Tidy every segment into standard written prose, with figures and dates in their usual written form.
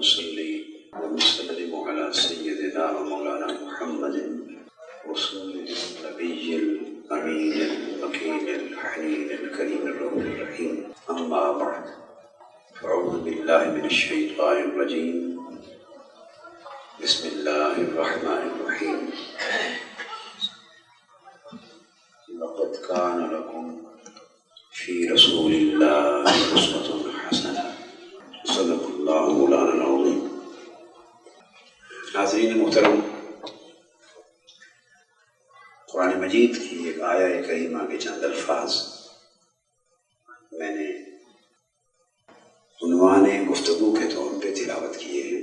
صلی وسلم علی سیدنا و مولانا محمد رسول النبی الامین المکین الحنین الکریم الرؤوف الرحیم اما بعد اعوذ باللہ من الشیطان الرجیم بسم اللہ الرحمن الرحیم لقد کان لکم فی رسول اللہ اسوۃ حسنہ صدق اللہ مولانا العظیم۔ ناظرین محترم، قرآن مجید کی ایک آیہ کریمہ کے چند الفاظ میں نے عنوان گفتگو کے طور پہ تلاوت کیے ہیں،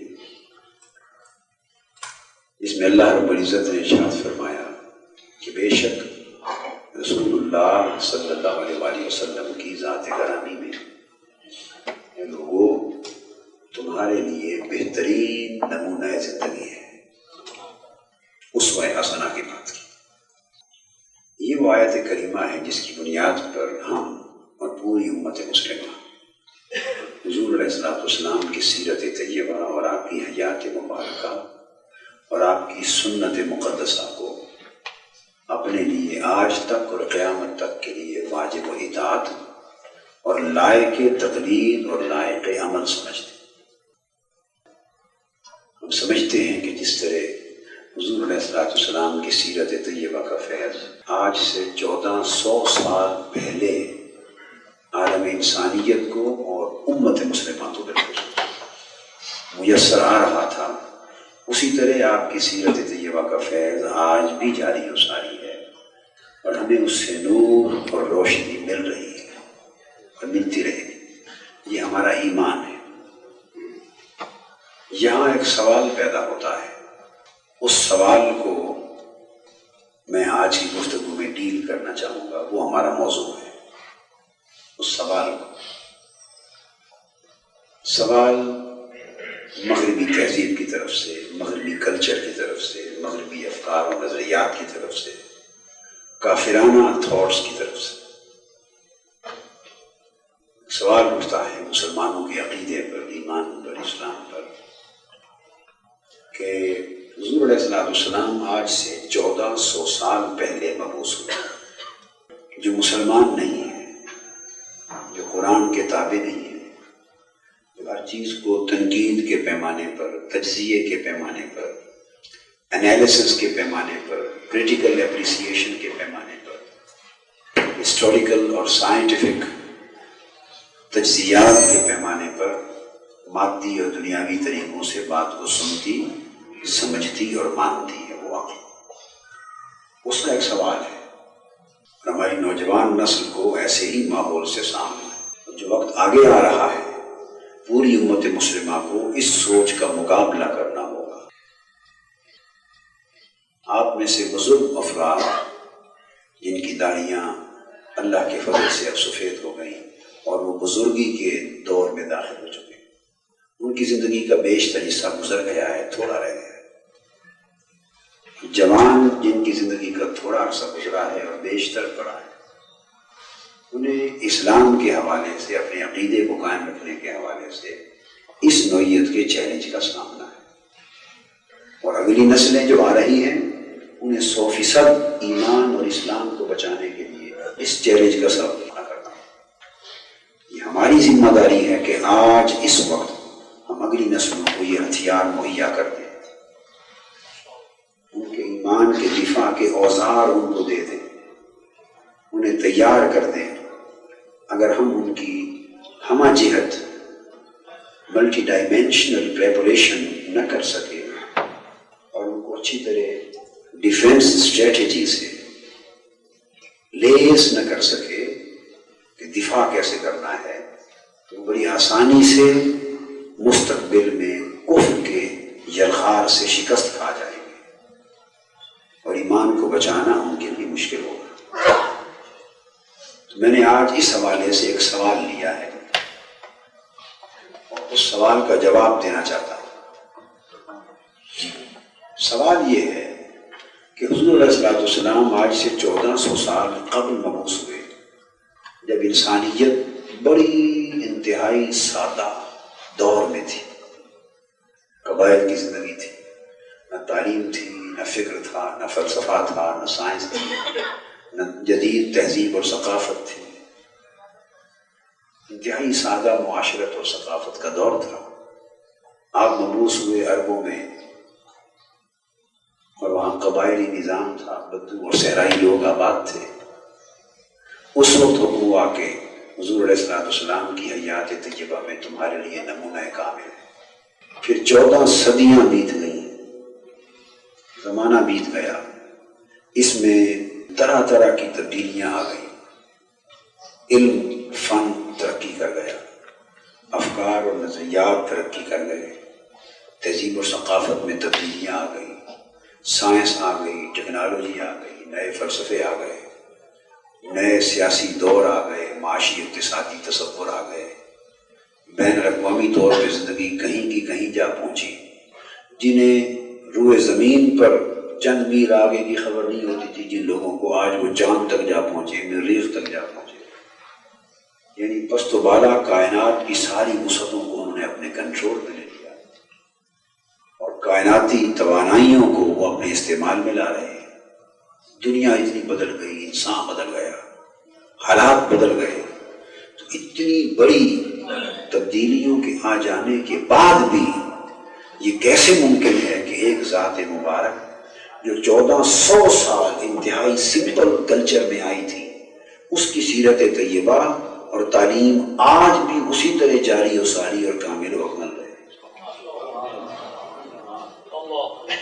جس میں اللہ رب العزت نے ارشاد فرمایا کہ بے شک رسول اللہ صلی اللہ علیہ وآلہ وسلم کی ذات گرامی میں لوگوں تمہارے لیے بہترین نمونہ زندگی ہے، اسوہ حسنہ کی بات کی۔ یہ وہ آیت کریمہ ہے جس کی بنیاد پر ہم اور پوری امت مسلمہ حضور علیہ السلام کی سیرت طیبہ اور آپ کی حیات مبارکہ اور آپ کی سنت مقدسہ کو اپنے لیے آج تک اور قیامت تک کے لیے واجب و اطاعت اور لائق تقلید اور لائق عمل سمجھتے ہیں۔ ہم سمجھتے ہیں کہ جس طرح حضور علیہ السلام کی سیرت طیبہ کا فیض آج سے 1400 سال پہلے عالم انسانیت کو اور امت مسلمہ کو بالکل میسر آ رہا تھا، اسی طرح آپ کی سیرت طیبہ کا فیض آج بھی جاری و ساری ہے، اور ہمیں اس سے نور اور روشنی مل رہی ہے اور ملتی رہے گی۔ یہ ہمارا ایمان ہے۔ یہاں ایک سوال پیدا ہوتا ہے، اس سوال کو میں آج کی گفتگو میں ڈیل کرنا چاہوں گا، وہ ہمارا موضوع ہے۔ اس سوال مغربی تہذیب کی طرف سے، مغربی کلچر کی طرف سے، مغربی افکار و نظریات کی طرف سے، کافرانہ تھاٹس کی طرف سے سوال اٹھتا ہے مسلمانوں کے عقیدے پر، ایمان پر، اسلام پر، کہ حضور علیہ السلام آج سے 1400 سال پہلے مبعوث ہوئے، جو مسلمان نہیں ہے، جو قرآن کے تابع نہیں ہے، جو ہر چیز کو تنقید کے پیمانے پر، تجزیے کے پیمانے پر، انالیسس کے پیمانے پر، کریٹیکل اپریسیشن کے پیمانے پر، ہسٹوریکل اور سائنٹیفک تجزیات کے پیمانے پر مادی اور دنیاوی طریقوں سے بات کو سنتی، سمجھتی اور مانتی ہے، وہ عقل۔ اس کا ایک سوال ہے، ہماری نوجوان نسل کو ایسے ہی ماحول سے سامنے ہے، جو وقت آگے آ رہا ہے، پوری امت مسلمہ کو اس سوچ کا مقابلہ کرنا ہوگا۔ آپ میں سے بزرگ افراد جن کی داڑھیاں اللہ کے فضل سے اب سفید ہو گئیں اور وہ بزرگی کے دور میں داخل ہو چکے ہیں، ان کی زندگی کا بیشتر حصہ گزر گیا ہے، تھوڑا رہ گیا ہے۔ جوان جن کی زندگی کا تھوڑا عرصہ گزرا ہے اور بیشتر پڑا ہے، انہیں اسلام کے حوالے سے، اپنے عقیدے کو قائم رکھنے کے حوالے سے اس نوعیت کے چیلنج کا سامنا ہے، اور اگلی نسلیں جو آ رہی ہیں انہیں 100% ایمان اور اسلام کو بچانے کے لیے اس چیلنج کا سامنا کرنا ہے۔ یہ ہماری ذمہ داری ہے کہ آج اس وقت ہم اگلی نسلوں کو یہ ہتھیار مہیا کر دیں، ان کے ایمان کے دفاع کے اوزار ان کو دے دیں، انہیں تیار کر دیں۔ اگر ہم ان کی ہمہ جہت ملٹی ڈائمینشنل پریپریشن نہ کر سکے اور ان کو اچھی طرح ڈیفنس اسٹریٹجی سے لیس نہ کر سکے کہ دفاع کیسے کرنا ہے، تو بڑی آسانی سے مستقبل میں کفر کے یلغار سے شکست کھا جائیں گے اور ایمان کو بچانا ان کے لیے مشکل ہوگا۔ تو میں نے آج اس حوالے سے ایک سوال لیا ہے اور اس سوال کا جواب دینا چاہتا ہوں۔ سوال یہ ہے کہ حضور علیہ السلام آج سے 1400 سال قبل مبعوث ہوئے، جب انسانیت بڑی انتہائی سادہ دور میں تھی، قبائل کی زندگی تھی، نہ تعلیم تھی، نہ فکر تھا، نہ فلسفہ تھا، نہ سائنس تھی، نہ جدید تہذیب اور ثقافت تھی۔ انتہائی سادہ معاشرت اور ثقافت کا دور تھا۔ آپ مبعوث ہوئے عربوں میں، اور وہاں قبائلی نظام تھا، بدو اور صحرائی لوگ آباد تھے۔ اس وقت حکم ہوا کہ حضور علیہ السلام کی حیات طیبہ میں تمہارے لیے نمونہ کامل ہے۔ پھر 14 صدیاں بیت گئیں، زمانہ بیت گیا، اس میں طرح طرح کی تبدیلیاں آ گئیں، علم فن ترقی کر گیا، افکار اور نظریات ترقی کر گئے، تہذیب اور ثقافت میں تبدیلیاں آ گئیں، سائنس آ گئی، ٹیکنالوجی آ گئی، نئے فلسفے آ گئے، نئے سیاسی دور آ گئے، معاشی اقتصادی تصور آ گئے، بین الاقوامی طور پہ زندگی کہیں کی کہیں جا پہنچی۔ جنہیں روئے زمین پر چند میل آگے کی خبر نہیں ہوتی تھی، جن لوگوں کو آج وہ چاند تک جا پہنچے، مریخ تک جا پہنچے، یعنی پست و بالا کائنات کی ساری وسعتوں کو انہوں نے اپنے کنٹرول میں لے لیا، اور کائناتی توانائیوں کو وہ اپنے استعمال میں لا رہے ہیں۔ دنیا اتنی بدل گئی، انسان بدل گیا، حالات بدل گئے، تو اتنی بڑی تبدیلیوں کے آ جانے کے بعد بھی یہ کیسے ممکن ہے کہ ایک ذات مبارک جو 1400 سال انتہائی سمپل کلچر میں آئی تھی، اس کی سیرت طیبہ اور تعلیم آج بھی اسی طرح جاری و ساری اور کامل و اکمل رہے۔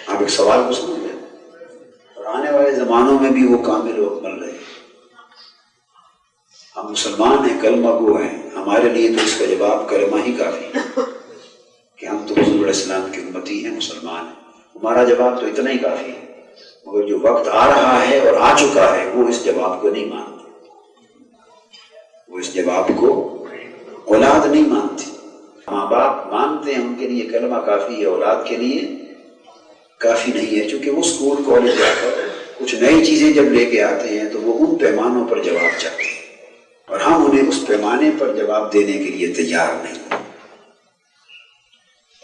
آپ ایک سوال کو سمجھ لیں، اور آنے والے زمانوں میں بھی وہ کامل و اکمل رہے۔ ہم مسلمان ہیں، کلمہ گو ہیں، ہمارے لیے تو اس کا جواب کلمہ ہی کافی ہے کہ ہم تو حضور علیہ السلام کی امتی ہیں، مسلمان ہیں۔ ہمارا جواب تو اتنا ہی کافی ہے، مگر جو وقت آ رہا ہے اور آ چکا ہے وہ اس جواب کو نہیں مانتے، وہ اس جواب کو اولاد نہیں مانتی۔ ماں باپ مانتے ہیں، ان کے لیے کلمہ کافی ہے، اولاد کے لیے کافی نہیں ہے، چونکہ وہ اسکول کالج جا کر کچھ نئی چیزیں جب لے کے آتے ہیں تو وہ ان پیمانوں پر جواب چاہتے ہیں، اور ہم انہیں اس پیمانے پر جواب دینے کے لیے تیار نہیں۔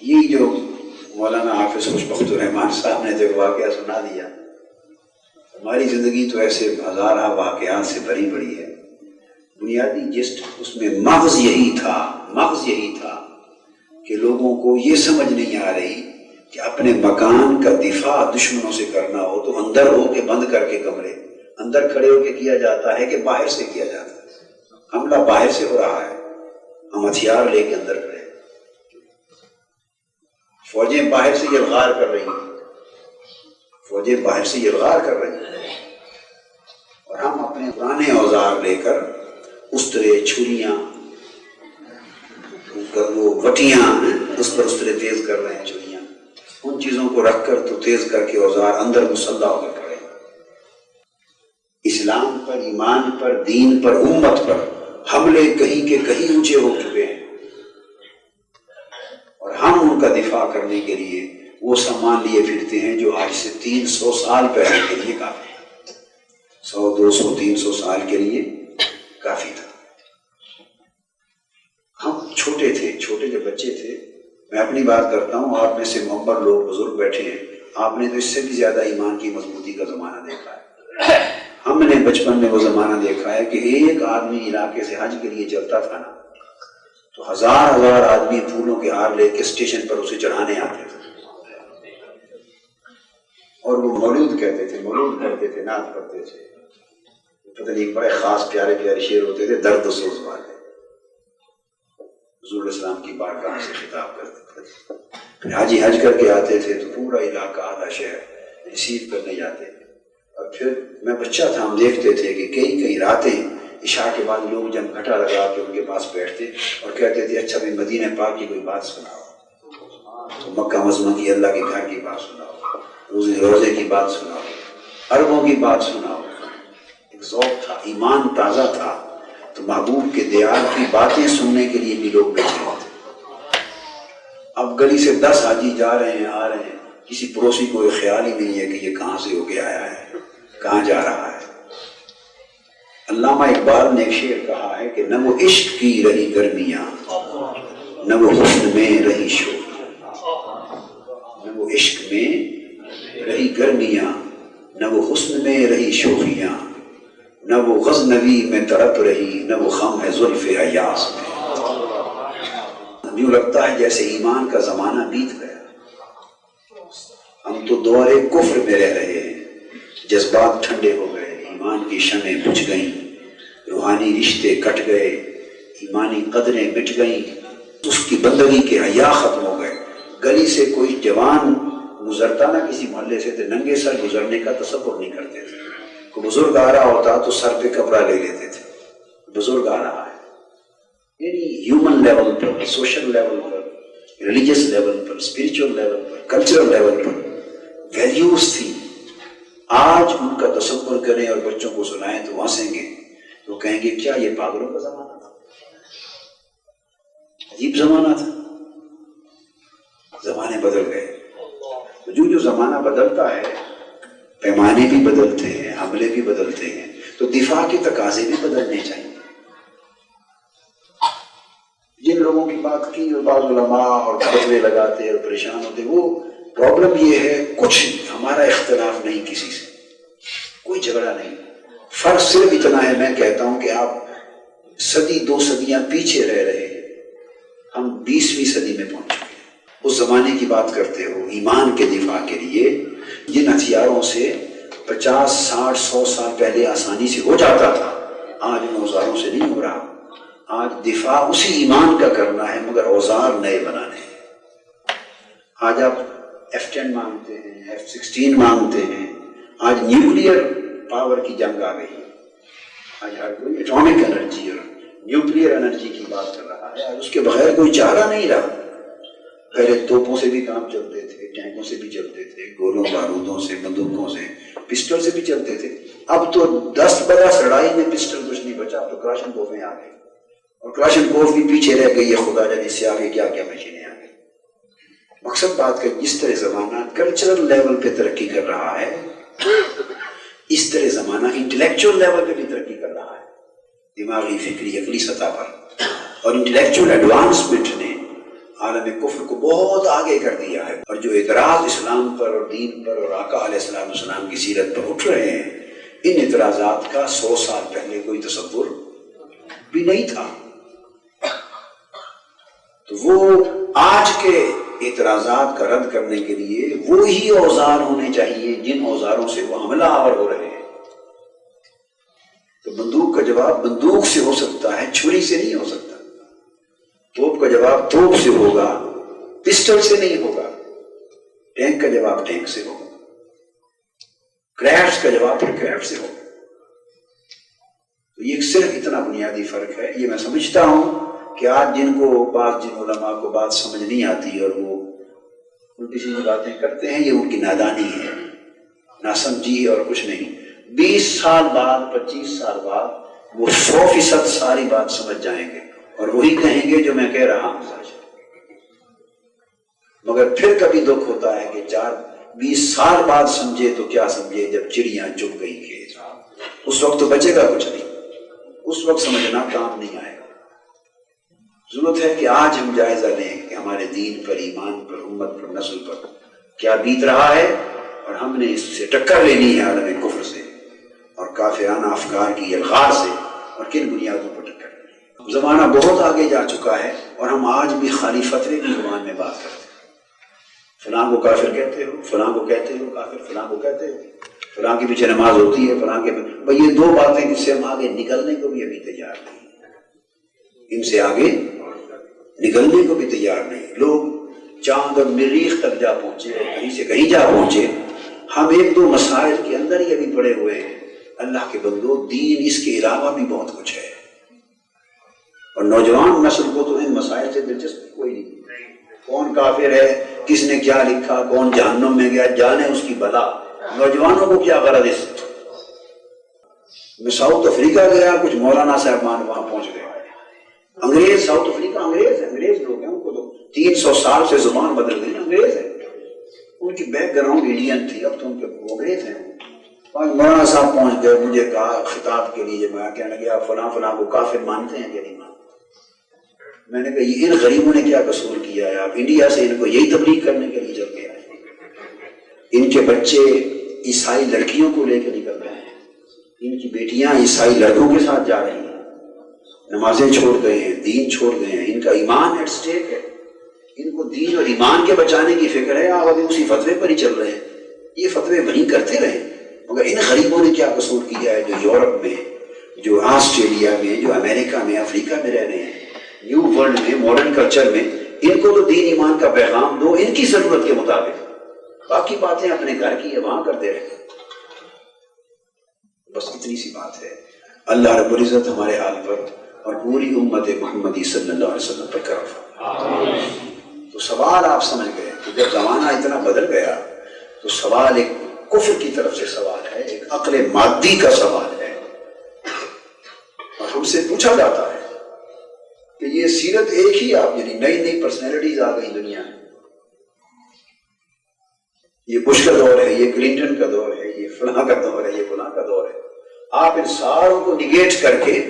یہ جو مولانا حافظ خوشبخت الرحمان صاحب نے جو واقعہ سنا دیا، ہماری زندگی تو ایسے ہزارہ واقعات سے بھری پڑی ہے۔ بنیادی جسٹ اس میں مغز یہی تھا کہ لوگوں کو یہ سمجھ نہیں آ رہی کہ اپنے مکان کا دفاع دشمنوں سے کرنا ہو تو اندر ہو کے بند کر کے کمرے اندر کھڑے ہو کے کیا جاتا ہے کہ باہر سے کیا جاتا ہے۔ حملہ باہر سے ہو رہا ہے، ہم ہتھیار لے کے اندر کھڑے، فوجیں باہر سے یلغار کر رہی ہیں، اور ہم اپنے پرانے اوزار لے کر استرے، چھریاں، وہ وٹیاں اس پر استرے تیز کر رہے ہیں، چھریاں، ان چیزوں کو رکھ کر تو تیز کر کے اوزار اندر مسلح ہو کر کھڑے ہیں۔ اسلام پر، ایمان پر، دین پر، امت پر حملے کہیں کے کہیں اونچے ہو چکے ہیں، اور ہم ان کا دفاع کرنے کے لیے وہ سامان لیے پھرتے ہیں جو آج سے 300 سال پہلے کے لیے کافی ہے، 100، 200، 300 سال کے لیے کافی تھا۔ ہم چھوٹے جب بچے تھے، میں اپنی بات کرتا ہوں، آپ میں سے معمر لوگ بزرگ بیٹھے ہیں، آپ نے تو اس سے بھی زیادہ ایمان کی مضبوطی کا زمانہ دیکھا ہے۔ ہم نے بچپن میں وہ زمانہ دیکھا ہے کہ ایک آدمی علاقے سے حج کے لیے چلتا تھا نا تو ہزار آدمی پھولوں کے ہار لے کے اسٹیشن پر اسے چڑھانے آتے تھے، اور وہ مولود کہتے تھے، مولود کرتے تھے، نعت پڑھتے تھے، پتہ نہیں بڑے خاص پیارے شعر ہوتے تھے، درد و سوز والے، حضور علیہ السلام کی بارگاہ سے خطاب کرتے تھے۔ پھر حاجی حج کر کے آتے تھے تو پورا علاقہ، آدھا شہر ریسیو کرنے جاتے تھے، اور پھر میں بچہ تھا، ہم دیکھتے تھے کہ کئی راتیں عشاء کے بعد لوگ جب گھٹا لگا کے ان کے پاس بیٹھتے اور کہتے تھے اچھا بھی مدینہ پاک کی کوئی بات سناؤ، تو مکہ معظمہ کی، اللہ کے گھر کی بات سناؤ، روزے کی بات سناؤ، عربوں کی بات سناؤ۔ ایک ذوق تھا، ایمان تازہ تھا، تو محبوب کے دیار کی باتیں سننے کے لیے بھی لوگ بیٹھے ہوتے۔ اب گلی سے 10 حاجی جا رہے ہیں، آ رہے ہیں، کسی پڑوسی کو یہ خیال ہی نہیں ہے کہ یہ کہاں سے ہو کے آیا ہے، کہاں جا رہا ہے۔ علامہ اقبال نے ایک شعر کہا ہے کہ نہ وہ عشق کی رہی گرمیاں، نہ وہ حسن میں رہی شوریاں۔ میں رہی گرمیاں، نہ وہ حسن میں رہی شوخیاں، نہ وہ غزنوی میں تڑپ رہی، نہ وہ خم ہے زلف ایاس میں۔ یوں لگتا ہے جیسے ایمان کا زمانہ بیت گیا، ہم تو دور کفر میں رہ رہے ہیں، جذبات ٹھنڈے ہو گئے، ایمان کی شمعیں بجھ گئیں، روحانی رشتے کٹ گئے، ایمانی قدریں مٹ گئیں، اس کی بندگی کے حیا ختم ہو گئے۔ گلی سے کوئی جوان گزرتا نہ کسی محلے سے تو ننگے سر گزرنے کا تصور نہیں کرتے تھے۔ کوئی بزرگ آ رہا ہوتا تو سر پہ کپڑا لے لیتے تھے، بزرگ آ رہا ہے۔ یعنی ہیومن لیول پر، سوشل لیول پر، ریلیجس لیول پر، اسپرچل لیول پر، کلچرل لیول پر ویلیوز تھی۔ آج ان کا تصور کریں اور بچوں کو سنائیں تو ہنسیں گے، تو کہیں گے کیا یہ پاگلوں کا زمانہ تھا؟ عجیب زمانہ تھا۔ زمانے بدل گئے۔ جو زمانہ بدلتا ہے پیمانے بھی بدلتے ہیں، حملے بھی بدلتے ہیں، تو دفاع کے تقاضے بھی بدلنے چاہیے۔ جن لوگوں کی بات کی اور بعض علماء اور فتوے لگاتے اور پریشان ہوتے، وہ پرابلم یہ ہے کچھ ہمارا اختلاف نہیں کسی سے، کوئی جھگڑا نہیں، فرق صرف اتنا ہے، میں کہتا ہوں کہ آپ صدی دو صدیاں پیچھے رہ رہے ہیں، ہم 20ویں صدی میں پہنچ چکے ہیں۔ اس زمانے کی بات کرتے ہو ایمان کے دفاع کے لیے جن ہتھیاروں سے 50 60 100 سال پہلے آسانی سے ہو جاتا تھا، آج ان اوزاروں سے نہیں ہو رہا۔ آج دفاع اسی ایمان کا کرنا ہے مگر اوزار نئے بنانے ہیں۔ آج آپ F-10 مانگتے ہیں، F-16 مانگتے ہیں، آج نیوکلیئر پاور کی جنگ آ گئی، آج ہر کوئی ایٹامک انرجی اور نیوکلیئر انرجی کی بات کر رہا ہے، آج اس کے بغیر کوئی چارہ نہیں رہا۔ پہلے توپوں سے بھی کام چلتے تھے، ٹینکوں سے بھی چلتے تھے، گولوں بارودوں سے، بندوقوں سے، پسٹل سے بھی چلتے تھے۔ اب تو 10 برس لڑائی میں پسٹل کچھ نہیں بچا، اب تو کلاشن کوفیں آ گئی، اور کلاشن کوف بھی پیچھے رہ گئی ہے، خدا جانے اس سے آگے کیا کیا مشینیں آ گئی۔ مقصد بات کہ جس طرح زمانہ کلچرل لیول پہ ترقی کر رہا ہے، اس طرح زمانہ انٹلیکچوئل لیول پہ بھی ترقی کر رہا ہے، دماغی، فکری، عقلی سطح پر۔ اور انٹلیکچوئل ایڈوانسمنٹ نے عالم کفر کو بہت آگے کر دیا ہے، اور جو اعتراض اسلام پر اور دین پر اور آقا علیہ السلام کی سیرت پر اٹھ رہے ہیں، ان اعتراضات کا 100 سال پہلے کوئی تصور بھی نہیں تھا۔ تو وہ آج کے اعتراضات کا رد کرنے کے لیے وہی اوزار ہونے چاہیے جن اوزاروں سے وہ حملہ آور ہو رہے ہیں۔ تو بندوق کا جواب بندوق سے ہو سکتا ہے، چھری سے نہیں ہو سکتا۔ توپ کا جواب توپ سے ہوگا، پسٹل سے نہیں ہوگا۔ ٹینک کا جواب ٹینک سے ہوگا، کریفٹس کا جواب پھر کریفٹ سے ہوگا۔ تو یہ صرف اتنا بنیادی فرق ہے۔ یہ میں سمجھتا ہوں کہ آج جن علماء کو بات سمجھ نہیں آتی اور وہ الٹی سیدھی باتیں کرتے ہیں، یہ ان کی نادانی ہے، ناسمجھی ہے اور کچھ نہیں۔ 20 سال بعد، 25 سال بعد وہ 100% ساری بات سمجھ جائیں گے اور وہی کہیں گے جو میں کہہ رہا ہوں سچ۔ مگر پھر کبھی دکھ ہوتا ہے کہ 20 سال بعد سمجھے تو کیا سمجھے جب چڑیاں چگ گئی کھیت، اس وقت تو بچے گا کچھ نہیں، اس وقت سمجھنا کام نہیں آئے گا۔ ضرورت ہے کہ آج ہم جائزہ لیں کہ ہمارے دین پر، ایمان پر، امت پر، نسل پر کیا بیت رہا ہے، اور ہم نے اس سے ٹکر لینی ہے عالم کفر سے اور کافرانہ افکار کی الغار سے، اور کن بنیادوں پر ٹکر لینی ہے۔ زمانہ بہت آگے جا چکا ہے اور ہم آج بھی خالی فتوے کی زبان میں بات کرتے ہیں۔ فلاں کو کافر کہتے ہو، فلاں کو کہتے ہو کافر، فلاں کو کہتے ہو، فلاں کے پیچھے نماز ہوتی ہے، فلاں کے بھائی یہ 2 باتیں جس سے ہم آگے نکلنے کو بھی ابھی تیار نہیں، ان سے آگے نکلنے کو بھی تیار نہیں۔ لوگ چاند اور مریخ تک جا پہنچے اور کہیں سے کہیں جا پہنچے، ہم 1-2 مسائل کے اندر ہی ابھی پڑے ہوئے ہیں۔ اللہ کے بندو، دین اس کے علاوہ بھی بہت کچھ ہے، اور نوجوان نسل کو تو ان مسائل سے دلچسپی کوئی نہیں۔ کون کافر ہے، کس نے کیا لکھا، کون جہنم میں گیا، جانے اس کی بلا، نوجوانوں کو کیا غرض اس۔ میں ساؤتھ افریقہ گیا، کچھ مولانا صاحبان وہاں پہنچ گئے، انگریز، ساؤتھ افریقہ انگریز ہے، انگریز لوگ ہیں، ان کو تو 300 سال سے زبان بدل گئی، انگریز ہے، ان کی بیک گراؤنڈ انڈین تھی، اب تو ان کے انگریز ہیں۔ مولانا صاحب پہنچ گئے، مجھے کہا خطاب کے لیے، میں کہنے لگا فلاں فلاں کو کافر مانتے ہیں کہ نہیں مانتے؟ میں نے کہا یہ ان غریبوں نے کیا قصور کیا ہے، آپ انڈیا سے ان کو یہی تبلیغ کرنے کے لیے چل کے آئے، ان کے بچے عیسائی لڑکیوں کو لے کے نکل رہے ہیں، ان کی بیٹیاں عیسائی لڑکوں کے ساتھ جا رہی ہیں، نمازیں چھوڑ گئے ہیں، دین چھوڑ گئے ہیں، ان کا ایمان ایٹ سٹیک ہے، ان کو دین اور ایمان کے بچانے کی فکر ہے، آپ ابھی اسی فتوے پر ہی چل رہے ہیں۔ یہ فتوے وہیں کرتے رہے، مگر ان غریبوں نے کیا قصور کیا ہے جو یورپ میں، جو آسٹریلیا میں، جو امریکہ میں، افریقہ میں رہ رہے ہیں، نیو ورلڈ میں، ماڈرن کلچر میں، ان کو تو دین ایمان کا پیغام دو ان کی ضرورت کے مطابق، باقی باتیں اپنے گھر کی ہے وہاں کرتے رہے۔ بس اتنی سی بات ہے۔ اللہ رب العزت ہمارے حال پر اور پوری امت محمدی صلی اللہ علیہ وسلم پر کرم فرمائے۔ تو سوال آپ سمجھ گئے کہ جب زمانہ اتنا بدل گیا تو سوال ایک کفر کی طرف سے سوال ہے، ایک عقل مادی کا سوال ہے، اور ہم سے پوچھا جاتا ہے کہ یہ سیرت ایک ہی، آپ یعنی نئی نئی پرسنالٹیز آ گئی دنیا میں، یہ بش کا دور ہے، یہ کلنٹن کا دور ہے، یہ فلاں کا دور ہے، یہ فلاں کا دور ہے، آپ ان ساروں کو نگیٹ کر کے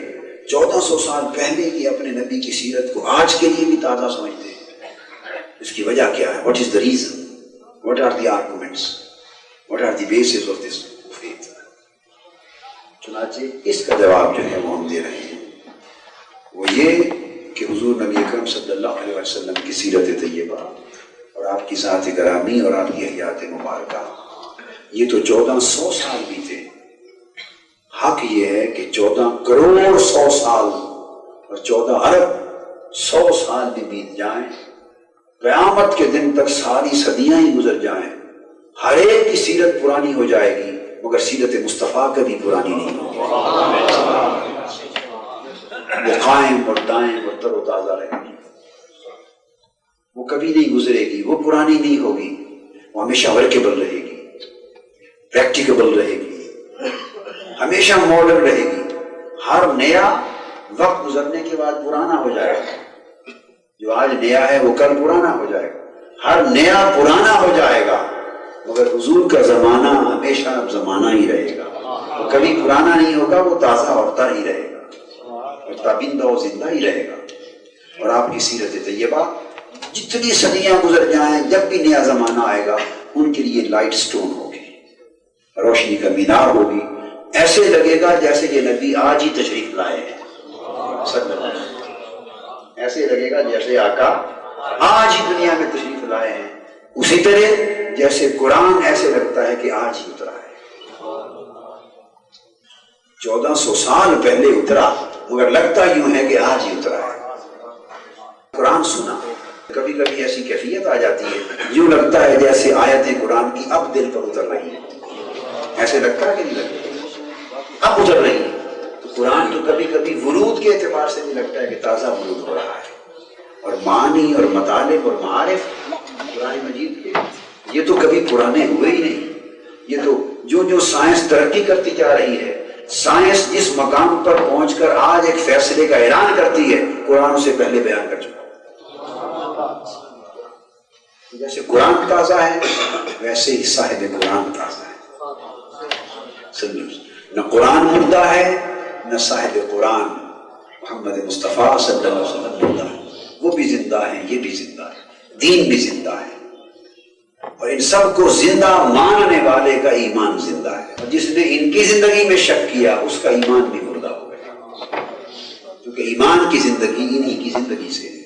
1400 سال پہلے کی اپنے نبی کی سیرت کو آج کے لیے بھی تازہ سمجھتے ہیں۔ اس کی وجہ کیا ہے؟ What is the reason? What are the arguments? What are the bases of this faith? چنانچہ اس کا جواب جو ہے وہ ہم دے رہے ہیں، وہ یہ کہ حضور نبی اکرم صلی اللہ علیہ وسلم کی سیرت طیبہ اور آپ کی ذات گرامی اور آپ کی حیات مبارکہ، یہ تو 1400 سال بھی تھے۔ حق یہ ہے کہ 14 کروڑ 100 سال اور 14 ارب 100 سال بھی بیت جائیں، قیامت کے دن تک ساری صدیاں ہی گزر جائیں، ہر ایک کی سیرت پرانی ہو جائے گی، مگر سیرت مصطفیٰ کبھی پرانی نہیں ہوگی۔ وہ قائم اور دائم اور تر و تازہ رہے گی، وہ کبھی نہیں گزرے گی، وہ پرانی نہیں ہوگی، وہ ہمیشہ ورکیبل رہے گی، پریکٹیکیبل رہے گی، ہمیشہ ماڈرن رہے گی۔ ہر نیا وقت گزرنے کے بعد پرانا ہو جائے گا، جو آج نیا ہے وہ کل پرانا ہو جائے گا، ہر نیا پرانا ہو جائے گا، مگر حضور کا زمانہ ہمیشہ زمانہ ہی رہے گا، وہ کبھی پرانا نہیں ہوگا، وہ تازہ اور تر ہی رہے گا، اور تابندہ و زندہ ہی رہے گا۔ اور آپ کی سیرت طیبہ جتنی صدیاں گزر جائیں، جب بھی نیا زمانہ آئے گا ان کے لیے لائٹ سٹون ہوگی، روشنی کا مینار ہوگی، ایسے لگے گا جیسے یہ نبی آج ہی تشریف لائے ہیں، صلی اللہ علیہ وسلم، ایسے لگے گا جیسے آقا آج ہی دنیا میں تشریف لائے ہیں، اسی طرح جیسے قرآن ایسے لگتا ہے کہ آج ہی اترا ہے۔ 1400 سال پہلے اترا، مگر لگتا یوں ہے کہ آج ہی اترا ہے۔ قرآن سنا، کبھی کبھی ایسی کیفیت آ جاتی ہے، یوں لگتا ہے جیسے آیتیں قرآن کی اب دل پر اتر رہی ہیں، ایسے لگتا ہے کہ نہیں لگتا؟ اب اتر رہی ہے۔ تو قرآن تو کبھی کبھی ورود کے اعتبار سے بھی لگتا ہے کہ تازہ ورود ہو رہا ہے، اور معنی اور مطالب اور معارف قرآن مجید کے یہ تو کبھی پرانے ہوئے ہی نہیں۔ یہ تو جو سائنس ترقی کرتی جا رہی ہے، سائنس جس مقام پر پہنچ کر آج ایک فیصلے کا اعلان کرتی ہے، قرآن اسے پہلے بیان کر چکا۔ جیسے قرآن تازہ ہے ویسے ہی صاحب قرآن تازہ ہے۔ نہ قرآن مردہ ہے نہ صاحب قرآن محمد مصطفیٰ صلی اللہ علیہ وسلم مردہ ہے، وہ بھی زندہ ہے، یہ بھی زندہ ہے، دین بھی زندہ ہے، اور ان سب کو زندہ ماننے والے کا ایمان زندہ ہے، اور جس نے ان کی زندگی میں شک کیا اس کا ایمان بھی مردہ ہو گیا، کیونکہ ایمان کی زندگی انہی کی زندگی سے ہے۔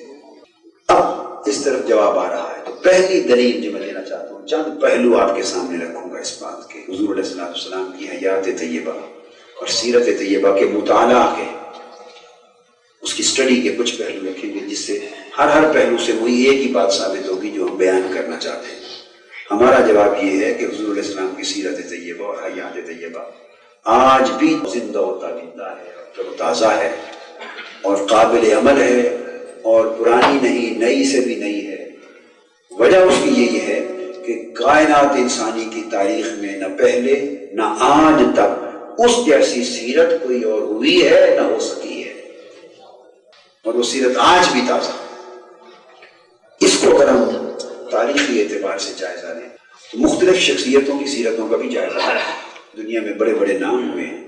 اب اس طرف جواب آ رہا ہے، تو پہلی دلیل جو میں دینا چاہتا ہوں، چند پہلو آپ کے سامنے رکھوں گا اس بات کے، حضور علیہ السلام کی حیات طیبہ اور سیرت طیبہ کے مطالعہ کے، اس کی اسٹڈی کے کچھ پہلو رکھیں گے، جس سے ہر پہلو سے وہی ایک ہی بات ثابت ہوگی جو ہم بیان کرنا چاہتے ہیں۔ ہمارا جواب یہ ہے کہ حضور علیہ السلام کی سیرت طیبہ اور حیات طیبہ آج بھی زندہ و تابندہ ہے، اور تازہ ہے، اور قابل عمل ہے، اور پرانی نہیں، نئی سے بھی نئی ہے۔ وجہ اس کی یہی ہے کہ کائنات انسانی کی تاریخ میں نہ پہلے نہ آج تک اس جیسی سیرت کوئی اور ہوئی ہے نہ ہو سکی ہے، اور وہ سیرت آج بھی تازہ۔ اس کو اگر ہم تاریخی اعتبار سے جائزہ لیں تو مختلف شخصیتوں کی سیرتوں کا بھی جائزہ ہے۔ دنیا میں بڑے بڑے نام ہوئے ہیں،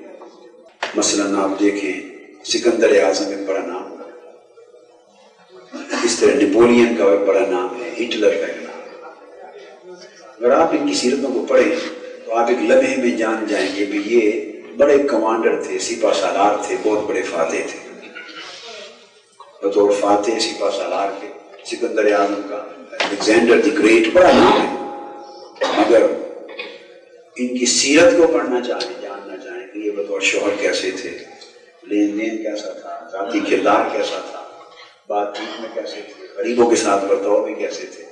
مثلاً آپ دیکھیں سکندر اعظم ایک بڑا نام ہے، اس طرح نیپولین کا ایک بڑا نام ہے، ہٹلر کا ایک نام ہے، اگر آپ ان کی سیرتوں کو پڑھیں تو آپ ایک لمحے میں جان جائیں گے کہ یہ بڑے کمانڈر تھے، سپہ سالار تھے، بہت بڑے فاتح تھے۔ بطور فاتح سپہ سالار کے سکندر اعظم کا، الیگزینڈر دی گریٹ بڑا نام ہے، مگر ان کی سیرت کو پڑھنا چاہیں، جاننا چاہیں کہ یہ بطور شوہر کیسے تھے، لین دین کیسا تھا، ذاتی کردار کیسا تھا، بات چیت میں کیسے تھے، غریبوں کے ساتھ برتاؤ میں کیسے تھے،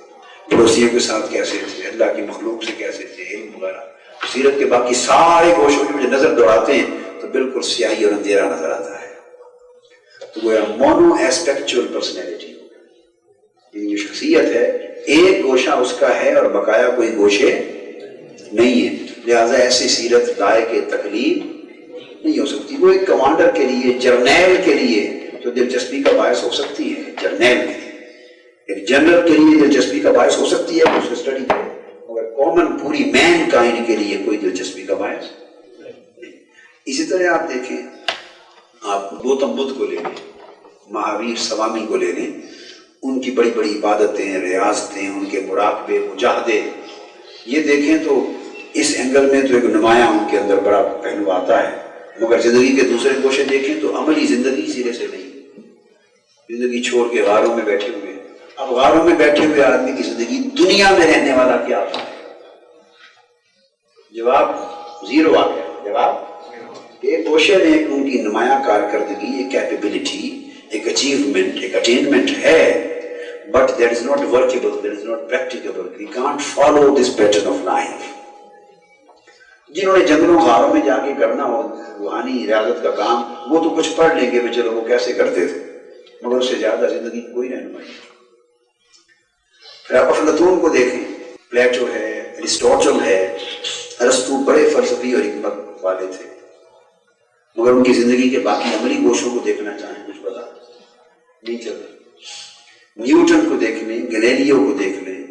پڑوسیوں کے ساتھ کیسے تھے، اللہ کی مخلوق سے کیسے تھے، علم وغیرہ، سیرت کے باقی سارے گوشوں میں مجھے نظر دوڑاتے ہیں تو بالکل سیاہی اور اندھیرا نظر آتا ہے۔ تو وہ مونو ایسپیکچوئل پرسنالٹی، یہ جو شخصیت ہے ایک گوشہ اس کا ہے اور بقایا کوئی گوشے نہیں ہے، لہٰذا ایسی سیرت لائق تقلید نہیں ہو سکتی۔ وہ ایک کمانڈر کے لیے، جرنیل کے لیے تو دلچسپی کا باعث ہو سکتی ہے، جرنیل کے لیے، ایک جنرل کے لیے دلچسپی کا باعث ہو سکتی ہے اس اسٹڈی کرے، مگر کامن پوری مین کائنڈ کے لیے کوئی دلچسپی کا باعث نہیں۔ اسی طرح آپ دیکھیں، آپ گوتم بدھ کو لے لیں، مہاویر سوامی کو لے لیں، ان کی بڑی بڑی عبادتیں، ریاضتیں، ان کے مراقبے، مجاہدے، یہ دیکھیں تو اس اینگل میں تو ایک نمایاں ان کے اندر بڑا پہلو آتا ہے، مگر زندگی کے دوسرے گوشے دیکھیں تو عملی زندگی سرے سے نہیں، زندگی چھوڑ کے غاروں میں بیٹھے ہوئے۔ اب غاروں میں بیٹھے ہوئے آدمی کی زندگی دنیا میں رہنے والا کیا ہے؟ جواب زیرو آ گیا، جواب ایک گوشے میں ایک ان کی نمایاں کارکردگی، ایک کیپیبلٹی، ایک اچیومنٹ، ایک اٹینمنٹ ہے، but that is not workable, that is not practicable. We can't follow this pattern of life. جنہوں نے جنگلوں غاروں میں جا کے کرنا ہو روحانی ریاضت کا کام، وہ تو کچھ پڑھ لیں گے کہ چلو وہ کیسے کرتے تھے، مگر اس سے زیادہ زندگی کی کوئی رہنمائی نہیں۔ پھر آپ افلاطون کو دیکھیں، پلیٹو ہے، ارسطوٹل ہے، ارسطو بڑے فلسفی اور حکمت والے تھے، مگر ان کی زندگی کے باقی عملی گوشوں کو دیکھنا چاہیں کچھ پتا نہیں چلتا۔ نیوٹن کو دیکھ لیں، گلیلیو کو دیکھ لیں،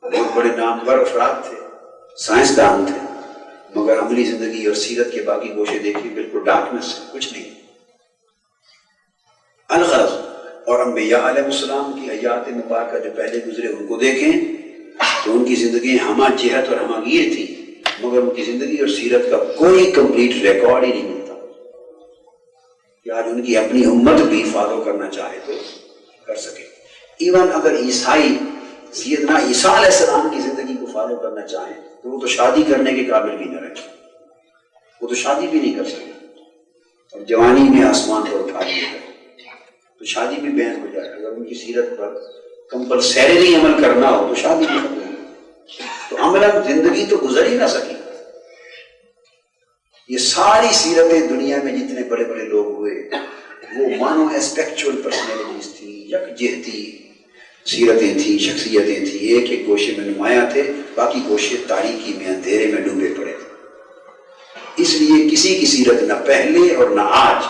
بہت بڑے نامور افراد تھے، سائنسدان تھے، مگر عملی زندگی اور سیرت کے باقی گوشے دیکھیں بالکل ڈارکنس ہے، کچھ نہیں۔ الغرض اور انبیاء علیہ السلام کی حیات مبارکہ جو پہلے گزرے ان کو دیکھیں تو ان کی زندگی ہمہ جہت اور ہمہ گیر تھی، مگر ان کی زندگی اور سیرت کا کوئی کمپلیٹ ریکارڈ ہی نہیں ملتا کہ آج ان کی اپنی امت بھی فالو کرنا چاہے تو کر سکے۔ ایون اگر عیسائی سیدنا عیسیٰ علیہ السلام کی زندگی کو فالو کرنا چاہیں تو وہ تو شادی کرنے کے قابل بھی نہ رہے، وہ تو شادی بھی نہیں کر سکے، اور جوانی میں آسمان پر اٹھا لیے گئے تو شادی بھی بین ہو جائے۔ اگر ان کی سیرت پر کمپلسریلی عمل کرنا ہو تو شادی بھی ختم ہو، تو عملاً زندگی تو گزر ہی نہ سکی۔ یہ ساری سیرتیں دنیا میں جتنے بڑے بڑے لوگ ہوئے وہ مانو ایسپیکچوئل پرسنالٹیز تھی، یکجہتی سیرتیں تھیں، شخصیتیں تھیں، ایک ایک گوشے میں نمایاں تھے، باقی گوشے تاریکی میں اندھیرے میں ڈوبے پڑے تھے۔ اس لیے کسی کی سیرت نہ پہلے اور نہ آج،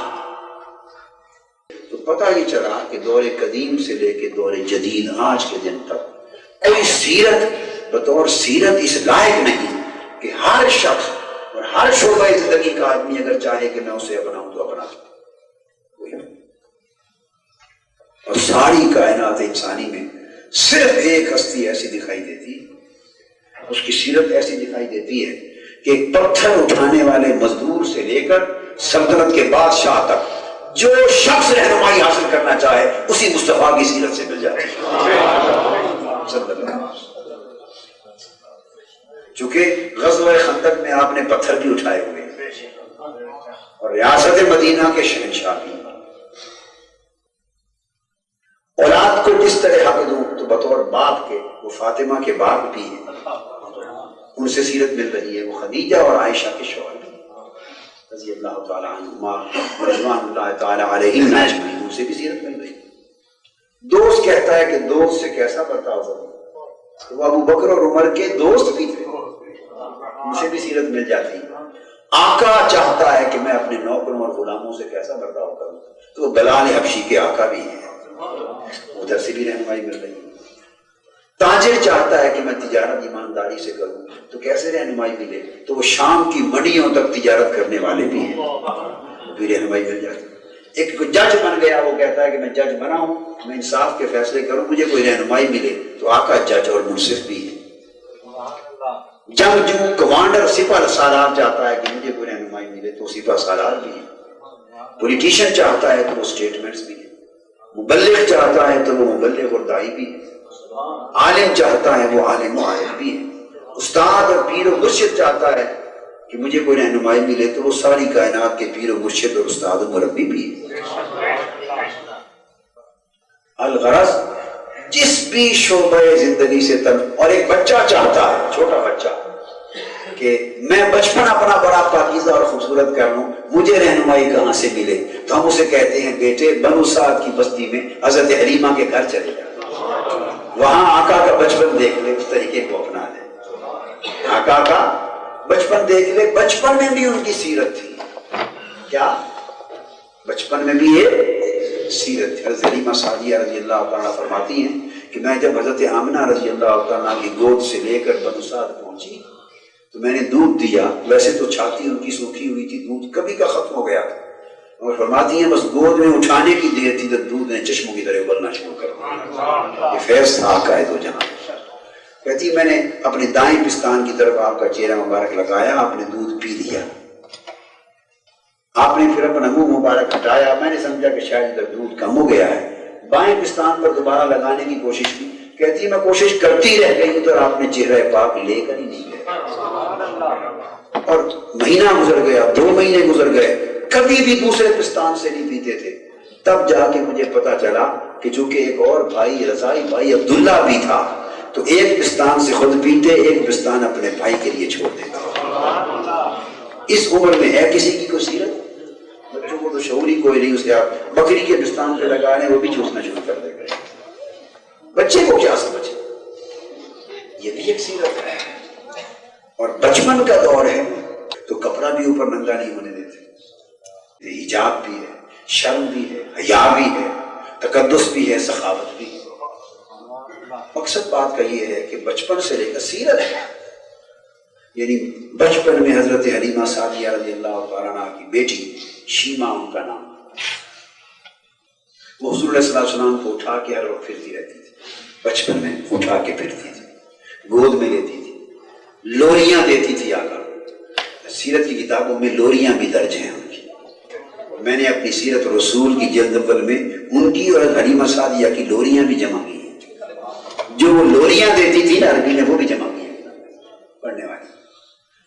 تو پتہ یہ چلا کہ دور قدیم سے لے کے دور جدید آج کے دن تک کوئی سیرت بطور سیرت اس لائق نہیں کہ ہر شخص اور ہر شعبہ زندگی کا آدمی اگر چاہے کہ میں اسے اپناؤں تو اپنا سکتا۔ اور ساری کائنات انسانی میں صرف ایک ہستی ایسی دکھائی دیتی، اس کی سیرت ایسی دکھائی دیتی ہے کہ ایک پتھر اٹھانے والے مزدور سے لے کر سلطنت کے بادشاہ تک جو شخص رہنمائی حاصل کرنا چاہے اسی مصطفیٰ کی سیرت سے مل جاتی ہے۔ چونکہ غزوہ خندق میں آپ نے پتھر بھی اٹھائے ہوئے اور ریاست مدینہ کے شہنشاہ بھی۔ اولاد کو جس طرح حق دوں تو بطور باپ کے وہ فاطمہ کے باپ بھی ہیں، ان سے سیرت مل رہی ہے، وہ خدیجہ اور عائشہ کے شوہر رضی اللہ تعالیٰ عنہما رضوان اللہ تعالیٰ علیہم اجمعین، ان سے بھی سیرت مل رہی ہے۔ دوست کہتا ہے کہ دوست سے کیسا برتاؤ کروں، تو وہ ابو بکر اور عمر کے دوست بھی تھے، ان سے بھی سیرت مل جاتی ہے۔ آقا چاہتا ہے کہ میں اپنے نوکروں اور غلاموں سے کیسا برتاؤ کروں، تو وہ بلال حبشی کے آقا بھی ہیں، ادھر سے بھی رہنمائی مل رہی ہے۔ تاجر چاہتا ہے کہ میں تجارت ایمانداری سے کروں تو کیسے رہنمائی ملے، تو وہ شام کی منڈیوں تک تجارت کرنے والے بھی ہیں، بھی رہنمائی مل جاتی ہے۔ ایک جج بن گیا، وہ کہتا ہے کہ میں جج بنا ہوں، میں انصاف کے فیصلے کروں، مجھے کوئی رہنمائی ملے، تو آقا جج اور منصف بھی ہے۔ جنگجو کمانڈر سپہ سالار چاہتا ہے کہ مجھے کوئی رہنمائی ملے تو سپہ سالار بھی ہے، پولیٹیشین چاہتا ہے تو وہ اسٹیٹمنٹس بھی ہے، مبلغ چاہتا ہے تو وہ مبلغ اور داعی بھی ہے، عالم چاہتا ہے وہ عالم و عارف بھی ہے، استاد اور پیر و مرشد چاہتا ہے کہ مجھے کوئی رہنمائی ملے تو وہ ساری کائنات کے پیر و مرشد اور استاد و مربی بھی ہے۔ الغرض جس بھی شعبہ زندگی سے اور ایک بچہ چاہتا ہے، چھوٹا بچہ، کہ میں بچپن اپنا بڑا پاکیزہ اور خوبصورت کر لوں، مجھے رہنمائی کہاں سے ملے؟ تو ہم اسے کہتے ہیں بیٹے بنو سعد کی بستی میں حضرت حلیمہ کے گھر چلے جا، وہاں آقا کا بچپن دیکھ لے، اس طریقے کو اپنا لے، آقا کا بچپن دیکھ لے۔ بچپن میں بھی ان کی سیرت تھی، کیا بچپن میں بھی یہ سیرت تھی۔ حضرت حلیمہ سعدیہ رضی اللہ تعالیٰ فرماتی ہیں کہ میں جب حضرت آمنہ رضی اللہ تعالیٰ کی گود سے لے کر بنو سعد پہنچی تو میں نے دودھ دیا، ویسے تو چھاتی ان کی سوکھی ہوئی تھی، دودھ کبھی کا ختم ہو گیا تھا، اور فرماتی ہیں بس گود میں اٹھانے کی دیر تھی تو دودھ نے چشموں کی طرح ابلنا شروع کر دیا۔ یہ فیض تھا آقا ہے دو جہاں۔ کہتی میں نے اپنے دائیں پستان کی طرف آپ کا چہرہ مبارک لگایا، آپ نے دودھ پی لیا، آپ نے پھر اپنا منہ مبارک ہٹایا، میں نے سمجھا کہ شاید ادھر دودھ کم ہو گیا ہے، بائیں پستان پر دوبارہ لگانے کی کوشش کی، کہتی میں کوشش کرتی رہ گئی، ادھر آپ نے چہرہ پاک لے کر ہی نہیں گئے، اور مہینہ گزر گیا، 2 مہینے گزر گئے، کبھی بھی دوسرے پستان سے نہیں پیتے تھے۔ تب جا کے مجھے پتا چلا کہ چونکہ ایک اور بھائی رضائی بھائی عبداللہ بھی تھا تو ایک پستان سے خود پیتے، ایک پستان اپنے بھائی کے لیے چھوڑ دیتے۔ اس عمر میں ہے کسی کی کوئی سیرت؟ بچوں کو تو شعور ہی کوئی نہیں، اس کے آپ بکری کے پستان پہ لگا رہے ہیں، وہ بھی چوسنا شروع کر دے گا، بچے کو کیا سمجھے؟ یہ بھی ایک سیرت ہے۔ اور بچپن کا دور ہے تو کپڑا بھی اوپر ننگا نہیں ہونے دیتے، حجاب بھی ہے، شرم بھی ہے، حیا بھی ہے، تقدس بھی ہے، سخاوت بھی ہے۔ مقصد بات کا یہ ہے کہ بچپن سے لے کر سیرت ہے، یعنی بچپن میں حضرت حلیمہ سعدیہ رضی اللہ تعالیٰ عنہ کی بیٹی شیمہ ان کا نام، وہ حضور علیہ السلام کو اٹھا کے ہر وقت پھرتی رہتی تھی، بچپن میں اٹھا کے پھرتی تھی، گود میں لیتی تھی، لوریاں دیتی تھی آقا۔ سیرت کی کتابوں میں لوریاں بھی درج ہیں ان کی، میں نے اپنی سیرت رسول کی جلد اول میں ان کی اور حلیمہ سعدیہ کی لوریاں بھی جمع کی ہیں، جو وہ لوریاں دیتی تھی نا عربی میں، وہ بھی جمع کی ہیں پڑھنے والی۔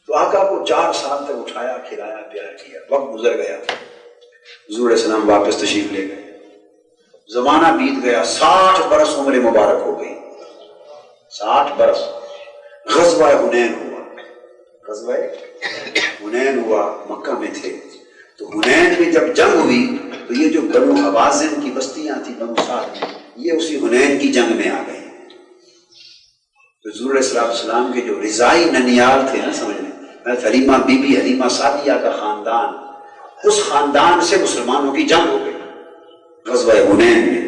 تو آقا کو 4 سال تک اٹھایا، کھلایا، پیار کیا، وقت گزر گیا، حضور علیہ السلام واپس تشریف لے گئے، زمانہ بیت گیا، 60 برس عمر مبارک ہو گئی، 60 برس۔ غزوہ حنین ہوا، غزوہ حنین ہوا، مکہ میں تھے، تو حنین میں جب جنگ ہوئی تو یہ جو بنو حوازن کی بستیاں تھیں بنو سعد میں، یہ اسی حنین کی جنگ میں آ گئی۔ تو حضور علیہ السلام کے جو رضائی ننیال تھے نا، سمجھ لیں، حلیمہ بی بی حلیمہ سعدیہ کا خاندان، اس خاندان سے مسلمانوں کی جنگ ہو گئی غزوہ حنین میں،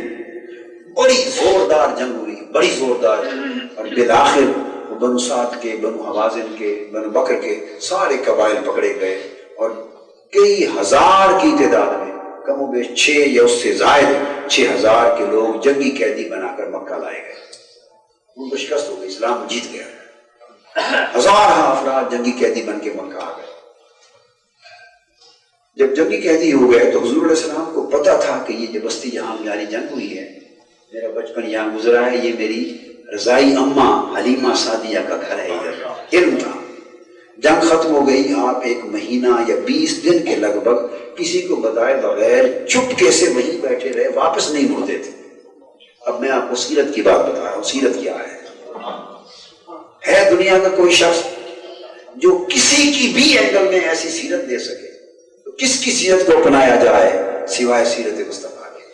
بڑی زوردار جنگ ہوئی، بڑی زوردار، اور بالآخر بنو سعد کے، بنو حوازن کے، بنو بکر کے سارے قبائل پکڑے گئے، اور کئی ہزار کی تعداد میں، کم و بیش 6 یا اس سے زائد 6000 کے لوگ جنگی قیدی بنا کر مکہ لائے گئے۔ ان کو شکست ہو گئی، اسلام جیت گیا، ہزارہ افراد جنگی قیدی بن کے مکہ آ گئے۔ جب جنگی قیدی ہو گئے تو حضور علیہ السلام کو پتا تھا کہ یہ جو بستی جہاں میری جنگ ہوئی ہے، میرا بچپن یہاں گزرا ہے، یہ میری رضائی اماں حلیمہ سعدیہ کا گھر ہے، ادھر علم تھا۔ جنگ ختم ہو گئی، آپ 1 مہینہ یا 20 دن کے لگ بھگ کسی کو بتائے بغیر چپکے سے وہیں بیٹھے رہے، واپس نہیں مڑتے تھے۔ اب میں آپ کو سیرت کی بات بتا رہا ہوں، سیرت کیا ہے دنیا کا کوئی شخص جو کسی کی بھی اینگل میں ایسی سیرت دے سکے تو کس کی سیرت کو اپنایا جائے سوائے سیرت مصطفیٰ کے؟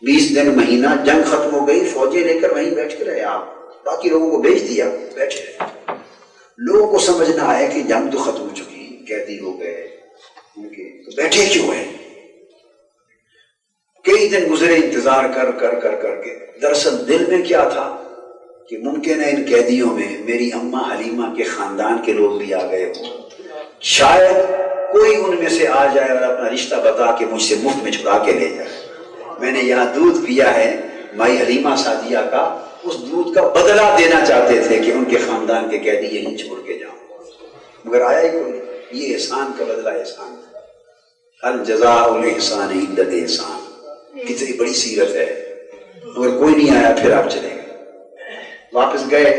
20 دن مہینہ جنگ ختم ہو گئی، فوجیں لے کر وہیں بیٹھ کے رہے، آپ باقی لوگوں کو بھیج دیا، بیٹھے رہے۔ لوگوں کو سمجھنا ہے کہ جنگ تو ختم ہو چکی، قیدی ہو گئے، تو بیٹھے کیوں ہیں؟ کئی دن گزرے انتظار کر کر کر کر کے، دراصل دل میں کیا تھا کہ ممکن ہے ان قیدیوں میں میری اماں حلیمہ کے خاندان کے لوگ بھی آ گئے ہوں، شاید کوئی ان میں سے آ جائے اور اپنا رشتہ بتا کے مجھ سے مفت میں چھڑا کے لے جائے۔ میں نے یہاں دودھ پیا ہے مائی حلیمہ سعدیہ کا، اس دودھ کا بدلہ دینا چاہتے تھے کہ ان کے خاندان کے قیدی یہیں چھوڑ کے جاؤں، مگر آیا ہی کوئی نہیں۔ یہ احسان کا بدلہ احسان تھا، الجزاء الاحسان الا الاحسان۔ کتنی بڑی سیرت ہے، مگر کوئی نہیں آیا، پھر آپ چلے گئے۔ واپس گئے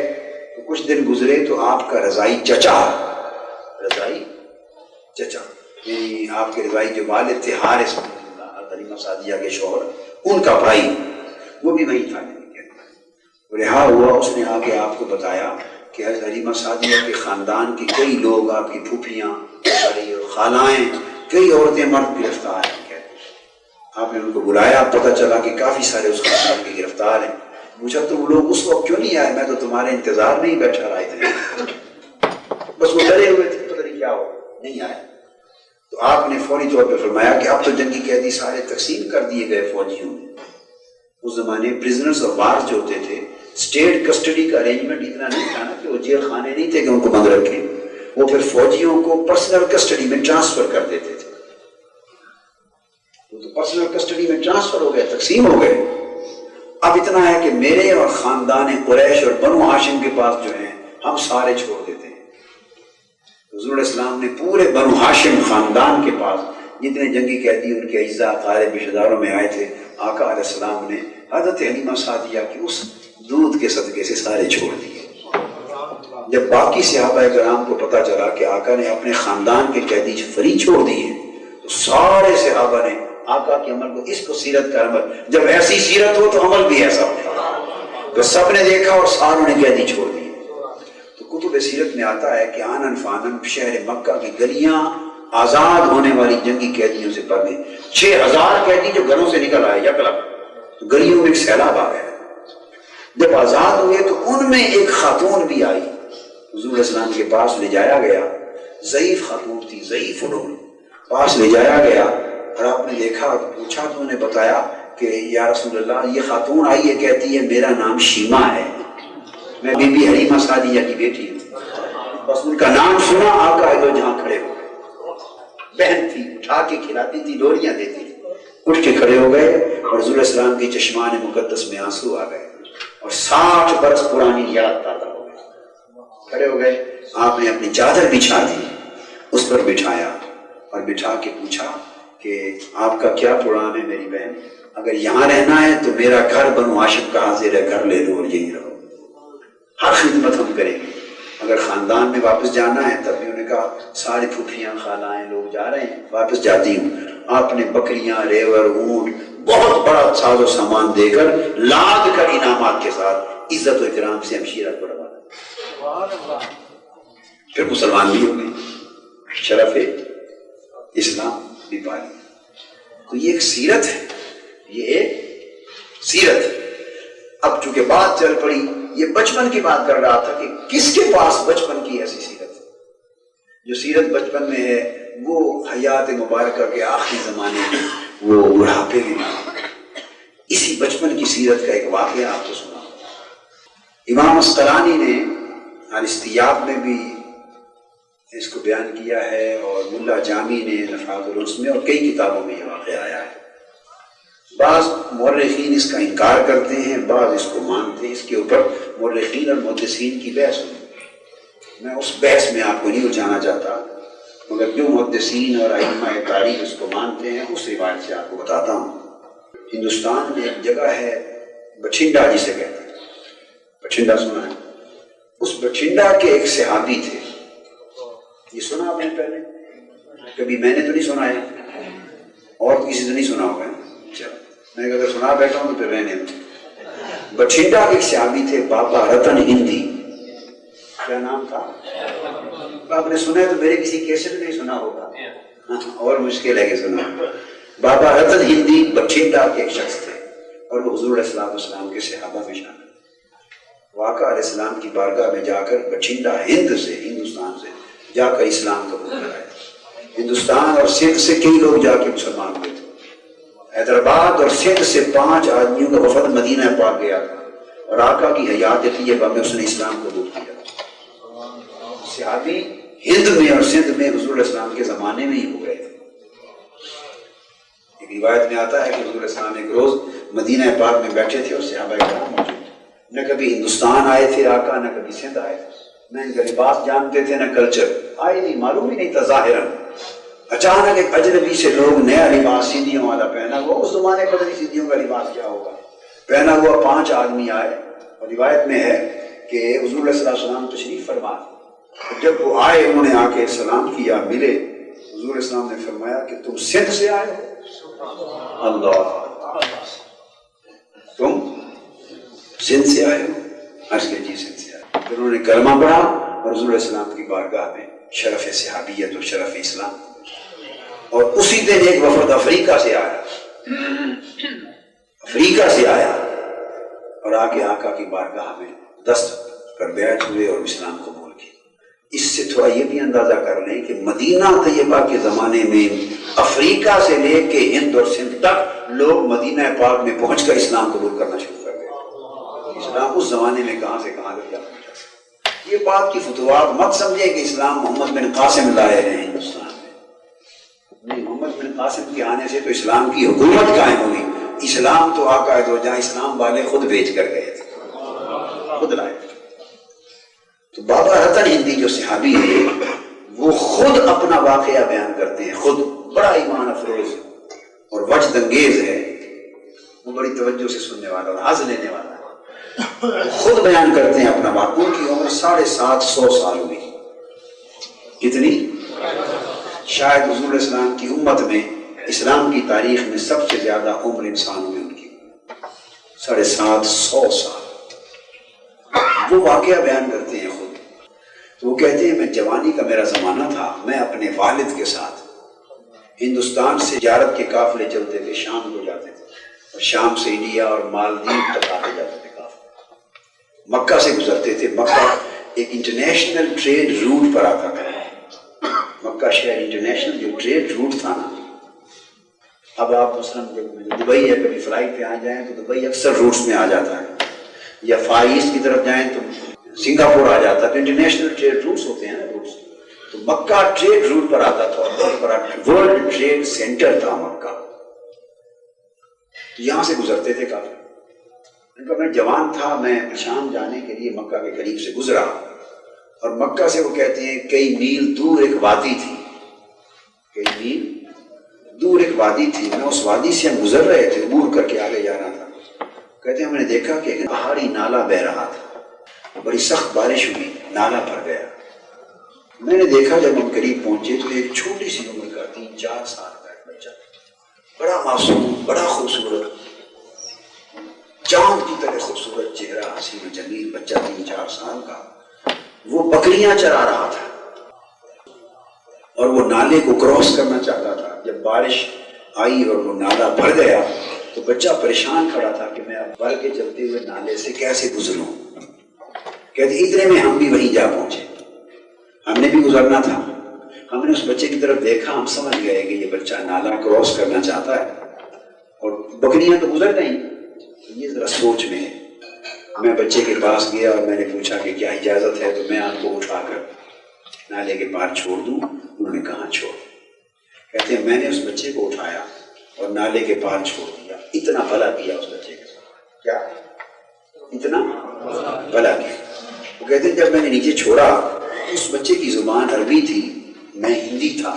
تو کچھ دن گزرے تو آپ کا رضائی چچا یعنی آپ کے رضائی جو والد تھے حارث حلیمہ سعدیہ کے شوہر، ان کا بھائی وہ بھی وہیں تھا، رہا ہوا۔ اس نے آ کے آپ کو بتایا کہ حضرت حلیمہ سعدیہ کے خاندان کے کئی لوگ، آپ کی پھوپھیاں اور خالائیں، کئی عورتیں مرد گرفتار ہیں۔ آپ نے ان کو بلایا، پتہ چلا کہ کافی سارے اس خاندان کے گرفتار ہیں۔ پوچھا تم لوگ اس وقت کیوں نہیں آئے؟ میں تو تمہارے انتظار میں ہی بیٹھا رہا تھا، بس وہ ڈرے ہوئے تھے، پتہ نہیں کیا ہو، نہیں آئے۔ تو آپ نے فوری طور پہ فرمایا کہ اب تو جنگی قیدی سارے تقسیم کر دیے گئے فوجیوں میں۔ اس زمانے پرزنرز آف وار جو ہوتے تھے، اسٹیٹ کسٹڈی کا ارینجمنٹ اتنا نہیں تھا نا، کہ وہ جیل خانے نہیں تھے کہ ان کو بند رکھیں، وہ پھر فوجیوں کو پرسنل کسٹڈی میں ٹرانسفر کر دیتے تھے۔ وہ تو پرسنل کسٹڈی میں ٹرانسفر ہو گئے، تقسیم ہو گئے۔ اب اتنا ہے کہ میرے اور خاندان قریش اور بنو ہاشم کے پاس جو ہیں، ہم سارے چھوڑ دیتے ہیں۔ حضور علیہ السلام نے پورے بنو ہاشم خاندان کے پاس جتنے جنگی قیدی ان کے اجزاء اقارب رشتہ داروں میں آئے تھے، آقا علیہ السلام نے حضرت حلیمہ سعدیہ کی اس دودھ کے صدقے سے سارے چھوڑ دیے۔ جب باقی صحابہ کرام کو پتہ چلا کہ آقا نے اپنے خاندان کے قیدی فری چھوڑ دیے، تو سارے صحابہ نے آقا کے عمل کو، اس کو سیرت کا عمل، جب ایسی سیرت ہو تو عمل بھی ایسا ہوتا، تو سب نے دیکھا اور ساروں نے قیدی چھوڑ دیے۔ تو کتب سیرت میں آتا ہے کہ آنن فانن شہر مکہ کی گلیاں آزاد ہونے والی جنگی قیدیوں سے بھر گئی۔ 6000 قیدی جو گھروں سے نکل آئے یکلب، گلیوں میں ایک سیلاب آ گیا۔ جب آزاد ہوئے تو ان میں ایک خاتون بھی آئی، حضور علیہ السلام کے پاس لے جایا گیا، ضعیف خاتون تھی، ضعیف علوم، پاس لے جایا گیا اور آپ نے دیکھا، پوچھا تو انہیں بتایا کہ یا رسول اللہ، یہ خاتون آئی ہے، کہتی ہے میرا نام شیمہ ہے، میں بی بی حلیمہ سعدیہ کی بیٹی ہوں۔ بس ان کا نام سنا، آقا ہے تو جہاں کھڑے ہو گئے، بہن تھی، اٹھا کے کھلاتی تھی، ڈوریاں دیتی تھی، اٹھ کے کھڑے ہو گئے اور حضور علیہ السلام کی چشمان مقدس میں آنسو آ گئے اور 60 برس پرانی یاد تازہ ہو گئی۔ کھڑے ہو گئے، آپ نے اپنی چادر بچھا دی، اس پر بٹھایا اور بٹھا کے پوچھا کہ آپ کا کیا پروگرام ہے میری بہن؟ اگر یہاں رہنا ہے تو میرا گھر بنو ہاشم کا حاضر ہے، گھر لے لو اور یہی رہو، ہر خدمت ہم کریں گے۔ اگر خاندان میں واپس جانا ہے، تب بھی انہوں نے کہا ساری پھوپھیاں خالائیں لوگ جا رہے ہیں، واپس جاتی ہوں۔ آپ نے بکریاں، ریور، اونٹ، بہت بڑا ساز و سامان دے کر، لاد کر انعامات کے ساتھ عزت و اکرام سے ہمشیرہ کو روانہ، پھر مسلمان بھی ہو گئے، شرف اسلام بھی پائی۔ تو یہ ایک سیرت ہے، یہ ایک سیرت ہے۔ اب چونکہ بات چل پڑی، یہ بچپن کی بات کر رہا تھا کہ کس کے پاس بچپن کی ایسی سیرت ہے؟ جو سیرت بچپن میں ہے وہ حیات مبارکہ کے آخری زمانے میں، وہ بڑھاپے میں، اسی بچپن کی سیرت کا ایک واقعہ آپ کو سنا۔ امام اسقلانی نے الاستیاب میں بھی اس کو بیان کیا ہے، اور ملا جامی نے نفحات الانس میں، اور کئی کتابوں میں یہ واقعہ آیا ہے۔ بعض مورخین اس کا انکار کرتے ہیں، بعض اس کو مانتے ہیں۔ اس کے اوپر مورخین اور محدثین کی بحث ہوئی، میں اس بحث میں آپ کو نہیں الجھانا چاہتا، مگر جو محدثین اور ائمہ تاریخ اس کو مانتے ہیں، اس روایت سے آپ کو بتاتا ہوں۔ ہندوستان میں ایک جگہ ہے بٹھنڈا، جسے کہتے ہیں، بٹھنڈا سنا ہے؟ اس بٹھنڈا کے ایک صحابی تھے، یہ سنا آپ نے پہلے؟ کبھی میں نے تو نہیں سنا ہے، اور کسی نے نہیں سنا ہوگا۔ چلو میں اگر سنا بیٹھا ہوں تو پھر رہنے دوں۔ بٹھنڈا کے ایک صحابی تھے، بابا رتن ہندی، کیا نام تھا؟ آپ نے سنا ہے تو میرے کسی کیسٹ میں نہیں سنا ہوگا، اور مشکل ہے کہ سنا۔ بابا رتن ہندی بٹھنڈا کے ایک شخص تھے، اور وہ حضور علیہ السلام کے صحابہ میں شامل۔ آقا علیہ السلام کی بارگاہ میں جا کر بٹھنڈا ہند سے، ہندوستان سے جا کر اسلام قبول کرایا۔ ہندوستان اور سندھ سے کئی لوگ جا کے مسلمان ہوئے تھے۔ حیدرآباد اور سندھ سے 5 آدمیوں کا وفد مدینہ پاک گیا تھا، اور آقا کی حیات طیبہ میں اس نے اسلام قبول کیا۔ صحابی ہند میں اور سندھ میں حضور علیہ السلام کے زمانے میں ہی ہو گئے تھے۔ ایک روایت میں آتا ہے کہ حضور علیہ السلام ایک روز مدینہ پاک میں بیٹھے تھے اور صحابہ کرام موجود تھے، نہ کبھی ہندوستان آئے تھے آقا، نہ کبھی سندھ آئے تھے، نہ ان کا لباس جانتے تھے، نہ کلچر آئے نہیں، معلوم ہی نہیں تھا ظاہراً۔ اچانک ایک اجنبی سے لوگ نیا لباس سیدھیوں والا پہنا ہوا، اس زمانے پتہ نہیں سیدھیوں کا لباس کیا ہوگا، پہنا ہوا 5 آدمی آئے، اور روایت میں ہے کہ حضور علیہ الصلوۃ والسلام تشریف فرما، جب وہ آئے انہوں نے آ کے سلام کیا، ملے، حضور علیہ السلام نے فرمایا کہ تم سندھ سے آئے ہو؟ اللہ، تم سندھ سے آئے ہو؟ عرض کیا جی سندھ سے آئے۔ پھر انہوں نے کلمہ پڑھا اور حضور علیہ السلام کی بارگاہ میں شرف صحابیت اور شرف اسلام، اور اسی دن ایک وفد افریقہ سے آیا، افریقہ سے آیا اور آگے آقا کی بارگاہ میں دست پر بیعت ہوئے اور اسلام قبول کی۔ اس سے تھوڑا یہ بھی اندازہ کر لیں کہ مدینہ طیبہ کے زمانے میں افریقہ سے لے کے ہند اور سندھ تک لوگ مدینہ پاک میں پہنچ کر اسلام قبول کرنا شروع کر گئے۔ اسلام اس زمانے میں کہاں سے کہاں تک کیا پہنچا۔ یہ بات کی فتوحات مت سمجھیں کہ اسلام محمد بن قاسم لائے ہیں ہندوستان میں، نہیں، محمد بن قاسم کے آنے سے تو اسلام کی حکومت قائم ہوئی، اسلام تو آقا دو جہاں اسلام والے خود بیچ کر گئے تھے، خود لائے۔ تو بابا رتن ہندی جو صحابی ہے وہ خود اپنا واقعہ بیان کرتے ہیں، خود بڑا ایمان افروز اور وجد انگیز ہے، وہ بڑی توجہ سے سننے والا اور حظ لینے والا ہے، خود بیان کرتے ہیں اپنا واقعہ۔ ان کی عمر 750 سال ہوئی، کتنی؟ شاید حضور علیہ السلام کی امت میں اسلام کی تاریخ میں سب سے زیادہ عمر انسان ہوئی ان کی، 750 سال۔ وہ واقعہ بیان کرتے ہیں خود، تو وہ کہتے ہیں میں جوانی کا میرا زمانہ تھا، میں اپنے والد کے ساتھ ہندوستان سے تجارت کے قافلے چلتے تھے، شام کو جاتے تھے، اور شام سے انڈیا اور مالدیو تک آتے جاتے تھے قافلے، مکہ سے گزرتے تھے۔ مکہ ایک انٹرنیشنل ٹریڈ روٹ پر آتا تھا، مکہ شہر انٹرنیشنل جو ٹریڈ روٹ تھا نا، اب آپ مثلاً دبئی ہے، کبھی فلائٹ پہ آ جائیں تو دبئی اکثر روٹس میں آ جاتا ہے، یا فار ایسٹ کی طرف جائیں تو سنگاپور آ جاتا ہے، تو انٹرنیشنل ٹریڈ روٹس ہوتے ہیں نا، روٹس۔ تو مکہ ٹریڈ روٹ پر آتا تھا، اور بہت بڑا ورلڈ ٹریڈ سینٹر تھا مکہ، تو یہاں سے گزرتے تھے کافی۔ ان کا میں جوان تھا، میں شام جانے کے لیے مکہ کے قریب سے گزرا، اور مکہ سے وہ کہتے ہیں کئی میل دور ایک وادی تھی، کئی میل دور ایک وادی تھی، میں اس وادی سے ہم گزر رہے تھے، عبور کر کے آگے جانا تھا۔ کہتے ہیں ہم نے دیکھا کہ ایک پہاڑی نالا بہ رہا تھا، بڑی سخت بارش ہوئی، نالا بھر گیا۔ میں نے دیکھا جب ہم قریب پہنچے تو ایک چھوٹی سی عمر کا 3-4 سال کا ایک بچہ، بڑا معصوم، بڑا خوبصورت، چاند کی طرح خوبصورت چہرہ، حسین و جمیل بچہ 3-4 سال کا، وہ بکریاں چرا رہا تھا اور وہ نالے کو کراس کرنا چاہتا تھا۔ جب بارش آئی اور وہ نالا بھر گیا تو بچہ پریشان کھڑا تھا کہ میں اب بھر کے چلتے ہوئے نالے سے کیسے گزروں۔ کہتے اتنے میں ہم بھی وہیں جا پہنچے، ہم نے بھی گزرنا تھا، ہم نے اس بچے کی طرف دیکھا، ہم سمجھ گئے کہ یہ بچہ نالا کراس کرنا چاہتا ہے اور بکریاں تو گزر گئیں، یہ ذرا سوچ میں ہے۔ میں بچے کے پاس گیا اور میں نے پوچھا کہ کیا اجازت ہے تو میں آپ کو اٹھا کر نالے کے پار چھوڑ دوں؟ انہوں نے کہا چھوڑ۔ کہتے ہیں میں نے اس بچے کو اٹھایا اور نالے کے پار چھوڑ دیا، اتنا بھلا کیا اس بچے کے ساتھ، کیا اتنا بھلا کیا۔ وہ کہتے ہیں جب میں نے نیچے چھوڑا اس بچے کی زبان عربی تھی، میں ہندی تھا،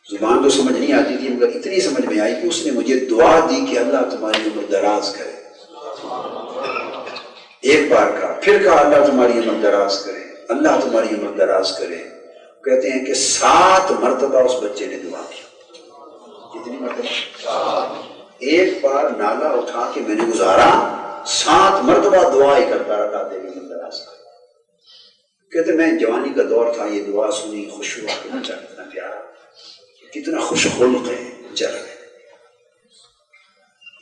زبان تو سمجھ نہیں آتی تھی مگر اتنی سمجھ میں آئی کہ اس نے مجھے دعا دی کہ اللہ تمہاری عمر دراز کرے۔ ایک بار کہا، پھر کہا اللہ تمہاری عمر دراز کرے، اللہ تمہاری عمر دراز کرے۔ کہتے ہیں کہ 7 مرتبہ اس بچے نے دعا کی۔ کتنی مرتبہ؟ ایک بار نالا اٹھا کے میں نے گزارا، 7 مرتبہ دعا ہی کرتا رہا تیری عمر دراز کرے۔ کہتے میں جوانی کا دور تھا، یہ دعا سنی، خوش ہوا کہ بچہ کتنا پیارا، کتنا خوش خلق ہے، چل رہے۔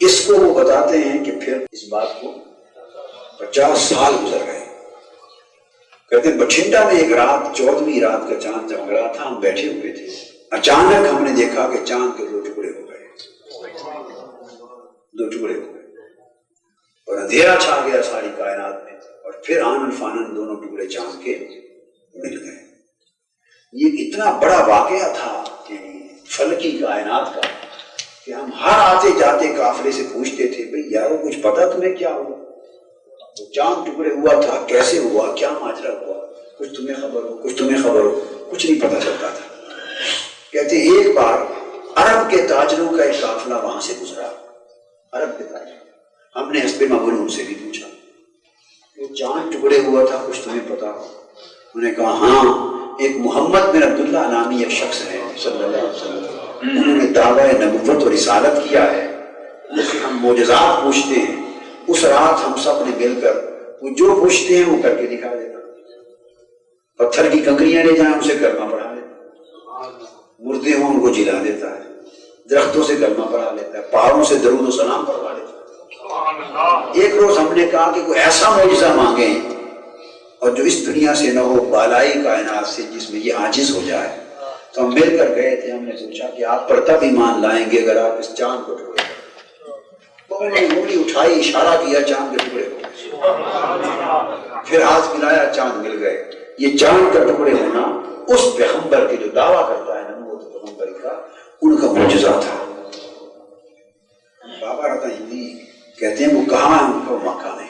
اس کو وہ بتاتے ہیں کہ پھر اس بات کو 50 سال گزر گئے۔ کہتے ہیں بٹھنڈا میں ایک رات، 14ویں رات کا چاند چمک رہا تھا، ہم بیٹھے ہوئے تھے، اچانک ہم نے دیکھا کہ چاند کے 2 ٹکڑے ہو گئے، 2 ٹکڑے ہو گئے اور اندھیرا چھا گیا ساری کائنات میں، اور پھر آنن فانن دونوں ٹکڑے چاند کے مل گئے۔ یہ اتنا بڑا واقعہ تھا فلکی کائنات کا کہ ہم ہر آتے جاتے قافلے سے پوچھتے تھے بھئی یارو کچھ پتا تمہیں کیا ہوا؟ وہ چاند ٹکڑے ہوا تھا، کیسے ہوا، کیا ماجرا ہوا، کچھ تمہیں خبر ہو، کچھ تمہیں خبر ہو، کچھ نہیں پتا چلتا تھا۔ کہتے ہیں ایک بار عرب کے تاجروں کا ایک قافلہ وہاں سے گزرا، عرب کے تاجر، ہم نے حسب معمول ان سے بھی پوچھا وہ چاند ٹکڑے ہوا تھا، کچھ تمہیں پتا ہو؟ انہوں نے کہا ہاں، ایک محمد بن عبداللہ نامی ایک شخص ہے صلی اللہ علیہ وسلم، انہوں نے دعویٰ نبوت اور رسالت کیا ہے، اس سے ہم معجزات پوچھتے ہیں، اس رات ہم سب نے مل کر وہ جو پوچھتے ہیں وہ کر کے دکھا دیتا، پتھر کی کنکریاں لے جائیں ان سے کلمہ پڑھا لیتا، مردے ہوں ان کو جلا دیتا ہے، درختوں سے کلمہ پڑھا لیتا ہے، پہاڑوں سے درود و سلام پڑھوا لیتا ہے۔ ایک روز ہم نے کہا کہ کوئی ایسا معجزہ مانگیں اور جو اس دنیا سے نہ ہو، بالائی کائنات سے جس میں یہ عاجز ہو جائے۔ تو ہم مل کر گئے تھے، ہم نے سوچا کہ آپ پر تب ایمان لائیں گے اگر آپ اس چاند کو ٹکڑے، تو انہوں نے انگلی اٹھائی، اشارہ کیا، چاند کے ٹکڑے ہو، پھر ہاتھ ملایا، چاند مل گئے۔ یہ چاند کا ٹکڑے ہونا اس پیغمبر کے جو دعویٰ کرتا ہے نبوت پیغمبر کا، ان کا معجزہ تھا۔ بابا رضا ہندی کہتے ہیں وہ کہاں ہے، ان کو مکہ میں۔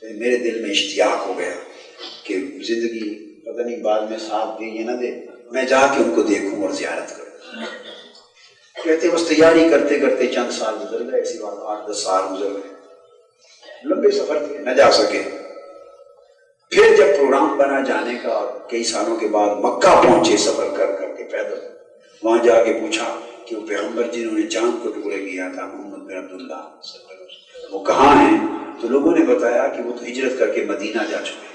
میرے دل میں اشتیاق ہو گیا کہ زندگی پتہ نہیں بعد میں ساتھ دے یا نہ دے، میں جا کے ان کو دیکھوں اور زیارت کروں۔ کہتے بس تیاری کرتے کرتے چند سال گزر گئے، اسی بات 8-10 سال گزر گئے، لمبے سفر تھے، نہ جا سکے۔ پھر جب پروگرام بنا جانے کا اور کئی سالوں کے بعد مکہ پہنچے سفر کر کر کے پیدل، وہاں جا کے پوچھا کہ وہ پیغمبر جنہوں نے چاند کو ٹکڑے کیا تھا محمد بن عبداللہ وہ کہاں ہیں؟ تو لوگوں نے بتایا کہ وہ تو ہجرت کر کے مدینہ جا چکے۔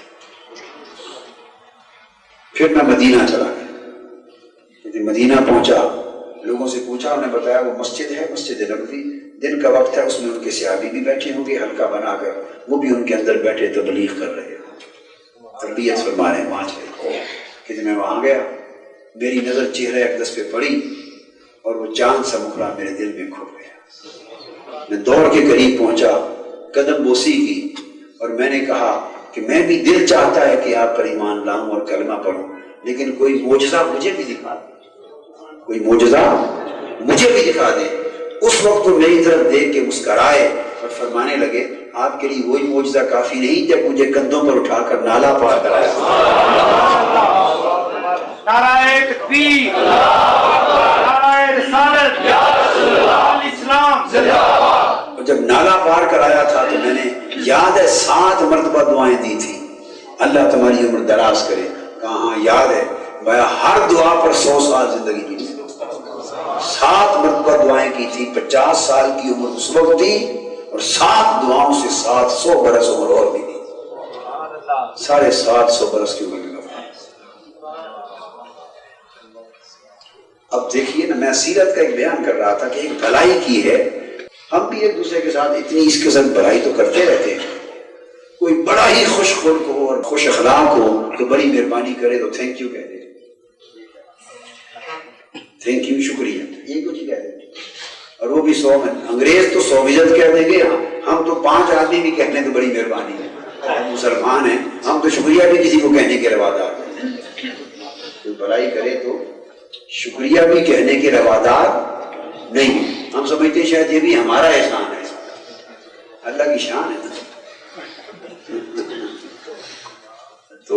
پھر میں مدینہ چلا گیا، مدینہ پہنچا، لوگوں سے پوچھا، انہوں نے بتایا وہ مسجد ہے، مسجد نبوی، دن کا وقت ہے، اس میں ان کے صحابی بھی بیٹھے ہوں گے حلقہ بنا کر، وہ بھی ان کے اندر بیٹھے تبلیغ کر رہے ہیں، تربیت فرما رہے ہیں وہاں چلے۔ کہ میں وہاں گیا، میری نظر چہرہ اقدس پہ پڑی اور وہ چاند سا مکھڑا میرے دل میں کھو گیا۔ میں دوڑ کے قریب پہنچا، قدم بوسی کی، اور میں نے کہا کہ میں بھی دل چاہتا ہے کہ آپ پر ایمان لاؤں اور کلمہ پڑھوں، لیکن کوئی معجزہ مجھے بھی دکھا دے، کوئی معجزہ مجھے بھی دکھا دے۔ اس وقت تو میری طرف دیکھ کے مسکرائے اور فرمانے لگے آپ کے لیے وہی معجزہ کافی نہیں جب مجھے کندھوں پر اٹھا کر نالا پار کرایا۔ نعرہ تکبیر، نعرہ رسالت، اسلام زندہ باد۔ جب نالا پار کرایا تھا تو میں نے یاد ہے 7 مرتبہ دعائیں دی تھی، اللہ تمہاری عمر دراز کرے۔ کہاں یاد ہے، میں ہر دعا پر 100 سال زندگی کی تھی، 7 مرتبہ دعائیں کی تھی، 50 سال کی عمر اس وقت تھی، اور 7 دعاؤں سے 700 برس عمر اور بھی تھی، 750 برس کی عمر میں۔ اب دیکھیے نا، میں سیرت کا ایک بیان کر رہا تھا کہ ایک بھلائی کی ہے، ہم بھی ایک دوسرے کے ساتھ اتنی اس قسم بھلائی تو کرتے رہتے ہیں۔ کوئی بڑا ہی خوش خلق ہو اور خوش اخلاق ہو تو بڑی مہربانی کرے تو تھینک یو کہہ دے، تھینک یو، شکریہ، یہ کچھ ہی کہہ دیں، اور وہ بھی 100 میں، انگریز تو 100 فیصد کہہ دیں گے، ہم تو 5 آدمی بھی کہنے تو بڑی مہربانی ہے، ہم مسلمان ہیں، ہم تو شکریہ بھی کسی کو کہنے کے روادار ہیں۔ کوئی بھلائی کرے تو شکریہ بھی کہنے کے روادار نہیں، ہم سمجھتے شاید یہ بھی ہمارا احسان ہے، اللہ کی شان ہے۔ تو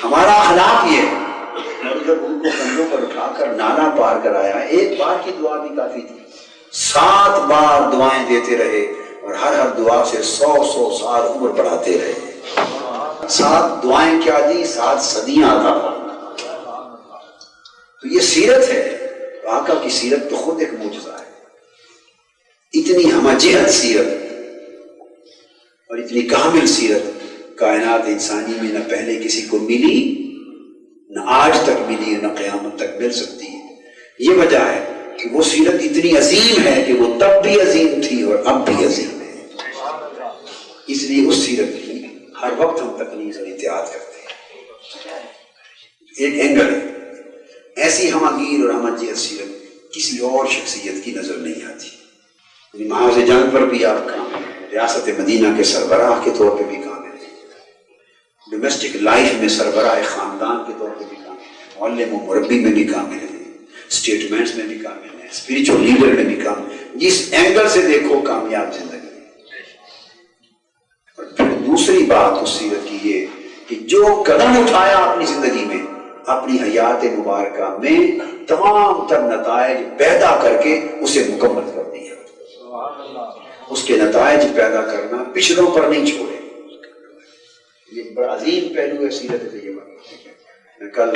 ہمارا اخلاق یہ ہے، اور جب ان کو کندھوں پر اٹھا کر نالا پار کرایا، ایک بار کی دعا بھی کافی تھی، 7 بار دعائیں دیتے رہے، اور ہر دعا سے 100 سال عمر بڑھاتے رہے۔ 7 دعائیں کیا دی، 7 صدیاں عطا۔ تو یہ سیرت ہے، آقا کی سیرت تو خود ایک معجزہ ہے، اتنی ہمجہت سیرت اور اتنی کامل سیرت کائنات انسانی میں نہ پہلے کسی کو ملی، نہ آج تک ملی، نہ قیامت تک مل سکتی ہے۔ یہ وجہ ہے کہ وہ سیرت اتنی عظیم ہے کہ وہ تب بھی عظیم تھی اور اب بھی عظیم ہے، اس لیے اس سیرت کی ہر وقت ہم تقلید اور اتحاد کرتے ہیں۔ ایک اینگل ہے، ایسی ہمگیر اور ہمجہت سیرت کسی اور شخصیت کی نظر نہیں آتی۔ محاذ جنگ پر بھی آپ کامل ہیں، ریاست مدینہ کے سربراہ کے طور پہ بھی کامل ہیں، ڈومیسٹک لائف میں سربراہ خاندان کے طور پہ بھی کامل ہیں، معلم و مربی میں بھی کامل ہیں، اسٹیٹمنٹس میں بھی کامل ہیں، اسپریچول لیڈر میں بھی کامل ہیں، جس اینگل سے دیکھو کامیاب زندگی ہے۔ اور پھر دوسری بات اس سیرت کی یہ کہ جو قدم اٹھایا اپنی زندگی میں، اپنی حیات مبارکہ میں تمام تر نتائج پیدا کر کے اسے مکمل کر دیا۔ اس کے نتائج پیدا کرنا، پچھلوں پر نہیں چھوڑے۔ یہ بڑا عظیم پہلو ہے سیرت طیبہ۔ میں کل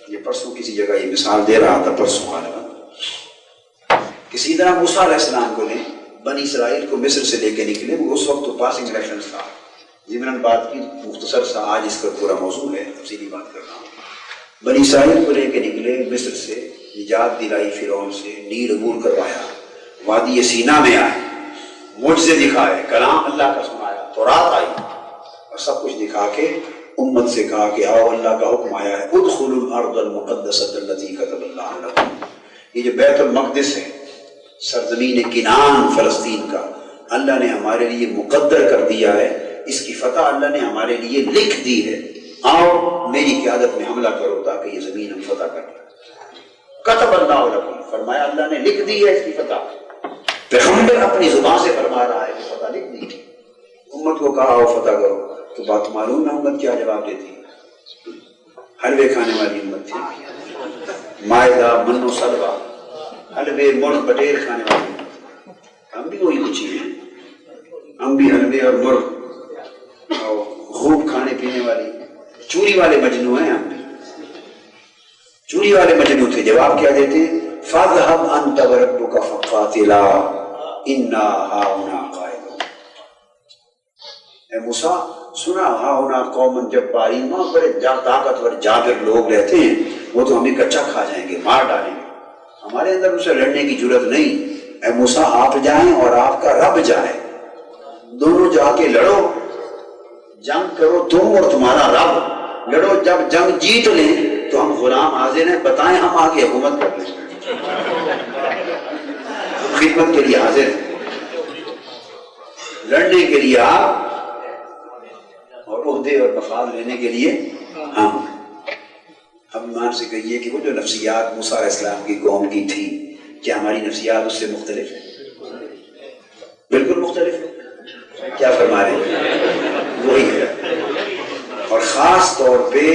یہ پرسوں کسی جگہ یہ مثال دے رہا تھا، پرسوں غالباً، کسی طرح موسیٰ علیہ السلام کو لیں، بنی اسرائیل کو مصر سے لے کے نکلے، وہ اس وقت تو پاسنگ ریفرنس تھا، ضمن بات کی مختصر سا، آج اس کا پورا موضوع ہے، تفصیلی بات کر رہا ہوں۔ بنی اسرائیل کو لے کے نکلے، مصر سے نجات دلائی فرعون سے، نیل عبور کروایا، وادی سینا میں آئے، معجزے دکھائے، کلام اللہ کا سنایا، تورات آئی، اور سب کچھ دکھا کے امت سے کہا کہ آؤ اللہ کا حکم آیا ہے، ادخلوا الارض المقدسۃ التي كتب اللہ لكم۔ یہ جو بیت المقدس ہے، سرزمین کنعان فلسطین کا، اللہ نے ہمارے لیے مقدر کر دیا ہے، اس کی فتح اللہ نے ہمارے لیے لکھ دی ہے، آؤ میری قیادت میں حملہ کرو تاکہ یہ زمین ہم فتح کر لیں۔ کتب اللہ لکم، فرمایا اللہ نے لکھ دی ہے اس کی فتح۔ پیغمبر اپنی زبان سے فرما رہا ہے کہ فتح لکھ دی ہے۔ امت کو کہا آؤ فتح کرو، تو بات معلوم ہے امت کیا جواب دیتی ہے؟ حلوے کھانے والی امت تھی، مائدہ من و سلوہ، حلوے مرغ بٹیر کھانے والی امت۔ ہم بھی وہی کچھ ہیں، ہم بھی حلوے اور مرغ اور خوب کھانے پینے والی چوری والے مجنو ہیں، ہم بھی چوری والے مجنو تھے۔ جواب کیا دیتے؟ فَاذْهَبْ أَنْتَ وَرَبُّكَ فَقَاتِلَا إِنَّا هَاهُنَا قَاعِدُونَ۔ اے موسیٰ سنا، ہاؤنا قومن جبارین، وہاں بڑے طاقتور جابر لوگ رہتے ہیں، وہ تو ہمیں کچا کھا جائیں گے، مار ڈالیں گے، ہمارے اندر اسے لڑنے کی جرت نہیں۔ اے موسیٰ آپ جائیں اور آپ کا رب جائے، دونوں جا کے لڑو، جنگ کرو، تم اور تمہارا رب لڑو، جب جنگ جیت لیں تو ہم غلام حاضر ہیں، بتائیں ہم آگے حکومت کر لیں، خدمت کے لیے حاضر ہیں، لڑنے کے لیے آپ اور عہدے اور مفاد لینے کے لیے ہم۔ اب ایمان سے کہیے کہ وہ جو نفسیات موسیٰ علیہ السلام کی قوم کی تھی، کیا ہماری نفسیات اس سے مختلف ہے؟ بالکل مختلف ہے۔ کیا فرما رہے ہیں؟ وہی ہے۔ اور خاص طور پہ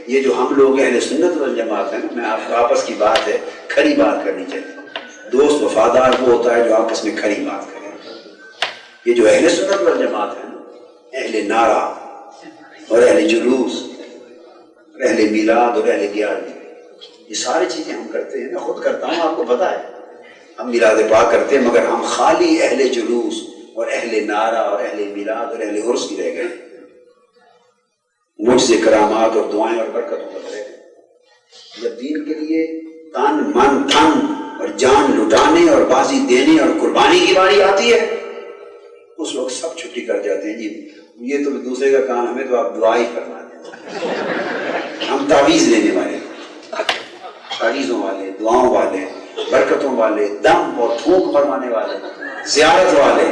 یہ جو ہم لوگ اہل سنت والجماعت ہیں، میں آپ کو آپس کی بات ہے، کھری بات کرنی چاہیے۔ دوست وفادار وہ ہوتا ہے جو آپس میں کھری بات کرے۔ یہ جو اہل سنت والجماعت ہیں، اہل نعرہ اور اہل جلوس، اہل میلاد اور اہل گیارہویں، یہ ساری چیزیں ہم کرتے ہیں، میں خود کرتا ہوں، آپ کو پتا ہے، ہم میلاد پاک کرتے ہیں، مگر ہم خالی اہل جلوس اور اہل نعرہ اور اہل میلاد اور اہل عرس کی رہ گئے، معجزے کرامات اور دعائیں اور برکتوں پر رہ گئے۔ جب دین کے لیے تن من دھن اور جان لٹانے اور بازی دینے اور قربانی کی باری آتی ہے، اس وقت سب چھٹی کر جاتے ہیں، جی یہ تو دوسرے کا کام، ہمیں تو آپ دعا ہی فرما دیں، ہم تعویذ لینے والے، تعویذوں والے، دعاؤں والے، برکتوں والے، دم اور تھوک مروانے والے، زیارت والے۔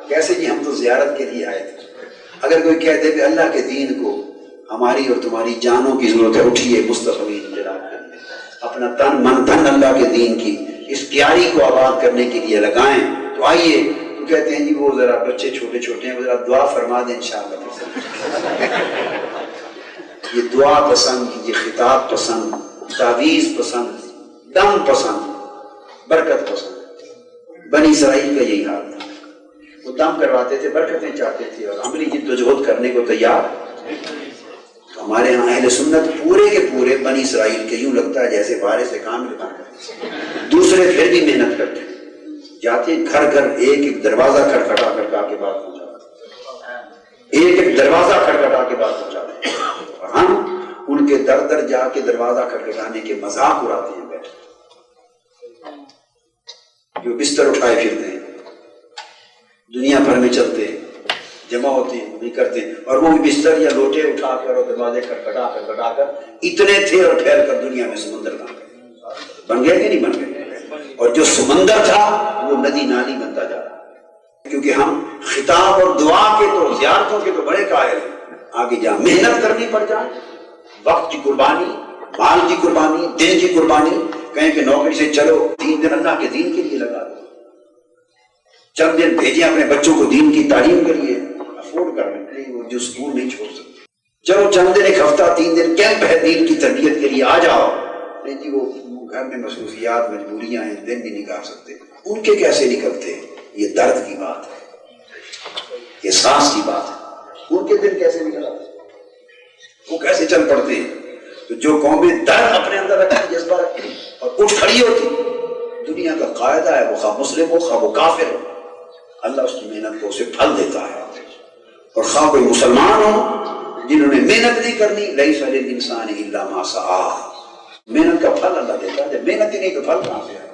کیسے جی ہم تو زیارت کے لیے آئے تھے۔ اگر کوئی کہہ دے کہ اللہ کے دین کو ہماری اور تمہاری جانوں کی ضرورت ہے، اٹھیے مستقبل جناب کریے، اپنا تن من دھن اللہ کے دین کی اس کیاری کو آباد کرنے کے لیے لگائیں، تو آئیے۔ تو کہتے ہیں جی وہ ذرا بچے چھوٹے چھوٹے ہیں، وہ ذرا دعا فرما دیں انشاءاللہ۔ یہ دعا پسند، یہ خطاب پسند، تعویذ پسند، دم پسند، برکت پسند۔ بنی اسرائیل کا یہی حال تھا، وہ دم کرواتے تھے، برکتیں چاہتے تھے اور عملی جد و جہد کرنے کو تیار۔ تو ہمارے ہاں اہل سنت پورے کے پورے بنی اسرائیل کے یوں لگتا ہے جیسے بارے سے کام لگا کرتے، دوسرے پھر بھی محنت کرتے ہیں، جاتے گھر گھر، ایک ایک دروازہ کھٹکھٹا کر کے بات پہنچاتے، ایک ایک دروازہ کھٹکھٹا کے بات پہنچاتے ہیں، اور ہم ان کے در در جا کے دروازہ کھٹکھٹانے کے مذاق اڑاتے ہیں بیٹھے، جو بستر اٹھائے پھرتے ہیں، دنیا بھر میں چلتے ہیں، جمع ہوتے ہیں، بھی کرتے ہیں، اور وہ بھی بستر یا لوٹے اٹھا کر اور دروازے کھٹکھٹا کر اتنے تھے اور پھیل کر دنیا میں سمندر بن گئے کہ نہیں بن گئے؟ اور جو سمندر تھا وہ ندی نالی بنتا جا رہا، کیونکہ ہم خطاب اور دعا کے تو، زیارتوں کے تو بڑے قائل ہیں۔ آگے جا محنت کرنی پڑ جائے، وقت کی قربانی، مال کی قربانی، دن کی قربانی، کہیں کہ نوکری سے چلو 3 دن اللہ کے دین کے لیے لگا دو، چند دن بھیجیں اپنے بچوں کو دین کی تعلیم کے لیے، افورڈ کر لیں، چند دن، ایک ہفتہ 3 دن کیمپ ہے دین کی تربیت کے لیے، آ جاؤ. نہیں جی وہ گھر میں مصروفیات مجبوریاں ہیں، دن نہیں نکال سکتے. ان کے کیسے نکلتے؟ یہ درد کی بات ہے، یہ سانس کی بات ہے. ان کے دن کیسے نکل آتے؟ وہ کیسے چل پڑتے ہیں؟ تو جو قومیں درد اپنے اندر رکھتی، جذبہ رکھتی اور اٹھ کھڑی ہوتی، دنیا کا قاعدہ ہے، وہ خواہ مسلم ہو خواہ وہ کافر ہو، اللہ اس کی محنت کو اسے پھل دیتا ہے. اور خواہ کوئی مسلمان ہو جنہوں نے محنت نہیں کرنی، لیس للانسان الا ما سعی، محنت کا پھل اللہ دیتا ہے. جب محنت ہی نہیں تو پھل کہاں سے آئے؟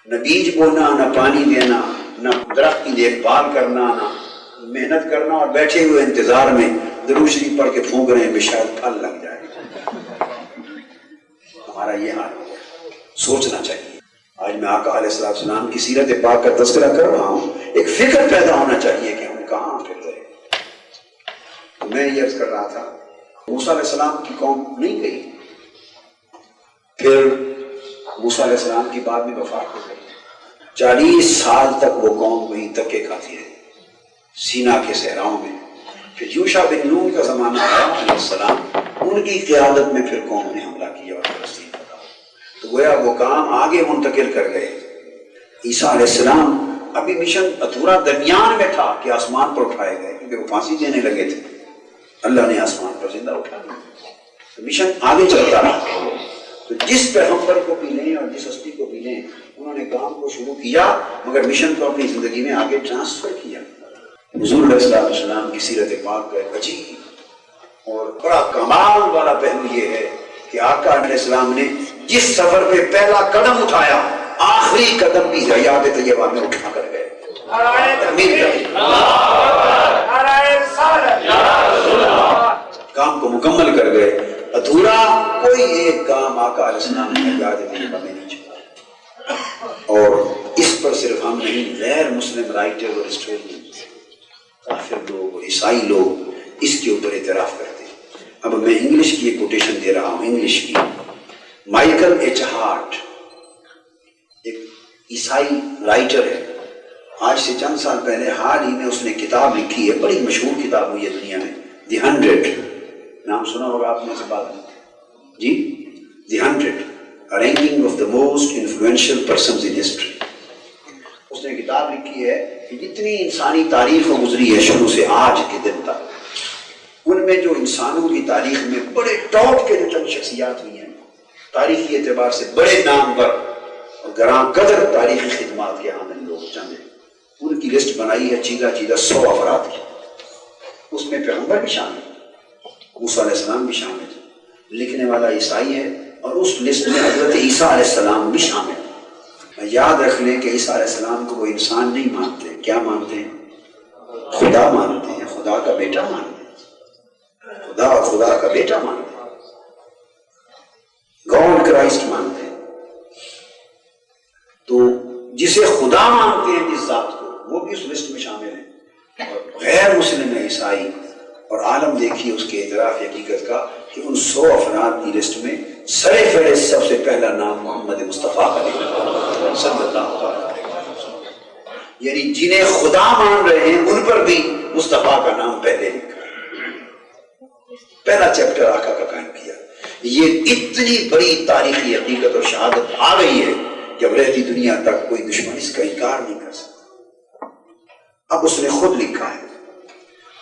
نہ بیج بونا، نہ پانی دینا، نہ درخت کی دیکھ بھال کرنا، نہ محنت کرنا، اور بیٹھے ہوئے انتظار میں درود شریف پڑھ کے پھونک رہے ہیں کہ شاید پھل لگ جائے. ہمارا یہ حال ہے. سوچنا چاہیے. آج میں آقا علیہ السلام کی سیرت پاک کا تذکرہ کر رہا ہوں، ایک فکر پیدا ہونا چاہیے کہ ہم کہاں پھر رہے. تو میں یہ عرض کر رہا تھا، موسیٰ علیہ السلام کی قوم نہیں گئی، پھر موسیٰ علیہ السلام کی بعد میں وفات ہو گئی. 40 سال تک وہ قوم وہیں دھکے کھاتی رہی سینا کے صحراؤں میں. پھر یوشع بن نون کا زمانہ آیا علیہ السلام، ان کی قیادت میں پھر قوم نے حملہ کیا اور فلسطین کا. تو گویا وہ کام آگے منتقل کر گئے. عیسیٰ علیہ السلام ابھی مشن ادھورا درمیان میں تھا کہ آسمان پر اٹھائے گئے، کیونکہ وہ پھانسی دینے لگے تھے. اللہ نے آسمان پر زندہ اٹھا دیا، تو مشن آگے چلتا رہا. تو جس پیغمبر کو بھی لیں اور جس ہستی کو بھی لیں، انہوں نے کام کو شروع کیا، مگر مشن کو اپنی زندگی میں آگے ٹرانسفر کیا. حضور علیہ السلام کی سیرت پاک کا ایک عجیب اور بڑا کمال والا پہلو یہ ہے کہ آقا علیہ السلام نے جس سفر پہ پہلا قدم اٹھایا، آخری قدم بھی حیات طیبہ میں اٹھا کر گئے. کام کو مکمل کر گئے. ادھورا کوئی ایک کام آقا علیہ السلام نے حیات طیبہ میں نہیں چھوڑا. اور اس پر صرف ہم نہیں، غیر مسلم رائٹر اور ہسٹورین، کافر لوگ اور عیسائی لوگ اس کے اوپر اعتراف کرتے ہیں. اب میں انگلش کی ایک کوٹیشن دے رہا ہوں، انگلش کی. مائیکل ایچ ہارٹ ایک عیسائی رائٹر ہے. آج سے چند سال پہلے حال ہی میں اس نے کتاب لکھی ہے، بڑی مشہور کتاب ہوئی ہے دنیا میں، دی 100. نام سنا ہوگا آپ نے اس بات میں جی؟ The 100 ranking of the most influential persons in history. اس نے کتاب لکھی ہے کہ جتنی انسانی تاریخ گزری ہے شروع سے آج کے دن تک، ان میں جو انسانوں کی تاریخ میں بڑے ٹاپ کے جو چند شخصیات ہوئی ہیں، تاریخی اعتبار سے بڑے نامور اور گراں قدر تاریخی خدمات کے حامل لوگ چند ہیں، ان کی لسٹ بنائی ہے چیدہ 100 افراد کی. اس میں پیغمبر بھی شامل ہے، موسیٰ علیہ السلام بھی شامل ہے، لکھنے والا عیسائی ہے، اور اس لسٹ میں حضرت عیسیٰ علیہ السلام بھی شامل ہے. یاد رکھ لیں کہ عیسیٰ علیہ السلام کو وہ انسان نہیں مانتے. کیا مانتے ہیں؟ خدا مانتے ہیں، خدا کا بیٹا مانتے ہیں، خدا اور خدا کا بیٹا مانتے ہیں، گاڈ کرائسٹ مانتے ہیں. تو جسے خدا مانتے ہیں جس ذات کو، وہ بھی اس لسٹ میں شامل ہے. اور غیر مسلم ہے عیسائی، اور عالم دیکھیے اس کے اعتراف حقیقت کا کہ ان 100 افراد کی لسٹ میں سر فہرست سب سے پہلا نام محمد مصطفیٰ کا لکھا صلی اللہ علیہ وسلم. یعنی جنہیں خدا مان رہے ہیں ان پر بھی مصطفیٰ کا نام پہلے لکھا ہے. پہلا چیپٹر آقا کا قائم کیا. یہ اتنی بڑی تاریخی حقیقت اور شہادت آ گئی ہے کہ اب رہتی دنیا تک کوئی دشمن اس کا انکار نہیں کر سکتا. اب اس نے خود لکھا ہے،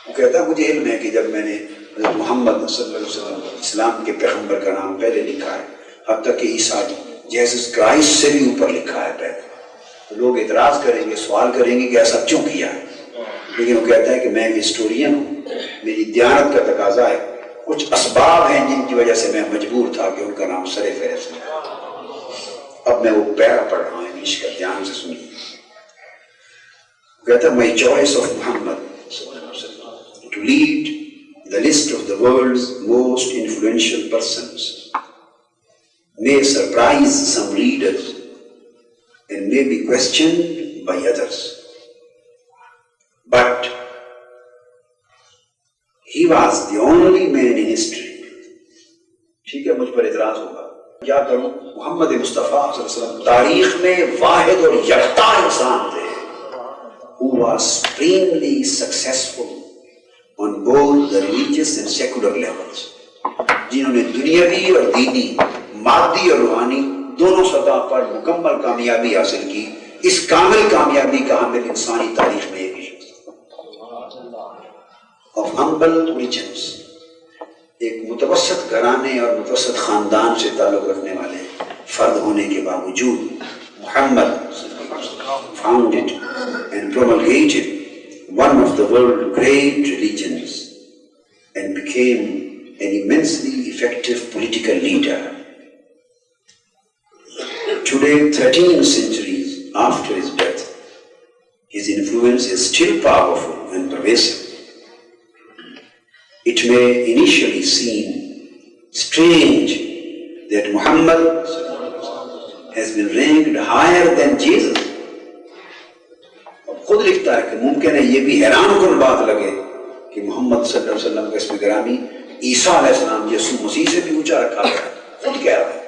وہ کہتا ہے مجھے علم ہے کہ جب میں نے حضرت محمد صلی اللہ علیہ وسلم اسلام کے پیغمبر کا نام پہلے لکھا ہے، حتیٰ کہ عیسیٰ جیسس کرائسٹ سے بھی اوپر لکھا ہے پہلے، تو لوگ اعتراض کریں گے، سوال کریں گے کہ ایسا کیوں کیا ہے. لیکن وہ کہتا ہے کہ میں ہسٹورین ہوں، میری دیانت کا تقاضا ہے، کچھ اسباب ہیں جن کی وجہ سے میں مجبور تھا کہ ان کا نام سر فہرست ہے. اب میں وہ پیرا پڑھ رہا ہوں انگلش کا، دھیان سے سنیے. کہتا ہے my choice of Muhammad to lead the list of the world's most influential persons may surprise some readers and may be questioned by others, but he was the only man in history. ٹھیک ہے، مجھ پر اعتراض ہوگا، کیا کروں؟ محمد مصطفیٰ صلی اللہ علیہ وسلم تاریخ میں واحد اور یکتا انسان تھے who was supremely successful on both the religious and secular levels, جنہوں نے دنیاوی اور دینی، مادی اور روحانی دونوں سطح پر مکمل کامیابی حاصل کی. اس کامل کامیابی کا حامل انسانی تاریخ میں ایک ہی شخص of humble origins، ایک متوسط گھرانے اور متوسط خاندان سے تعلق رکھنے والے فرد ہونے کے باوجود محمد founded and promulgated one of the world's great religions and became an immensely effective political leader. Today, 13 centuries after his death, his influence is still powerful and pervasive. It may initially seem strange that Muhammad has been ranked higher than Jesus. خود لکھتا ہے کہ ممکن ہے یہ بھی حیران کن بات لگے کہ محمد صلی اللہ علیہ وسلم کا اسم گرامی عیسیٰ علیہ السلام یسوع مسیح سے بھی اونچا رکھا گیا ہے. خود کہہ رہا ہے،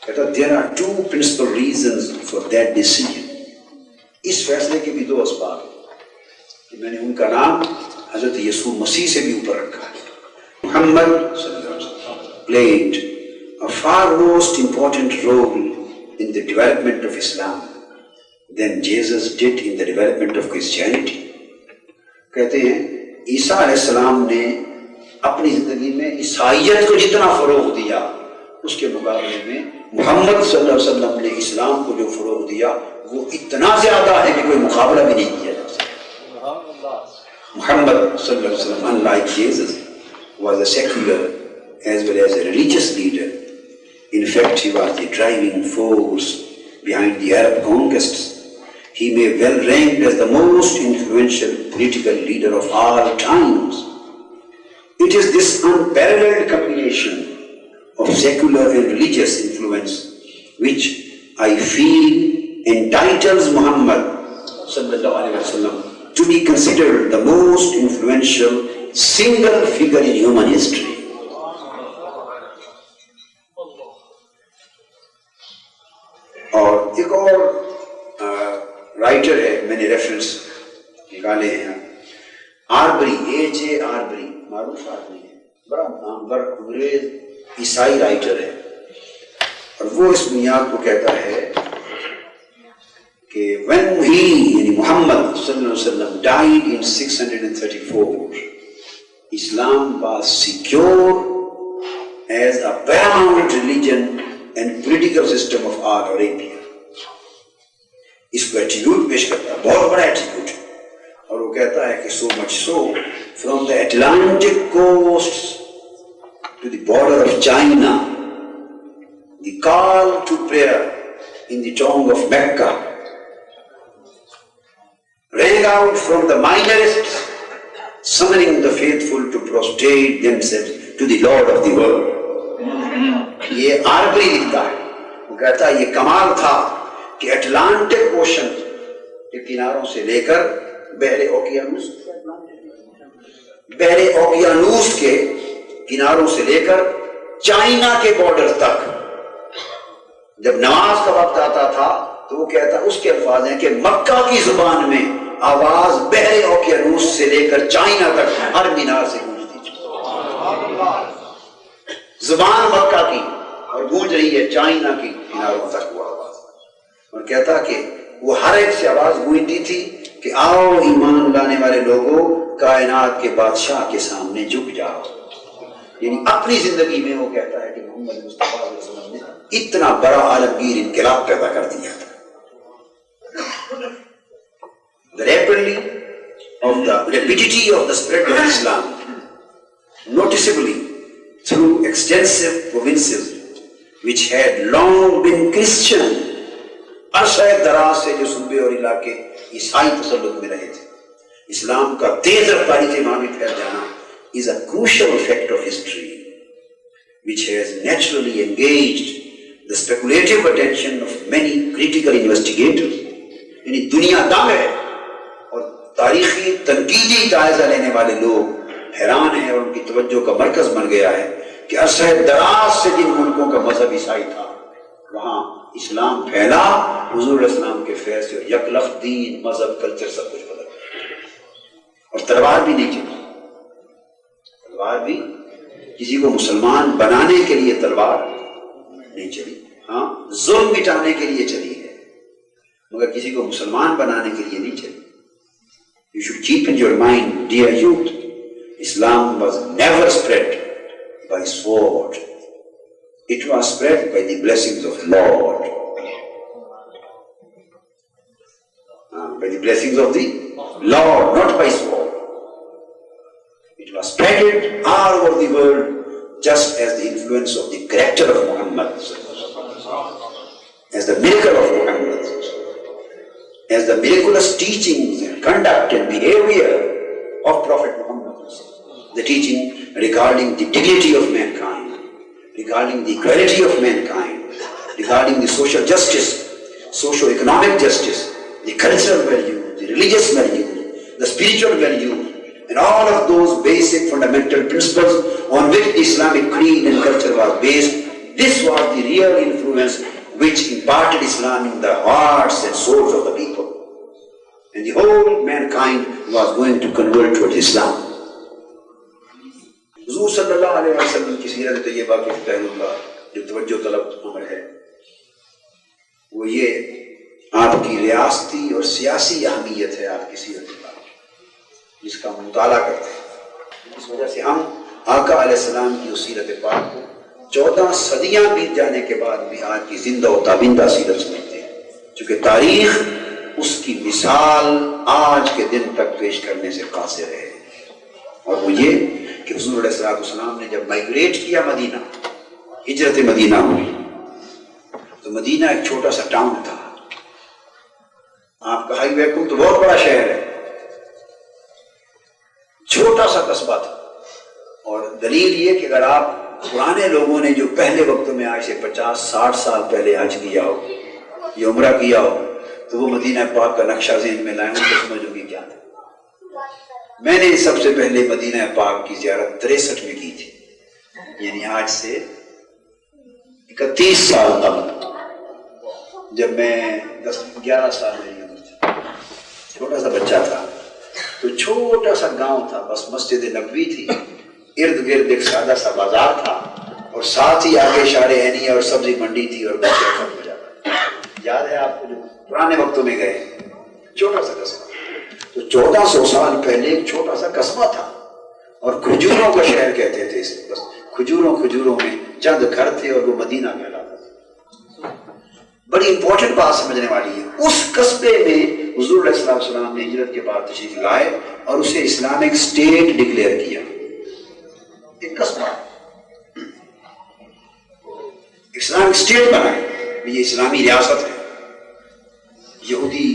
کہتا there are two principal reasons for that decision. اس فیصلے کے بھی دو اسباب ہیں کہ میں نے ان کا نام حضرت یسوع مسیح سے بھی اوپر رکھا ہے. محمد صلی اللہ علیہ وسلم played a far most important role in the development of Islam than Jesus did in the development of Christianity. کہتے ہیں عیسیٰ علیہ السلام نے اپنی زندگی میں عیسائیت کو جتنا فروغ دیا اس کے مقابلے میں محمد صلی اللہ علیہ وسلم نے اسلام کو جو فروغ دیا وہ اتنا زیادہ ہے کہ کوئی مقابلہ بھی نہیں کیا جا سکتا. محمد صلی اللہ علیہ وسلم unlike Jesus was a secular as well as a religious leader. In fact, he was the driving force behind the Arab conquests. He may well ranked as the most influential political leader of all times. It is this unparalleled combination of secular and religious influence which I feel entitles Muhammad sallallahu alaihi wasallam to be considered the most influential single figure in human history. اور ایک اور writer ہے، میں نے reference نکالے ہیں، آربری، A.J. آربری، معروف آدمی ہے، بڑا نامور انگریز عیسائی رائٹر ہے، اور وہ اس بنیاد کو کہتا ہے کہ when he یعنی محمد صلی اللہ علیہ وسلم died in 634 Islam was secure as a paramount religion and political system of all Arabia. اس کو ایٹیٹیوڈ پیش کرتا ہے، بہت بڑا ایٹیٹیوڈ، اور وہ کہتا ہے کہ so much so from the Atlantic coast to the border of China the call to prayer in the tongue of Mecca rang out from the minorists summoning the faithful to prostrate themselves to the Lord of the world. یہ آربری لکھتا ہے، وہ کہتا ہے یہ کمال تھا کہ Atlantic ocean کے کناروں سے لے کر بحر اوقیانوس کے کناروں سے لے کر چائنا کے بارڈر تک جب نماز کا وقت آتا تھا تو وہ کہتا اس کے الفاظ ہیں کہ مکہ کی زبان میں آواز بحر اوقیانوس سے لے کر چائنا تک ہر مینار سے گونجتی تھی. زبان مکہ کی اور گونج رہی ہے چائنا کی کناروں تک وہ آواز، اور کہتا کہ وہ ہر ایک سے آواز گونجتی تھی کہ آؤ ایمان لانے والے لوگوں، کائنات کے بادشاہ کے سامنے جھک جاؤ. یعنی اپنی زندگی میں وہ کہتا ہے کہ محمد مصطفیٰ علیہ وسلم نے اتنا بڑا عالمگیر انقلاب پیدا کر دیا تھا. The rapidity of the spread of Islam, noticeably through extensive provinces which had long been Christian, عرصہ دراز سے جو صوبے اور علاقے عیسائی تسلط میں رہے تھے، اسلام کا تیز رفتاری سے وہاں بھی پھیل جانا is a crucial fact of history which has naturally engaged the speculative attention of many critical investigators. یعنی دنیا دنگ ہے اور تاریخی تنقیدی جائزہ لینے والے لوگ حیران ہیں اور ان کی توجہ کا مرکز بن گیا ہے کہ عرصہ دراز سے جن ملکوں کا مذہب عیسائی تھا وہاں اسلام پھیلا، حضور علیہ السلام کے فیض سے، یک لفظ دین، مذہب، کلچر سب کچھ بدل گیا اور تلوار بھی نہیں چلی. تلوار بھی کسی کو مسلمان بنانے کے لیے تلوار نہیں چلی، ہاں ظلم مٹانے کے لیے چلی ہے، مگر کسی کو مسلمان بنانے کے لیے نہیں چلی۔ You should keep in your mind, dear youth, Islam was never spread by sword. It was spread by the blessings of Lord. By the blessings of the Lord, not by sword. It was spread all over the world just as the influence of the character of Muhammad, as the miracle of Muhammad, as the miraculous teachings and conduct and behavior of Prophet Muhammad, the teaching regarding the dignity of mankind, regarding the equality of mankind, regarding the social justice, socio-economic justice, the cultural value, the religious value, the spiritual value, and all of those basic fundamental principles on which the Islamic creed and culture was based. This was the real influence which imparted Islam in the hearts and souls of the people. And the whole mankind was going to convert towards Islam. حضور صلی اللہ علیہ وسلم کی سیرت طیبہ کے پہلو جو توجہ طلب عمر ہے وہ یہ آپ کی ریاستی اور سیاسی اہمیت ہے آپ کی سیرت پاک، جس کا ہم مطالعہ کرتے ہیں۔ اس وجہ سے ہم آقا علیہ السلام کی اس سیرت پاک کو 14 صدیاں بیت جانے کے بعد بھی آج کی زندہ و تابندہ سیرت سمجھتے ہیں، چونکہ تاریخ اس کی مثال آج کے دن تک پیش کرنے سے قاصر ہے۔ اور وہ یہ کہ حضور علیہ السلام نے جب مائگریٹ کیا مدینہ، ہجرت مدینہ ہوئی، تو مدینہ ایک چھوٹا سا ٹاؤن تھا۔ آپ کا ہائی ویکم تو بہت بڑا شہر ہے، چھوٹا سا قصبہ تھا۔ اور دلیل یہ کہ اگر آپ پرانے لوگوں نے جو پہلے وقتوں میں آج سے 50-60 سال پہلے حج کیا ہو یا عمرہ کیا ہو تو وہ مدینہ پاک کا نقشہ ذہن میں لائیں ان کو سمجھو گے کیا تھا۔ میں نے سب سے پہلے مدینہ پاک کی زیارت 63 میں کی تھی، یعنی آج سے 31 سال قبل، جب میں 11 سال میری عمر تھی، چھوٹا سا بچہ تھا۔ تو چھوٹا سا گاؤں تھا، بس مسجد نبوی تھی، ارد گرد ایک سادہ سا بازار تھا، اور ساتھ ہی آگے شار عینیہ اور سبزی منڈی تھی، اور بچہ ختم ہو جاتا۔ یاد ہے آپ کو جو پرانے وقتوں میں گئے، چھوٹا سا قصبہ۔ تو 1400 سال پہلے ایک چھوٹا سا قصبہ تھا، اور کھجوروں کا شہر کہتے تھے اس کو، بس کھجوروں میں چند گھر تھے، اور وہ مدینہ کہلاتا تھا۔ بڑی امپورٹنٹ بات سمجھنے والی ہے، اس قصبے میں حضور علیہ السلام نے ہجرت کے بعد تشریف لائے اور اسے اسلامک اسٹیٹ ڈکلیئر کیا۔ ایک قصبہ اسلامک اسٹیٹ بنا، یہ اسلامی ریاست ہے۔ یہودی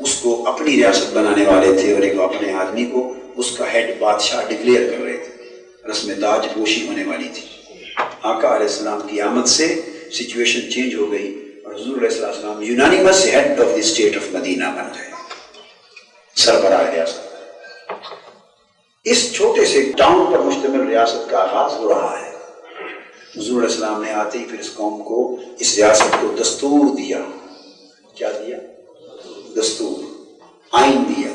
اس کو اپنی ریاست بنانے والے تھے، اور ایک اپنے آدمی کو اس کا ہیڈ بادشاہ ڈکلیئر کر رہے تھے، رسم تاج پوشی ہونے والی تھی۔ آقا علیہ السلام کی آمد سے سچویشن چینج ہو گئی، اور حضور علیہ السلام unanimous head of the state of Medina بن گئے، سربراہ ریاست۔ اس چھوٹے سے ٹاؤن پر مشتمل ریاست کا آغاز ہو رہا ہے۔ حضور علیہ السلام نے آتے ہی پھر اس قوم کو، اس ریاست کو دستور دیا۔ کیا دیا؟ دستور، آئین دیا۔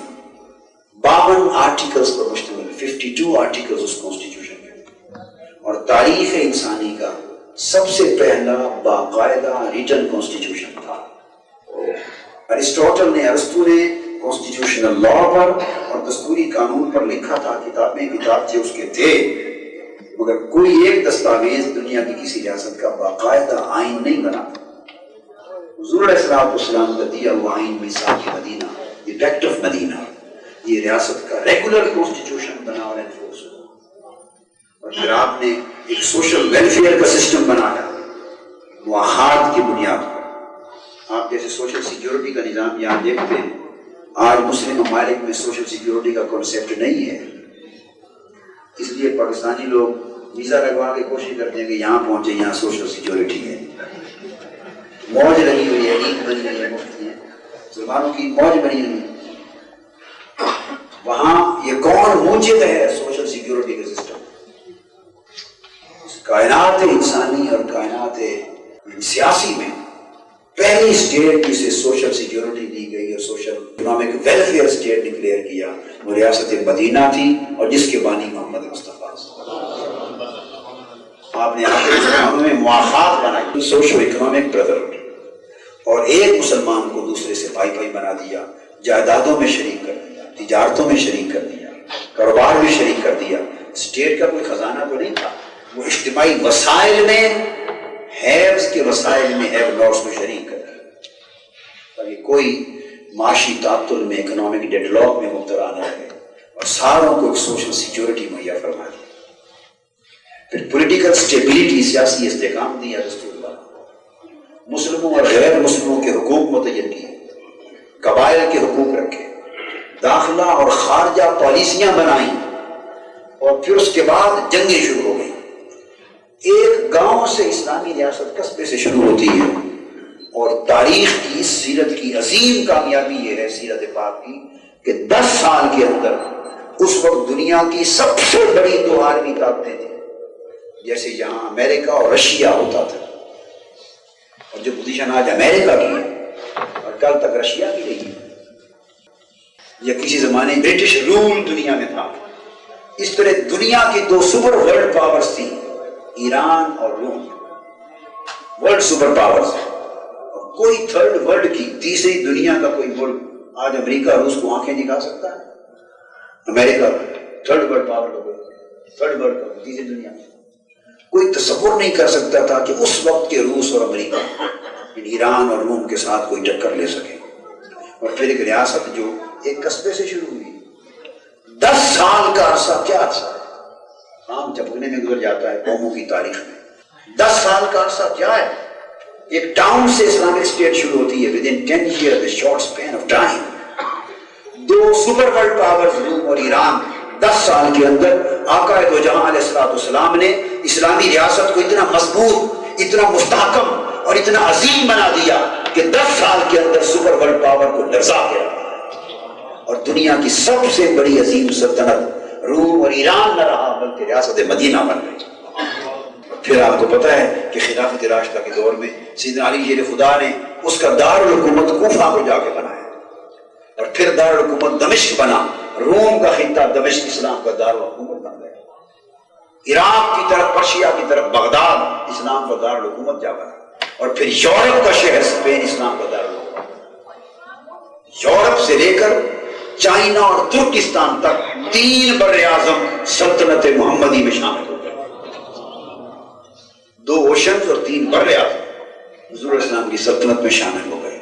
52 آرٹیکلز پر مشتمل، 52 آرٹیکلز اس کانسٹیٹیوشن میں، اور تاریخ انسانی کا سب سے پہلا باقاعدہ ریٹن کانسٹیٹیوشن تھا۔ ارسطو نے کانسٹیٹیوشنل لا پر اور دستوری قانون پر لکھا تھا، کتاب اس کے تھے، مگر کوئی ایک دستاویز دنیا کی کسی ریاست کا باقاعدہ آئین نہیں بنا۔ حضور علیہ السلام کا دیا ہوا آئین میثاق مدینہ، دی پیکٹ آف مدینہ، یہ ریاست کا ریگولر کانسٹیٹیوشن بنا اور انفورس ہوا۔ اور پھر آپ نے ایک سوشل ویلفیئر کا سسٹم بنایا معاہد کی بنیاد پر۔ آپ جیسے سوشل سیکیورٹی کا نظام یہاں دیکھتے ہیں، آج مسلم ممالک میں سوشل سیکیورٹی کا کانسیپٹ نہیں ہے، اس لیے پاکستانی لوگ ویزا لگوا کے کوشش کرتے ہیں کہ یہاں پہنچے، یہاں سوشل سیکیورٹی ہے، موج لگی ہوئی ہے، عید بنی ہوئی ہے، مفتی ہے، مسلمانوں کی موج بنی ہوئی ہے۔ وہاں یہ کون موجد ہے سوشل سیکیورٹی کا سسٹم؟ کائنات انسانی اور کائنات سیاسی میں پہلی اسٹیٹ جسے سوشل سیکیورٹی دی گئی اور social economic welfare state declare کیا وہ ریاست مدینہ تھی، اور جس کے بانی محمد مصطفیٰ آپ نے آخری زمانوں میں موافقات بنائی، سوشو اکنامک بردرہڈ، اور ایک مسلمان کو دوسرے سے بھائی بھائی بنا دیا، جائیدادوں میں شریک کر دیا، تجارتوں میں شریک کر دیا، کاروبار میں شریک کر دیا۔ اسٹیٹ کا کوئی خزانہ تو نہیں تھا، وہ اجتماعی وسائل میں، ہیوز کے وسائل میں ہیو لاٹس کو شریک کر دیا تاکہ کوئی معاشی تعطل میں، اکنامک ڈیڈ لاک میں مبتلا نہ رہے، اور ساروں کو ایک سوشل سیکیورٹی مہیا فرما دی۔ پھر پولیٹیکل سٹیبلٹی، سیاسی استحکام دیا دستور والا، مسلموں اور غیر مسلموں کے حقوق متعین کیے، قبائل کے حقوق رکھے، داخلہ اور خارجہ پالیسیاں بنائیں، اور پھر اس کے بعد جنگیں شروع ہو گئی۔ ایک گاؤں سے اسلامی ریاست قصبے سے شروع ہوتی ہے، اور تاریخ کی، سیرت کی عظیم کامیابی یہ ہے سیرت پاک کی کہ 10 سال کے اندر اس وقت دنیا کی سب سے بڑی 2 عالمی طاقتیں تھیں، جیسے یہاں امریکہ اور رشیا ہوتا تھا، اور جو پوزیشن آج امریکہ کی ہے اور کل تک رشیا کی رہی ہے، یا کسی زمانے برٹش رول دنیا میں تھا، اس طرح دنیا کی 2 سپر ورلڈ پاورز تھیں، ایران اور روم، ورلڈ سپر پاورز، اور کوئی تھرڈ ورلڈ کی، تیسری دنیا کا کوئی ملک آج امریکہ روس کو آنکھیں دکھا سکتا ہے؟ امریکہ تھرڈ ورلڈ پاور ہو گئی، تھرڈ ورلڈ پاور، تیسری دنیا میں کوئی تصور نہیں کر سکتا تھا کہ اس وقت کے روس اور امریکہ ایران اور روم کے ساتھ کوئی ٹکر لے سکے۔ اور پھر ایک ریاست جو ایک قصبے سے شروع ہوئی، 10 سال کا عرصہ، کیا عرصہ ہے، عام جھپکنے میں گزر جاتا ہے قوموں کی تاریخ میں۔ 10 سال کا عرصہ کیا ہے؟ ایک ٹاؤن سے اسلامک اسٹیٹ شروع ہوتی ہے، within 10 years, a short span of time۔ 2 super world powers Rome اور ایران 10 سال کے اندر آقا دو جہاں علیہ السلام نے اسلامی ریاست کو اتنا مضبوط، اتنا مستحکم اور اتنا عظیم بنا دیا کہ 10 سال کے اندر سپر ورلڈ پاور کو لرزا گیا، اور دنیا کی سب سے بڑی عظیم سلطنت روم اور ایران نہ رہا بلکہ ریاست مدینہ بن گئی۔ پھر آپ کو پتہ ہے کہ خلافت راشدہ کے دور میں سیدنا علی شیر خدا نے اس کا دارالحکومت کوفہ کو جا کے بنایا، اور پھر دارالحکومت دمشق بنا، روم کا خطہ دمشق اسلام کا دارالحکومت بن گیا، عراق کی طرف، پرشیا کی طرف بغداد اسلام کا دارالحکومت جا بنا، اور پھر یورپ کا شہر اسپین اسلام کا دارالحکومت۔ یورپ سے لے کر چائنا اور ترکستان تک 3 بر اعظم سلطنت محمدی میں شامل ہو گئے، 2 اوشنز اور 3 بر اعظم حضور اسلام کی سلطنت میں شامل ہو گئے۔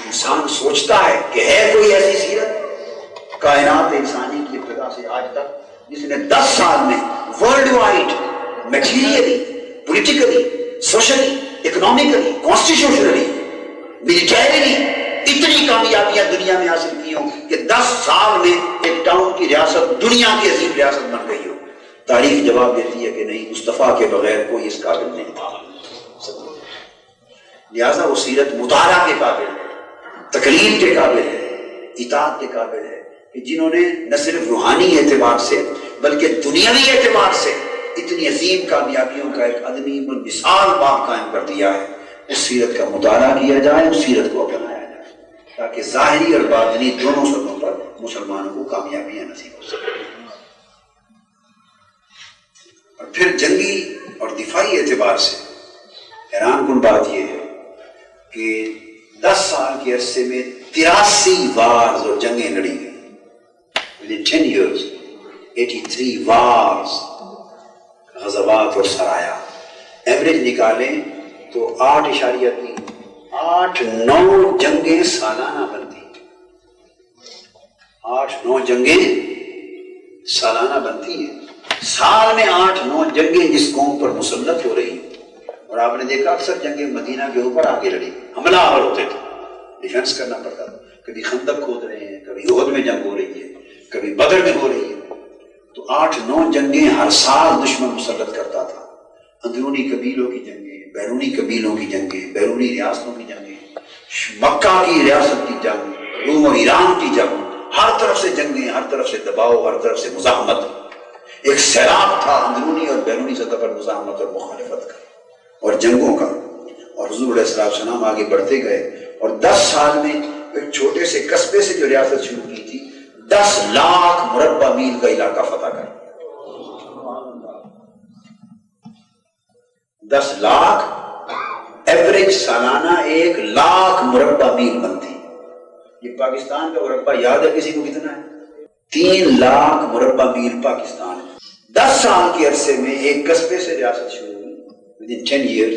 انسان سوچتا ہے کہ ہے کوئی ایسی سیرت کائنات انسانی کی ابتدا سے آج تک جس نے 10 سال میں worldwide, materially, politically, socially, economically, constitutionally, militarily اتنی کامیابیاں دنیا میں حاصل کی ہوں کہ 10 سال میں ایک ٹاؤن کی ریاست دنیا کی عظیم ریاست بن گئی ہو؟ تاریخ جواب دیتی ہے کہ نہیں، مصطفیٰ کے بغیر کوئی اس قابل نہیں تھا۔ لہٰذا وہ سیرت مطالعہ کے قابل ہے، تقلید کے قابل ہے، اطاعت کے قابل ہے، کہ جنہوں نے نہ صرف روحانی اعتبار سے بلکہ دنیاوی اعتبار سے اتنی عظیم کامیابیوں کا ایک عدمیم المثال باب قائم کر دیا ہے۔ اس سیرت کا مطالعہ کیا جائے، اس سیرت کو اپنایا جائے، تاکہ ظاہری اور باطنی دونوں سطحوں پر مسلمانوں کو کامیابیاں نصیب ہو سکیں۔ اور پھر جنگی اور دفاعی اعتبار سے حیران کن بات یہ ہے کہ 10 سال کے عرصے میں 83 وارز اور جنگیں لڑی گئی۔ within 10 years 83 وارز، غزوات اور سرایا، ایوریج نکالیں تو 8.3، 8-9 جنگیں سالانہ بنتی، 8-9 جنگیں سالانہ بنتی ہیں۔ سال میں 8-9 جنگیں جس قوم پر مسلط ہو رہی ہیں، اور آپ نے دیکھا اکثر جنگیں مدینہ کے اوپر آ کے لڑی، حملہ آور ہوتے تھے، ڈیفنس کرنا پڑتا تھا، کبھی خندق کھود رہے ہیں، کبھی احد میں جنگ ہو رہی ہے، کبھی بدر میں ہو رہی ہے، تو 8-9 جنگیں ہر سال دشمن مسلط کرتا تھا۔ اندرونی قبیلوں کی جنگیں، بیرونی قبیلوں کی جنگیں، بیرونی ریاستوں کی جنگیں، مکہ کی ریاست کی جنگ، روم اور ایران کی جنگ، ہر طرف سے جنگیں، ہر طرف سے دباؤ، ہر طرف سے مزاحمت، ایک سیلاب تھا اندرونی اور بیرونی سطح پر مزاحمت اور مخالفت کا اور جنگوں کا۔ اور حضور علیہ السلام آگے بڑھتے گئے، اور 10 سال میں ایک چھوٹے سے قصبے سے جو ریاست شروع کی تھی، 10 لاکھ مربع میل کا علاقہ فتح کر، 10 لاکھ ایوریج سالانہ 1 لاکھ مربع میل بنتی. یہ پاکستان کا مربع یاد ہے کسی کو کتنا ہے؟ 3 لاکھ مربع میل پاکستان. 10 سال کے عرصے میں ایک قصبے سے ریاست شروع ہوئی. ودن 10 years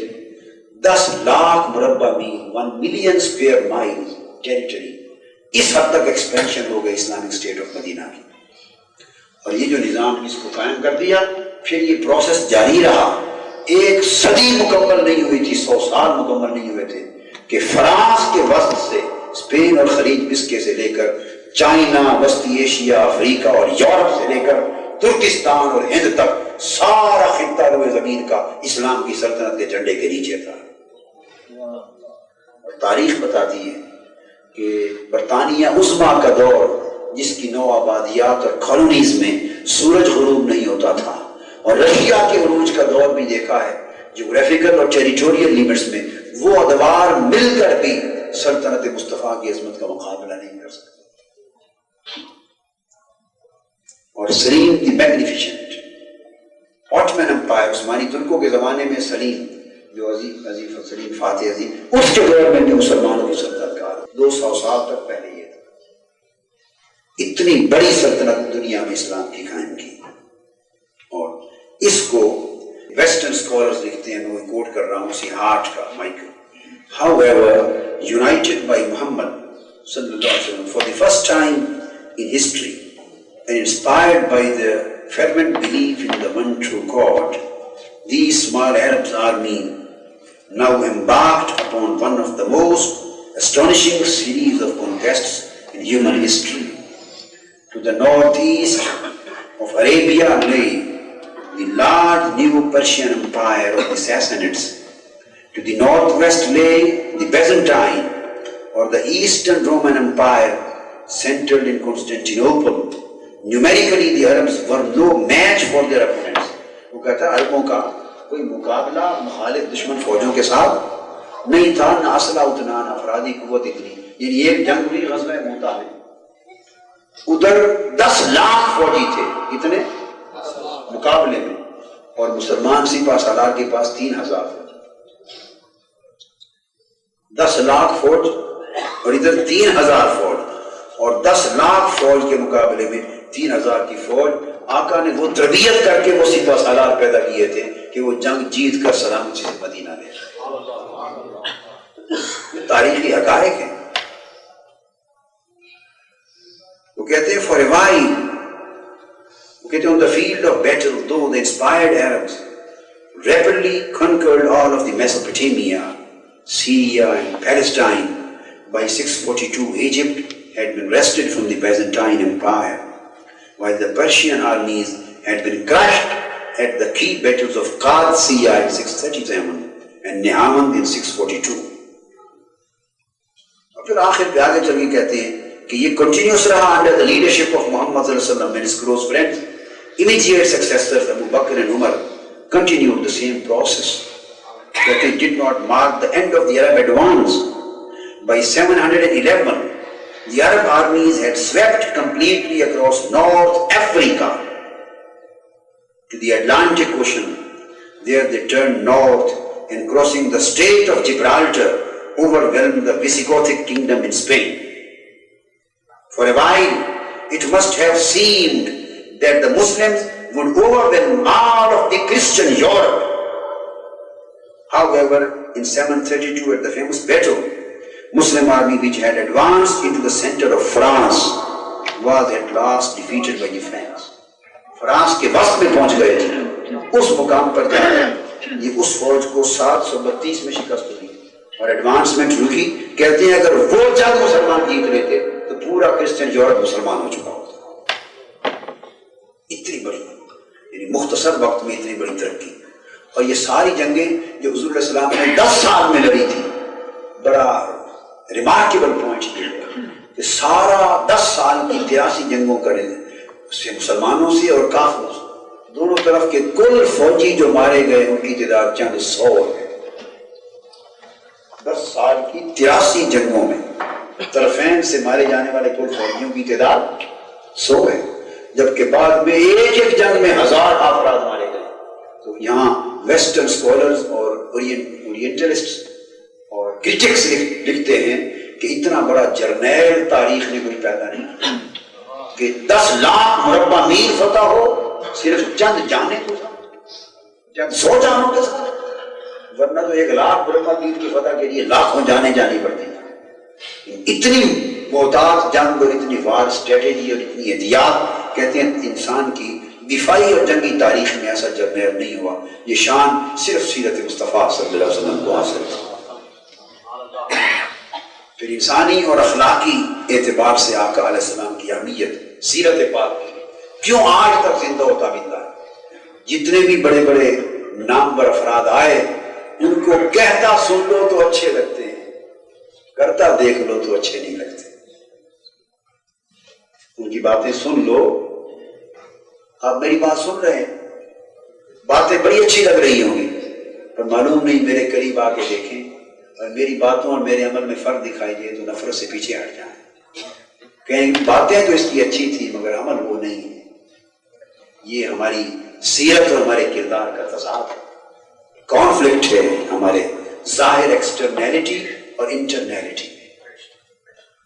10 لاکھ مربع میل 1 million square miles ٹیریٹری. اس حد تک ایکسپینشن ہو گئی اسلامک اسٹیٹ آف مدینہ کی. اور یہ جو نظام اس کو قائم کر دیا، پھر یہ پروسیس جاری رہا. 1 صدی مکمل نہیں ہوئی تھی، 100 سال مکمل نہیں ہوئے تھے کہ فرانس کے وسط سے اسپین اور خلیج بسکے سے لے کر چائنا، وسطی ایشیا، افریقہ اور یورپ سے لے کر ترکستان اور ہند تک سارا خطہ روئے زمین کا اسلام کی سلطنت کے جھنڈے کے نیچے تھا. اور تاریخ بتاتی ہے کہ برطانیہ عظمیٰ کا دور، جس کی نو آبادیات اور کالونیز میں سورج غروب نہیں ہوتا تھا، اور رشیا کے عروج کا دور بھی دیکھا ہے، جغرافیکل اور ٹیریٹوریل لیمٹس میں وہ ادوار مل کر بھی سلطنت مصطفیٰ کی عظمت کا مقابلہ نہیں کر سکتے. اور سلیم دی میگنیفیشنٹ آٹمن امپائر، عثمانی ترکوں کے زمانے میں سلیم جو عظیم سلیم فاتح عظیم، اس کے دور میں بھی مسلمانوں کی سلطنت کا 200 سال تک پہلے یہ تھا. اتنی بڑی سلطنت دنیا میں اسلام کی قائم کی. اور اس کو ویسٹرن اسکالرز لکھتے ہیں، میں کوٹ کر رہا ہوں اسی ہارٹ کا Michael. However, united by Muhammad sallallahu alaihi wasallam for the first time in history and inspired by the fervent belief in the one true God, these small Arab army now embarked upon one of the most astonishing series of conquests in human history. To the northeast of Arabia lay the large new Persian Empire of the Sassanids. To the northwest lay the Byzantine or the Eastern Roman Empire centered in Constantinople. Numerically the Arabs were no match for their opponents. وہ کہتا ہے عربوں کا کوئی مقابلہ مخالف دشمن فوجوں کے ساتھ نہیں تھا، نہ اسلحہ اتنا، نہ افرادی قوت اتنی. یعنی ایک جنگ ہوئی غزوہ موتا میں، ادھر 10 لاکھ فوجی تھے، اتنے مقابلے میں، اور مسلمان سپہ سالار کے پاس 3000 فوج. 10 لاکھ فوج اور ادھر 3000 فوج، اور 10 لاکھ فوج کے مقابلے میں 3000 کی فوج. آقا نے وہ تربیت کر کے وہ سپہ سالار پیدا کیے تھے کہ وہ جنگ جیت کر سلامتی سے مدینہ لے جائے. تاریخی حقائق ہیں. وہ کہتے ہیں for a while، وہ کہتے ہیں on the field of battle though the inspired Arabs rapidly conquered all of the Mesopotamia, Syria and Palestine. By 642 Egypt had been wrested from the Byzantine Empire, while the Persian armies had been crushed at the key battles of Qadisiyah in 637 and Nehawand in 642. اور پھر آخر پہ آگے چل کے کہتے ہیں کہ یہ کنٹینیوس رہا under the leadership of Muhammad صلی اللہ علیہ وسلم and his close friends. Immediate successors Abu Bakr and Umar continued the same process, but it did not mark the end of the Arab advance. By 711, the Arab armies had swept completely across North Africa to the Atlantic Ocean. There they turned north and crossing the Strait of Gibraltar, overwhelmed the Visigothic kingdom in Spain. For a while, it must have seemed that the Muslims would overwhelm all of the Christian Europe. However, in 732 at the famous battle, Muslim army which had advanced into the center of France was at last defeated by the Franks. France کے وسط میں پہنچ گئے تھے، اس مقام پر جا کر یہ اس فوج کو 732 میں شکست ہوئی اور ایڈوانسمنٹ رکی. کہتے ہیں اگر وہ جنگ مسلمان جیت لیتے تو پورا کرسچن یورپ مسلمان ہو چکا ہوتا. اتنی بڑی، یعنی مختصر وقت میں اتنی بڑی ترقی. اور یہ ساری جنگیں جو حضور علیہ السلام نے 10 سال میں لڑی تھی، بڑا ریمارکیبل پوائنٹ یہ ہے کہ سارا 10 سال کی 83 جنگوں کرے سے مسلمانوں سے اور کافروں سے دونوں طرف کے کل فوجی جو مارے گئے ان کی تعداد چند 100 ہے. 10 سال کی 83 جنگوں میں طرفین سے مارے جانے والے کل فوجیوں کی تعداد 100 ہے، جبکہ بعد میں ایک ایک جنگ میں 1000 افراد مارے گئے. تو یہاں ویسٹرن اسکالرز اور اورینٹلسٹ اور کرٹکس لکھتے ہیں کہ اتنا بڑا جرنیل تاریخ نے کوئی پیدا نہیں کیا کہ 10 لاکھ مربع میل فتح ہو صرف چند جانے کو، چند 100 جانوں کے ساتھ، ورنہ تو 1 لاکھ مربع میل کی فتح کے لیے لاکھوں جانے جانی پڑتی تھی۔ اتنی محتاط جنگ اور اتنی وار اسٹریٹجی اور اتنی احتیاط، کہتے ہیں انسان کی دفاعی اور جنگی تاریخ میں ایسا جرنیل نہیں ہوا۔ یہ شان صرف سیرت مصطفیٰ صلی اللہ علیہ وسلم کو حاصل ہے۔ پھر انسانی اور اخلاقی اعتبار سے آقا علیہ السلام کی اہمیت سیرت پاک کی کیوں آج تک زندہ و تابندہ ہے۔ جتنے بھی بڑے بڑے نامور افراد آئے ان کو کہتا سن لو تو اچھے لگتے ہیں، کرتا دیکھ لو تو اچھے نہیں لگتے۔ ان کی باتیں سن لو، آپ میری بات سن رہے ہیں، باتیں بڑی اچھی لگ رہی ہوں گی، پر معلوم نہیں میرے قریب آ کے دیکھیں اور میری باتوں اور میرے عمل میں فرق دکھائی دے تو نفرت سے پیچھے ہٹ جائیں، کہیں باتیں تو اس کی اچھی تھی مگر عمل وہ نہیں ہے۔ یہ ہماری سیرت اور ہمارے کردار کا تضاد ہے، کانفلکٹ ہے ہمارے ظاہر ایکسٹرنیلٹی اور انٹرنیلٹی میں،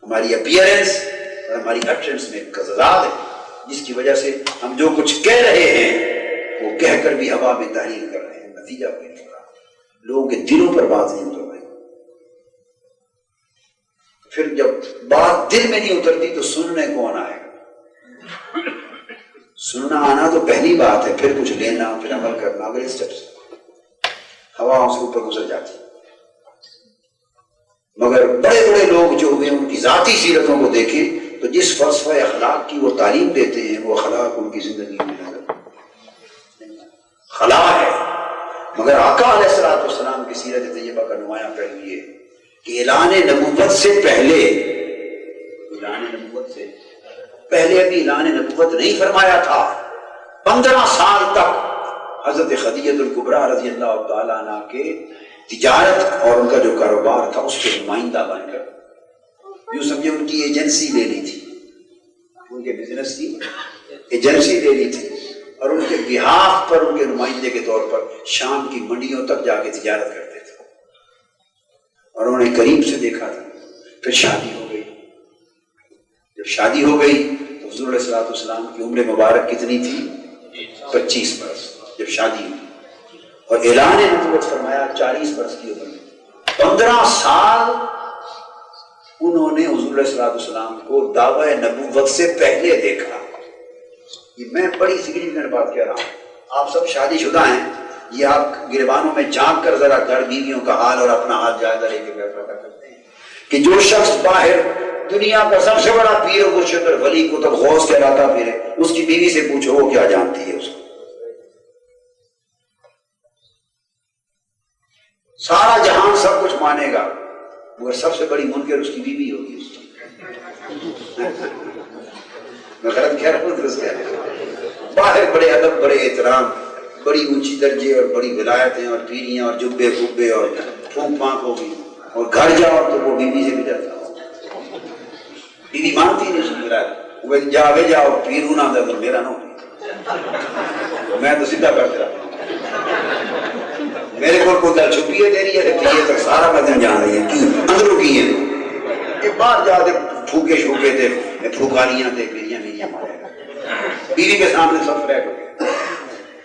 ہماری اپیئرنس اور ہماری اٹرنس میں تضاد ہے، جس کی وجہ سے ہم جو کچھ کہہ رہے ہیں وہ کہہ کر بھی ہوا میں تحریر کر رہے ہیں، نتیجہ کوئی نہیں ہو رہا، لوگوں کے دلوں پر بات نہیں اتر رہی۔ پھر جب بات دل میں نہیں اترتی تو سننے کون آئے گا؟ سننا آنا تو پہلی بات ہے، پھر کچھ لینا، پھر عمل کرنا، اگلے اسٹیپس ہوا اس کے اوپر گزر جاتی۔ مگر بڑے بڑے لوگ جو ہوئے ان کی ذاتی سیرتوں کو دیکھیں تو جس فلسفہ اخلاق کی وہ تعلیم دیتے ہیں وہ اخلاق ان کی زندگی میں نظر خلا ہے۔ مگر آقا علیہ السلام کی سیرت طیبہ کا نمایاں پہلو یہ کہ اعلان نبوت سے پہلے ابھی اعلان نبوت نہیں فرمایا تھا، 15 سال تک حضرت خدیجہ الکبریٰ رضی اللہ تعالیٰ عنہ کے تجارت اور ان کا جو کاروبار تھا اس کے نمائندہ بن کر، یوں سمجھے ان کی ایجنسی لے لی تھی، ان کے بزنس کی ایجنسی لے لی تھی اور ان کے بہاف پر ان کے نمائندے کے طور پر شام کی منڈیوں تک جا کے تجارت کرتے تھے اور انہوں نے قریب سے دیکھا تھا۔ پھر شادی ہو گئی، جب شادی ہو گئی تو حضور علیہ السلام کی عمر مبارک کتنی تھی؟ 25 برس جب شادی ہوئی، اور اعلان نبوت فرمایا 40 برس کی عمر میں۔ 15 سال انہوں نے حضور علیہ السلام کو دعوی نبوت سے پہلے دیکھا۔ یہ میں بڑی سگنیفیکنٹ بات کہہ رہا ہوں، آپ سب شادی شدہ ہیں، یہ آپ گریبانوں میں جھانک کر ذرا گھر بیویوں کا حال اور اپنا حال جائزہ لے کے پتا کرتے ہیں کہ جو شخص باہر دنیا کا سب سے بڑا پیر و مرشد اور ولی کو تو غوث کہلاتا پھرے، اس کی بیوی سے پوچھو وہ کیا جانتی ہے اس کو۔ سارا جہان سب کچھ مانے گا مگر سب سے بڑی منکر اس کی بیوی ہوگی۔ اس کی میں غلط کہہ رہا ہوں درست کہہ رہا ہوں۔ باہر بڑے ادب، بڑے احترام، بڑی اونچی درجے اور بڑی ولایتیں اور پیریاں اور جبے کبے اور پھونک پھانک ہوگی، اور گھر جاؤ تو وہ بیوی سے بھی ڈرتا ہو، بیوی مانتی نہیں اس کی ولایت، وہ جاوے جاؤ پیرو نہ دے تو میرا نہ ہو، میں تو سیدھا کرتے رہتا ہوں، میرے کو کوئی گل چھپی ہے تیری ہے پیے تک سارا بدن جان رہی ہے، کیوں اندروں کی ہے یہ باہر جا کے پھوکے شوکے تھے پھوکاریاں تھے پیریاں میریاں مارے، بیوی کے سامنے سب فلیٹ ہو گئے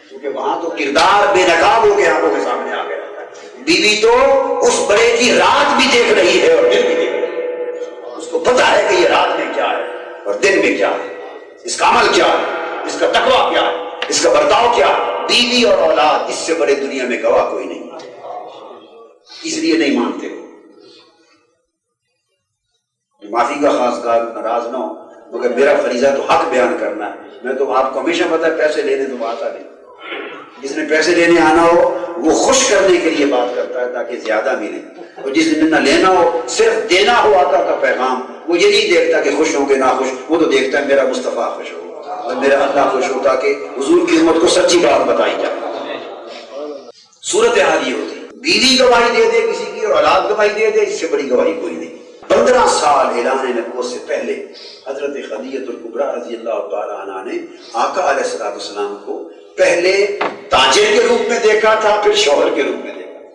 کیونکہ وہاں تو کردار بے نقاب ہو کے آنکھوں کے سامنے آ گیا۔ بیوی تو اس بڑے کی رات بھی دیکھ رہی ہے اور دن بھی دیکھ رہی ہے، اس کو پتا ہے کہ یہ رات میں کیا ہے اور دن میں کیا ہے، اس کا عمل کیا ہے، اس کا تقویٰ کیا ہے، اس کا برتاؤ کیا ہے۔ بیوی اور اولاد اس سے بڑے دنیا میں گواہ کوئی نہیں، اس لیے نہیں مانتے۔ معافی کا خاص گار ناراض نہ ہو مگر میرا فریضہ تو حق بیان کرنا ہے۔ میں تو آپ کو ہمیشہ پتا ہے پیسے لینے تو آتا نہیں، جس نے پیسے لینے آنا ہو وہ خوش کرنے کے لیے بات کرتا ہے تاکہ زیادہ ملے، اور جس نے نہ لینا ہو صرف دینا ہو آقا کا پیغام، وہ یہ نہیں دیکھتا کہ خوش ہوں گے نہ خوش، وہ تو دیکھتا ہے میرا مصطفیٰ خوش ہو اور میرا اللہ خوش ہو تاکہ حضور کی امت کو سچی بات بتائی جائے۔ صورت حال یہ ہوتی، بیوی گواہی دے دے کسی کی اور اولاد گواہی دے دے، اس سے بڑی گواہی کوئی نہیں۔ 15 سال اعلان نبوت سے پہلے حضرت خدیجہ الکبریٰ رضی اللہ تعالیٰ عنہ نے آقا علیہ السلام کو پہلے تاجر کے روپ میں دیکھا تھا، پھر شوہر کے روپ میں دیکھا تھا،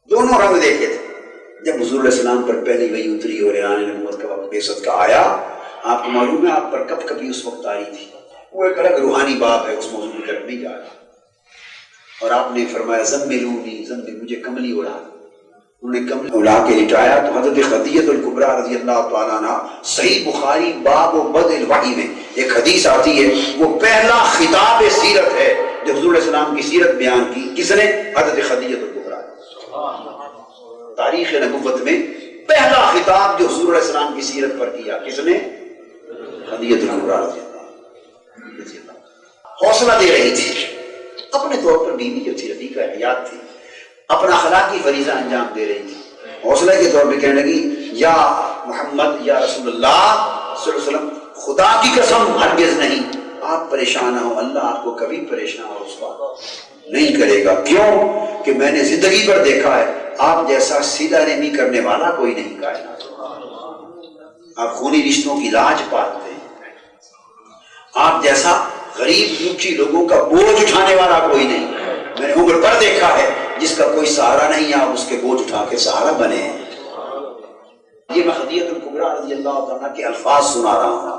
دونوں رنگ دیکھے تھے۔ جب حضور علیہ السلام پر پہلی وحی اتری اور اعلان نبوت کا وقت بعثت کا آیا، آپ کو معلوم ہے آپ پر کب کبھی اس وقت آئی تھی، وہ ایک الگ روحانی باب ہے، اس موضوع میں نہیں جا رہا۔ اور آپ نے فرمایا زملونی زمل، مجھے کملی اڑا، انہوں نے کملی اڑا کے لٹایا۔ تو حضرت خدیجہ الکبریٰ رضی اللہ تعالیٰ عنہ صحیح بخاری باب و بدء الوحی میں ایک حدیث آتی ہے، وہ پہلا خطاب سیرت ہے جو حضور علیہ السلام کی سیرت بیان کی کس نے؟ حضرت خدیجہ الکبریٰ۔ تاریخ نبوت میں پہلا خطاب جو حضور علیہ السلام کی سیرت پر کیا کس نے؟ خدیجہ الکبریٰ رضی اللہ۔ حوصلہ دے رہی تھی، اپنے طور پر بیوی جو تھی رفیقہ حیات تھی، اپنا اخلاقی فریضہ انجام دے رہی تھی، حوصلہ کے طور پہ کہنے لگی یا محمد یا رسول اللہ صلی اللہ علیہ وسلم، خدا کی قسم ہرگز نہیں آپ پریشان ہو، اللہ آپ کو کبھی پریشان اور رسوا نہیں کرے گا۔ کیوں کہ میں نے زندگی پر دیکھا ہے آپ جیسا سیدھا رحمی کرنے والا کوئی نہیں کائنات، آپ خونی رشتوں کی لاج پالتے ہیں، آپ جیسا غریب دکھی لوگوں کا بوجھ اٹھانے والا کوئی نہیں، میں نے عمر پر دیکھا ہے جس کا کوئی سہارا نہیں، آپ اس کے بوجھ اٹھا کے سہارا بنے ہیں۔ یہ میں خدیجہ الکبریٰ رضی اللہ عنہ کے الفاظ سنا رہا ہوں،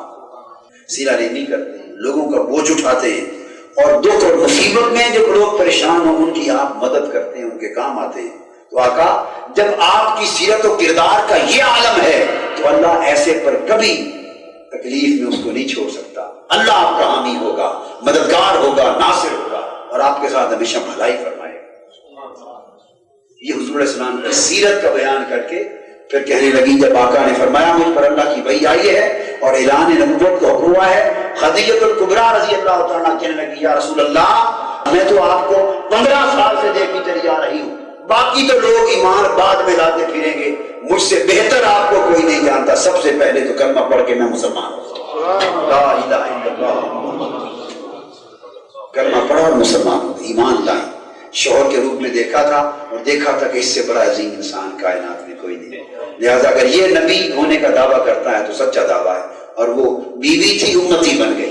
صلہ رحمی کرتے ہیں، لوگوں کا بوجھ اٹھاتے ہیں، اور دکھ اور مصیبت میں جب لوگ پریشان ہوں ان کی آپ مدد کرتے ہیں، ان کے کام آتے ہیں۔ تو آقا جب آپ کی سیرت و کردار کا یہ عالم ہے تو اللہ ایسے پر کبھی تکلیف میں اس کو نہیں چھوڑ سکتا، اللہ آپ کا حامی ہوگا، مددگار ہوگا، ناصر ہوگا، اور آپ کے ساتھ ہمیشہ بھلائی فرمائے گا۔ یہ حضور علیہ السلام کی سیرت کا بیان کر کے پھر کہنے لگی، جب آقا نے فرمایا مجھ پر اللہ کی وحی آئی ہے اور اعلان نبوت کا حکم ہوا ہے، خدیجہ الکبریٰ رضی اللہ تعالیٰ کہنے لگی یا رسول اللہ میں تو آپ کو 15 سال سے دیکھتی چلی آ رہی ہوں، باقی تو لوگ ایمان بعد میں لاتے پھریں گے، مجھ سے بہتر آپ کو کوئی نہیں جانتا، سب سے پہلے تو کلمہ پڑھ کے میں مسلمان ہوں، لا الہ الا اللہ، کلمہ پڑھا اور مسلمان ہوں، ایمان لائیں۔ شوہر کے روپ میں دیکھا تھا اور دیکھا تھا کہ اس سے بڑا عظیم انسان کائنات میں کوئی نہیں، لہذا اگر یہ نبی ہونے کا دعویٰ کرتا ہے تو سچا دعویٰ ہے، اور وہ بیوی تھی امتی بن گئی،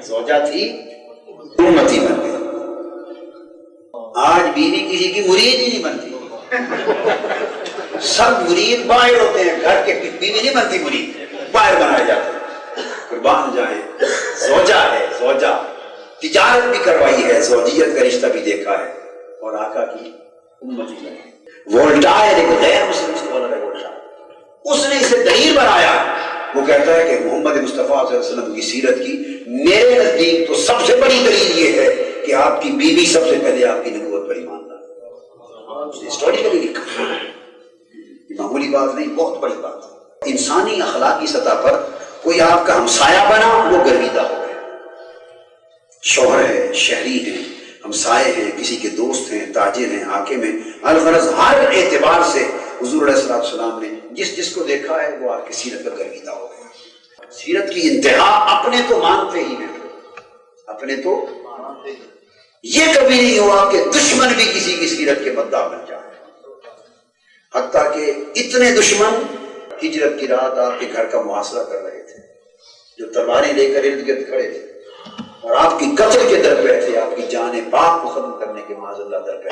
زوجہ تھی امتی بن گئی۔ آج بیوی کسی کی مرید ہی نہیں بنتی، سب مرید باہر ہوتے ہیں، گھر کے بیوی نہیں بنتی مرید، باہر بنائے جاتے ہیں۔ قربان جائیں، زوجہ ہے، زوجہ تجارت بھی کروائی ہے، زوجیت کا رشتہ بھی دیکھا ہے، اور آقا کی امتی ہے۔ وولٹائر ایک غیر مسلم اسکالر ہے، وولٹائر، اس نے اسے دلیل بنایا، وہ کہتا ہے کہ محمد مصطفیٰ صلی اللہ علیہ وسلم کی سیرت کی میرے نزدیک تو سب سے بڑی دلیل یہ ہے کہ آپ کی بیوی سب سے پہلے آپ کی نبوت پر ایمان لائی، اس نے ہسٹوریکلی لکھا، معمولی بات نہیں، بہت بڑی بات ہے۔ انسانی اخلاقی سطح پر کوئی آپ کا ہمسایہ بنا وہ گرویدہ ہو گیا، شوہر ہے، شہری ہیں، ہمسائے ہیں، کسی کے دوست ہیں، تاجر ہیں، حاکم ہیں، الغرض ہر اعتبار سے حضور علیہ السلام نے جس جس کو دیکھا ہے وہ آپ کی سیرت کا گرویدہ ہو گیا۔ سیرت کی انتہا اپنے تو مانتے ہی ہیں، اپنے تو یہ کبھی نہیں ہوا کہ دشمن بھی کسی کی سیرت کے مداح بن جائے، حتیٰ کہ اتنے دشمن ہجرت کی رات آپ کے گھر کا محاصرہ کر رہے تھے، جو تلواریں لے کر ارد گرد کھڑے تھے اور آپ کی قتل کے در پہ تھے، آپ کی جان پاک کو ختم کرنے کے معاذ اللہ در پہ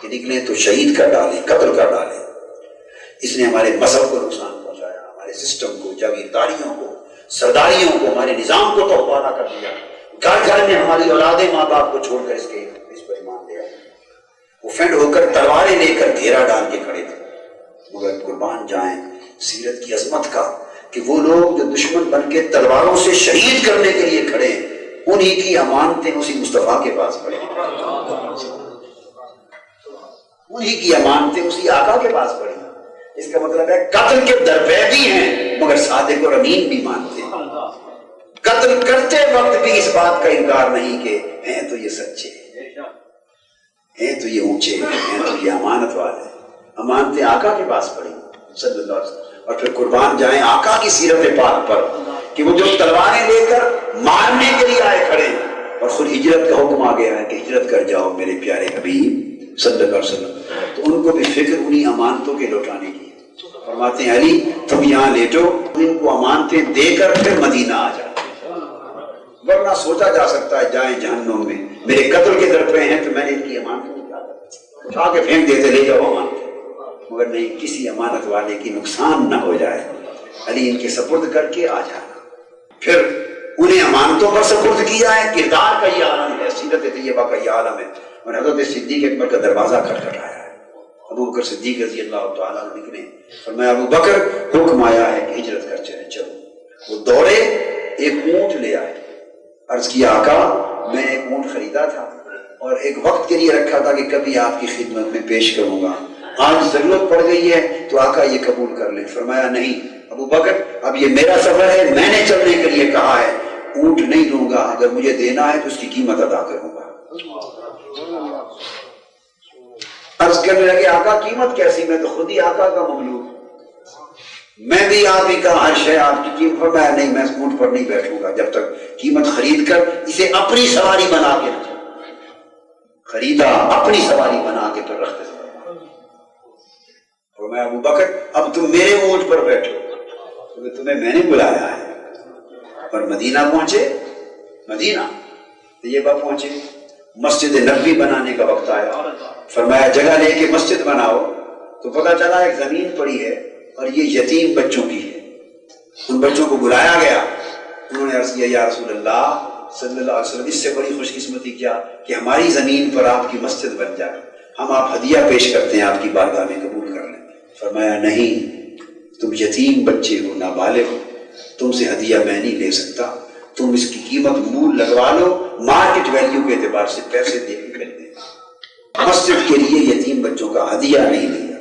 کہ نکلیں تو شہید کر ڈالیں، قتل کر ڈالیں۔ اس نے ہمارے مذہب کو نقصان پہنچایا، ہمارے سسٹم کو، جاگیرداریوں کو، سرداریوں کو، ہمارے نظام کو توہمانہ کر دیا، گھر گھر میں ہماری اولادیں ماں باپ کو چھوڑ کر اس پر ایمان لے آئے، وہ فینڈ ہو کر تلواریں لے کر گھیرا ڈال کے کھڑے تھے۔ مگر قربان جائیں سیرت کی عظمت کا کہ وہ لوگ جو دشمن بن کے تلواروں سے شہید کرنے کے لیے کھڑے ہیں، انہی کی امانتیں اسی مصطفیٰ کے پاس پڑی، انہی کی امانتیں اسی آقا کے پاس پڑی۔ اس کا مطلب ہے قتل کے درپے بھی ہیں مگر صادق اور امین بھی مانتے ہیں، قتل کرتے وقت بھی اس بات کا انکار نہیں کہ ہیں تو یہ سچے ہیں، تو یہ اونچے ہیں، تو یہ امانت والے، امانتیں آقا کے پاس پڑی صلی اللہ علیہ وسلم۔ اور پھر قربان جائیں آقا کی سیرت پاک پر کہ وہ جو تلواریں لے کر مارنے کے لیے آئے کھڑے اور خود ہجرت کا حکم آ گیا ہے کہ ہجرت کر جاؤ میرے پیارے حبیب صلی اللہ علیہ وسلم، تو ان کو بھی فکر انہی امانتوں کے لوٹانے کی۔ فرماتے ہیں علی تم یہاں لیٹو، ان کو امانتیں دے کر پھر مدینہ آ جاؤ، ورنہ سوچا جا سکتا ہے جائیں جہنم میں، میرے قتل کے در پہ ہیں تو میں نے ان کی امانت کو اٹھا کے پھینک دیتے، لے جاؤ امانت، مگر نہیں، کسی امانت والے کی نقصان نہ ہو جائے، علی ان کے سپرد کر کے آ جانا۔ پھر انہیں امانتوں پر سپرد کیا ہے، کردار کا یہ عالم ہے، سیرت طیبہ کا یہ عالم ہے، اور حضرت صدیق اکبر کا دروازہ کھٹکھٹایا ہے۔ ابو بکر صدیق رضی اللہ تعالیٰ عنہ نکلے، فرمایا ابو بکر حکم آیا ہے کہ ہجرت کر چلے، چلو۔ وہ دوڑے، ایک اونٹ لے آئے، عرض کیا آقا میں ایک اونٹ خریدا تھا اور ایک وقت کے لیے رکھا تھا کہ کبھی آپ کی خدمت میں پیش کروں گا، آج ضرورت پڑ گئی ہے تو آقا یہ قبول کر لیں۔ فرمایا نہیں ابو بکر، اب یہ میرا سفر ہے، میں نے چلنے کے لیے کہا ہے، اونٹ نہیں دوں گا، اگر مجھے دینا ہے تو اس کی قیمت ادا کروں گا۔ عرض کرنے لگے آقا قیمت کیسی، میں تو خود ہی آقا کا مملوک، میں بھی آپ ہی کا، ہر شے آپ کی قیمت۔ فرمایا نہیں، میں اس اونٹ پر نہیں بیٹھوں گا جب تک قیمت خرید کر اسے اپنی سواری بنا کے رکھوں۔ خریدا، اپنی سواری بنا کے پھر رکھتے تھے۔ فرمایا ابو بکر اب تم میرے اونٹ پر بیٹھو کیونکہ تمہیں میں نے بلایا ہے۔ اور مدینہ پہنچے، مدینہ طیبہ پہنچے، مسجد نبوی بنانے کا وقت آیا، فرمایا جگہ لے کے مسجد بناؤ، تو پتہ چلا ایک زمین پڑی ہے اور یہ یتیم بچوں کی ہے۔ ان بچوں کو بلایا گیا، انہوں نے عرض کیا یا رسول اللہ صلی اللہ علیہ وسلم، اس سے بڑی خوش قسمتی کیا کہ ہماری زمین پر آپ کی مسجد بن جائے، ہم آپ ہدیہ پیش کرتے ہیں، آپ کی بارگاہ میں قبول کر لیں۔ فرمایا نہیں، تم یتیم بچے ہو، نابالغ ہو، تم سے ہدیہ میں نہیں لے سکتا، تم اس کی قیمت مول لگوا لو، مارکیٹ ویلیو کے اعتبار سے پیسے دے کے خریدیں۔ مسجد کے لیے یتیم بچوں کا ہدیہ نہیں لیا،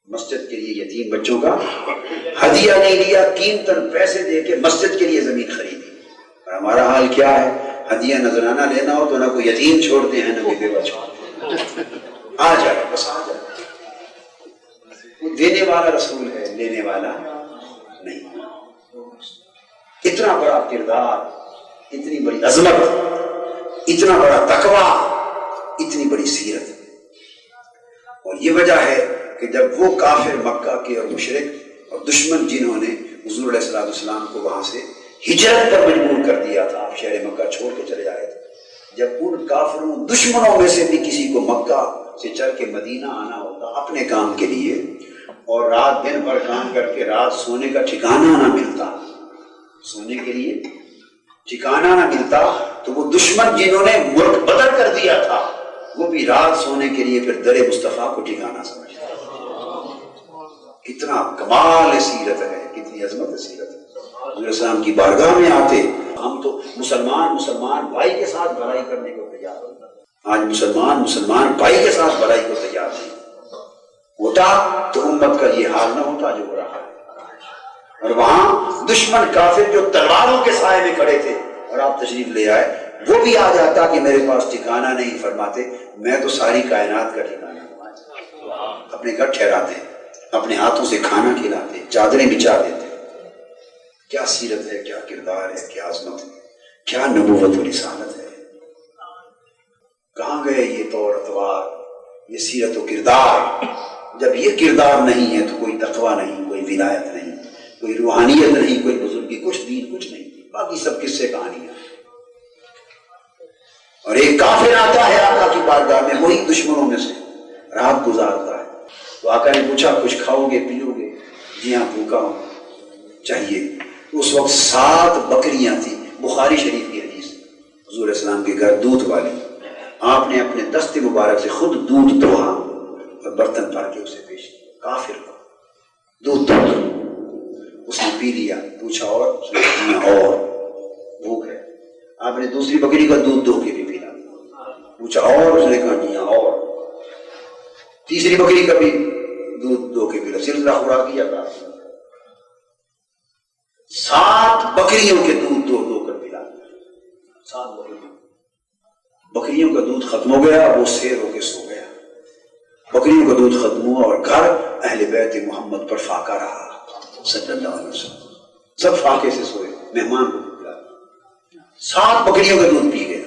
مسجد کے لیے یتیم بچوں کا ہدیہ نہیں لیا، قیمتاً پیسے دے کے مسجد کے لیے زمین خریدی۔ اور ہمارا حال کیا ہے، ہدیہ نذرانہ لینا ہو تو نہ کوئی یتیم چھوڑتے ہیں نہ کوئی بیوہ چھوڑتے ہیں، آ جائے بس آ جائے۔ وہ دینے والا رسول ہے، لینے والا نہیں۔ اتنا بڑا کردار، اتنی بڑی عظمت، اتنا بڑا تقویٰ، اتنی بڑی سیرت، اور یہ وجہ ہے کہ جب وہ کافر مکہ کے اور مشرک اور دشمن جنہوں نے حضور علیہ السلام کو وہاں سے ہجرت پر مجبور کر دیا تھا، آپ شہر مکہ چھوڑ کے چلے آئے تھے، جب ان کافروں دشمنوں میں سے بھی کسی کو مکہ سے چل کے مدینہ آنا ہوتا اپنے کام کے لیے، اور رات دن بھر کام کر کے رات سونے کا ٹھکانہ نہ ملتا، سونے کے لیے ٹھکانہ نہ ملتا، تو وہ دشمن جنہوں نے ملک بدل کر دیا تھا وہ بھی رات سونے کے لیے پھر در مصطفیٰ کو ٹھکانہ سمجھتا۔ کتنا کمال سیرت ہے، کتنی عظمت سیرت ہے۔ حضور السلام کی بارگاہ میں آتے، ہم تو مسلمان بھائی کے ساتھ بھلائی کرنے کو تیار ہوتا، آج مسلمان بھائی کے ساتھ بھلائی کو تیار نہیں ہوتا تو امت کا یہ حال نہ ہوتا جو ہو رہا ہے۔ اور وہاں دشمن کافر جو تلواروں کے سائے میں کھڑے تھے اور آپ تشریف لے آئے، وہ بھی آ جاتا کہ میرے پاس ٹھکانہ نہیں، فرماتے میں تو ساری کائنات کا ٹھکانہ ہوں، اپنے گھر ٹھہراتے، اپنے ہاتھوں سے کھانا کھلاتے، چادریں بچھا دیتے۔ کیا سیرت ہے، کیا کردار ہے، کیا عظمت ہے، کیا نبوت و رسالت ہے۔ کہاں گئے یہ طور اتوار، یہ سیرت و کردار؟ جب یہ کردار نہیں ہے تو کوئی تقویٰ نہیں، کوئی ولایت نہیں، کوئی روحانیت نہیں، کوئی بزرگی، کچھ دین کچھ نہیں، باقی سب قصے کہانیاں۔ اور ایک کافر آتا ہے آقا کی بارگاہ میں، وہی دشمنوں میں سے رات گزارتا ہے، تو آقا نے پوچھا کچھ کھاؤ گے پیو گے؟ جی ہاں بھوکا ہوں، چاہیے۔ اس وقت 7 بکریاں تھیں، بخاری شریف کی حدیث، حضور علیہ السلام کے گھر دودھ والی، آپ نے اپنے دست مبارک سے خود دودھ دوہا اور برتن بھر کے اسے پیش کیا، کافر کو دودھ دو کر اس نے پی لیا، پوچھا اور؟ اور بھوک ہے۔ آپ نے دوسری بکری کا دودھ دو کے بھی پیلا، پوچھا اور؟ اس نے کہا جی ہاں اور۔ تیسری بکری کا بھی دودھ دو کے پیلا، سلسلہ خوراکیہ کا 7 بکریوں کے دودھ دو کر پلا، 7 بکریوں کا دودھ ختم ہو گیا، وہ سیر ہو کے سو گیا، بکریوں کا دودھ ختم ہوا اور گھر اہل بیت محمد پر فاقہ رہا صلی اللہ علیہ وسلم، سب فاقے سے سوئے، مہمان کو پلا، 7 بکریوں کا دودھ پی گیا،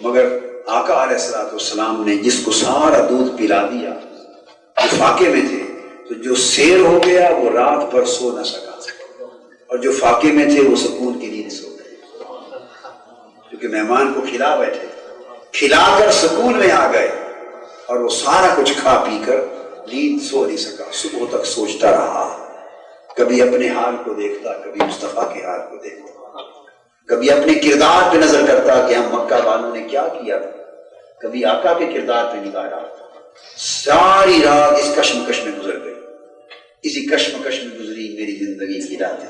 مگر آقا علیہ السلام نے جس کو سارا دودھ پلا دیا جو فاقے میں تھے، تو جو سیر ہو گیا وہ رات بھر سو نہ سکا، اور جو فاقے میں تھے وہ سکون کی نیند سو گئے۔ کیونکہ مہمان کو کھلا بیٹھے، کھلا کر سکون میں آ گئے، اور وہ سارا کچھ کھا پی کر نیند سو نہیں سکا، صبح تک سوچتا رہا، کبھی اپنے حال کو دیکھتا، کبھی مصطفیٰ کے حال کو دیکھتا، کبھی اپنے کردار پہ نظر کرتا کہ ہم مکہ والوں نے کیا کیا تھا، کبھی آقا کے کردار پہ نگاہ ڈالتا۔ ساری رات اس کشمکش میں گزر گئی، اسی کشمکش میں گزری میری زندگی کی راتیں،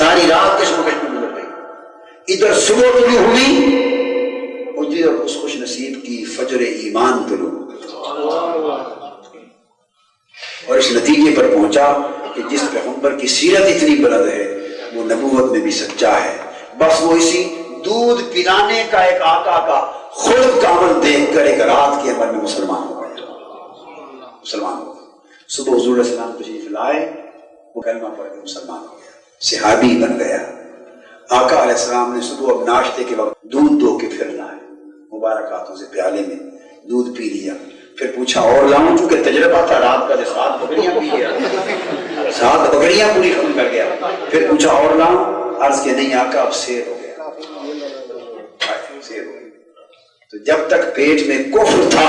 ساری رات کشمکش میں گزر گئی۔ ادھر صبح طلوع ہوئی، ادھر اس خوش نصیب کی فجر ایمان طلوع، اور اس نتیجے پر پہنچا کہ جس پیغمبر کی سیرت اتنی بلند ہے وہ نبوت میں بھی سچا ہے۔ بس وہ اسی دودھ پلانے کا ایک آقا کا خلق کا عمل دیکھ کر ایک رات کے عمل میں مسلمان ہو گیا، مسلمان ہو گیا۔ صبح حضور علیہ السلام تشریف لائے، وہ کلمہ پڑھ کے مسلمان ہو گیا، صحابی بن گیا۔ آقا علیہ السلام نے صبح اب ناشتے کے وقت دودھ دو کے پھر لائے، مبارک ہاتھوں سے پیالے میں دودھ پی لیا، پھر پوچھا اور لاؤں، چونکہ تجربہ تھا رات کا، 7 بکریاں پی گیا، 7 بکریاں پوری ختم کر گیا، پھر پوچھا اور لاؤں، عرض کہ نہیں آقا اب سیر ہو گیا، سیر ہو گیا۔ تو جب تک پیٹ میں کفر تھا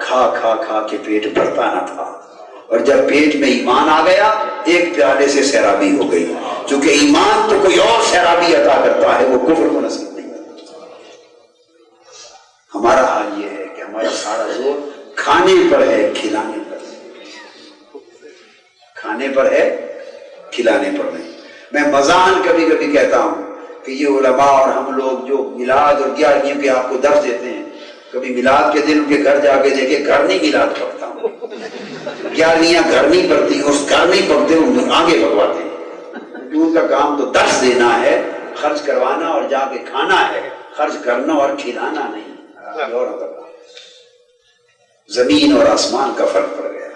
کھا کھا کھا کے پیٹ بھرتا نہ تھا، اور جب پیٹ میں ایمان آ گیا ایک پیالے سے سیرابی ہو گئی، چونکہ ایمان تو کوئی اور سیرابی عطا کرتا ہے، وہ کفر کو نصیب نہیں کرتا۔ ہمارا حال یہ ہے کہ ہمارا سارا زور کھانے پر ہے، کھلانے پر نہیں، کھانے پر ہے، کھلانے پر نہیں۔ میں مزاحن کبھی کبھی کہتا ہوں کہ یہ علماء اور ہم لوگ جو میلاد اور 11ویں کے آپ کو درس دیتے ہیں، کبھی میلاد کے دن ان کے گھر جا کے دیکھے، گھر نہیں میلاد پڑھتا ہوں، 11ویں گھر نہیں پڑھتی، اس گھر نہیں پڑھتے، ان آگے پڑھواتے ہیں، ان کا کام تو درس دینا ہے، خرچ کروانا اور جا کے کھانا ہے، خرچ کرنا اور کھلانا نہیں۔ اور زمین اور آسمان کا فرق پڑ گیا۔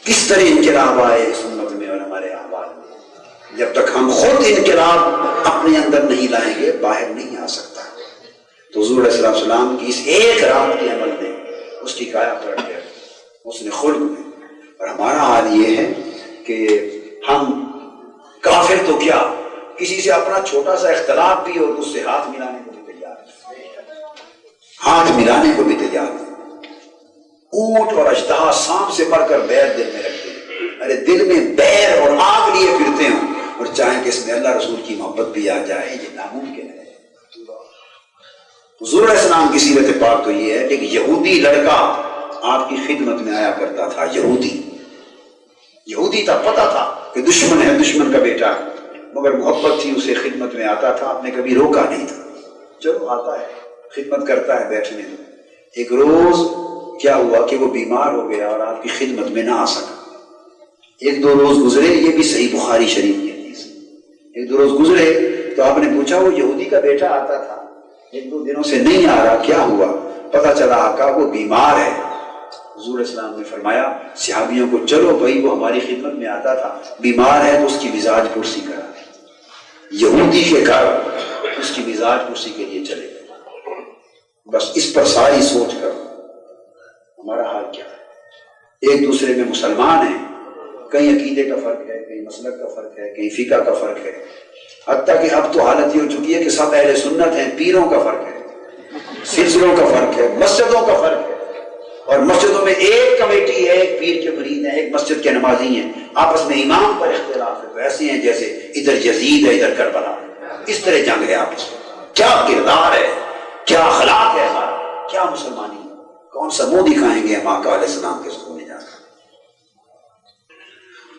کس طرح انقلاب آئے اس امت میں اور ہمارے احوال میں، جب تک ہم خود انقلاب اپنے اندر نہیں لائیں گے باہر نہیں آ سکتا۔ تو حضور علیہ السلام کی اس ایک رات کے عمل نے اس کی کایا پلٹ گیا، اس نے خلق میں۔ اور ہمارا حال یہ ہے کہ ہم کافر تو کیا، کسی سے اپنا چھوٹا سا اختلاف بھی اور اس سے ہاتھ ملانے کو بھی تیار ہے، ہاتھ ملانے کو بھی تیار ہے۔ اونٹ اور اژدہا سانپ سے بڑھ کر بیر دل میں رکھتے ہیں، ارے دل میں بیر اور آگ لیے پھرتے ہوں، اور چاہیں کہ اس میں اللہ رسول کی محبت بھی آ جائے، یہ ناممکن ہے۔ حضور علیہ السلام کی سیرت پاک تو یہ ہے کہ ایک یہودی لڑکا آپ کی خدمت میں آیا کرتا تھا، یہودی تھا، پتا تھا کہ دشمن ہے، دشمن کا بیٹا ہے، مگر محبت تھی، اسے خدمت میں آتا تھا، آپ نے کبھی روکا نہیں تھا، چلو آتا ہے، خدمت کرتا ہے، بیٹھنے دو۔ ایک روز کیا ہوا کہ وہ بیمار ہو گیا اور آپ کی خدمت میں نہ آ سکا۔ 1-2 روز گزرے، یہ بھی صحیح بخاری شریف کی حدیث ہے، 1-2 روز گزرے تو آپ نے پوچھا وہ یہودی کا بیٹا آتا تھا 1-2 دنوں سے نہیں آ رہا، کیا ہوا؟ پتا چلا آقا وہ بیمار ہے۔ حضور اسلام نے فرمایا صحابیوں کو، چلو بھائی وہ ہماری خدمت میں آتا تھا، بیمار ہے تو اس کی مزاج پرسی کرا، یہودی کے گھر اس کی مزاج پرسی کے لیے چلے گئے۔ بس اس پر ساری سوچ کر ہمارا حال کیا ہے؟ ایک دوسرے میں مسلمان ہیں، کہیں عقیدے کا فرق ہے، کہیں مسلک کا فرق ہے، کہیں فقہ کا فرق ہے، حتیٰ کہ اب تو حالت یہ ہو چکی ہے کہ سب اہل سنت ہیں، پیروں کا فرق ہے، سلسلوں کا فرق ہے، مسجدوں کا فرق ہے، اور مسجدوں میں ایک کمیٹی ہے، ایک پیر کے مرید ہیں، ایک مسجد کے نمازی ہیں، آپس میں امام پر اختلاف ہے، تو ایسے ہیں جیسے ادھر یزید ہے ادھر کربلا ہے، اس طرح جنگ ہے آپس میں۔ کیا کردار ہے، کیا اخلاق ہے ہمارا، کیا مسلمانی، کون سا منہ دکھائیں گے ہم آقا علیہ السلام کے سامنے جا کر؟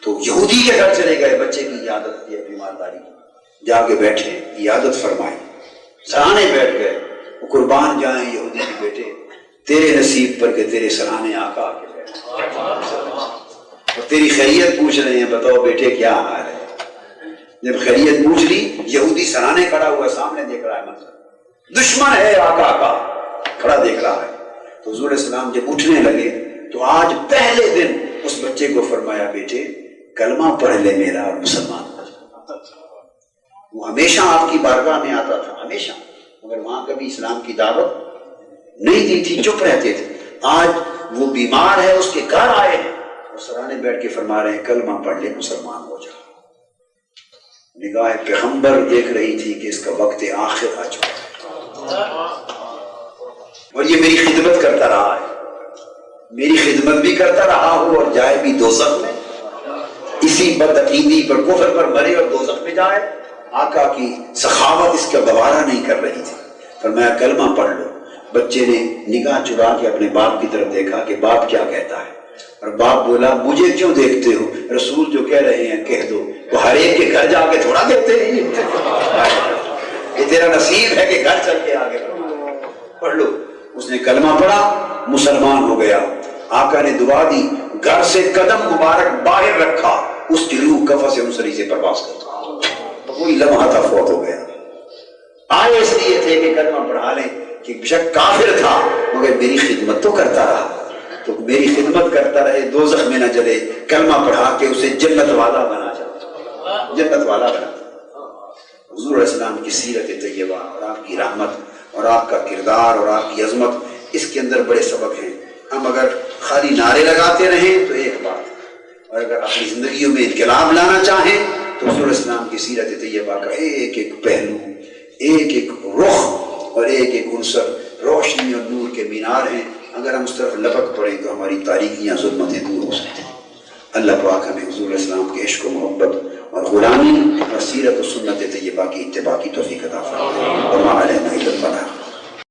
تو یہودی کے گھر چلے گئے، بچے کی عیادت کی، بیمارداری جا کے بیٹھے، عیادت فرمائی، سرانے بیٹھ گئے، وہ قربان جائیں یہودی کے بیٹے تیرے نصیب پر کہ تیرے سرانے آقا آ کے بیٹھے، اور تیری خیریت پوچھ رہے ہیں، بتاؤ بیٹے کیا حال ہے؟ جب خیریت پوچھ لی، یہودی سرانے کھڑا ہوا سامنے دیکھ رہا ہے، مطلب دشمن ہے آقا کا، کھڑا دیکھ رہا ہے۔ تو حضور علیہ السلام جب اٹھنے لگے تو آج پہلے دن اس بچے کو فرمایا بیٹے کلمہ پڑھ لے میرا اور مسلمان ہو جا۔ وہ ہمیشہ آپ کی بارگاہ میں آتا تھا، ہمیشہ، مگر وہاں کبھی اسلام کی دعوت نہیں دی تھی، چپ رہتے تھے۔ آج وہ بیمار ہے، اس کے گھر آئے ہیں اور سرانے بیٹھ کے فرما رہے ہیں کلمہ پڑھ لے مسلمان ہو جا۔ نگاہ پیغمبر دیکھ رہی تھی کہ اس کا وقت آخر آ چکا ہے اور یہ میری خدمت کرتا رہا ہے، میری خدمت بھی کرتا رہا ہوں اور جائے بھی دوزخ میں، اسی بدعقیدی پر کفر پر مرے اور دوزخ میں جائے۔ آقا کی سخاوت اس کا گوارا نہیں کر رہی تھی، فرمایا کلمہ پڑھ لو۔ بچے نے نگاہ چرا کے اپنے باپ کی طرف دیکھا کہ باپ کیا کہتا ہے، اور باپ بولا مجھے کیوں دیکھتے ہو، رسول جو کہہ رہے ہیں کہہ دو۔ تو ہر ایک کے گھر جا کے تھوڑا دیکھتے ہیں، یہ تیرا نصیب ہے کہ گھر چل کے آگے پڑھ لو۔ اس نے کلمہ پڑھا، مسلمان ہو گیا۔ آقا نے دعا دی، گھر سے قدم مبارک باہر رکھا، اس کی روح کفن سے انصری سے پرواز کرتا، وہی لمحہ تھا فوت ہو گیا۔ آئے اس لیے تھے کہ کلمہ پڑھا لیں، کہ بے شک کافر تھا مگر میری خدمت تو کرتا رہا، تو میری خدمت کرتا رہے، دوزخ میں نہ جلے، کلمہ پڑھا کے اسے جنت والا بنا جائے، جنت والا بنا۔ حضور علیہ السلام کی سیرت طیبہ اور آپ کی رحمت اور آپ کا کردار اور آپ کی عظمت، اس کے اندر بڑے سبق ہیں۔ ہم اگر خالی نعرے لگاتے رہیں تو ایک بات، اور اگر اپنی زندگیوں میں انقلاب لانا چاہیں تو حضور علیہ السلام کی سیرت طیبہ کا ایک ایک پہلو، ایک ایک رخ اور ایک ایک عنصر روشنی اور نور کے مینار ہیں۔ اگر ہم اس طرف لپک پڑیں تو ہماری تاریکیاں ظلمتیں دور ہو سکتی ہیں۔ اللہ پاک ہمیں حضور علیہ السلام کے عشق و محبت اور غلامی اور سیرت و سنت طیبہ کی اتباع کی توفیق عطا فرمائے۔ وما علینا الا البلاغ۔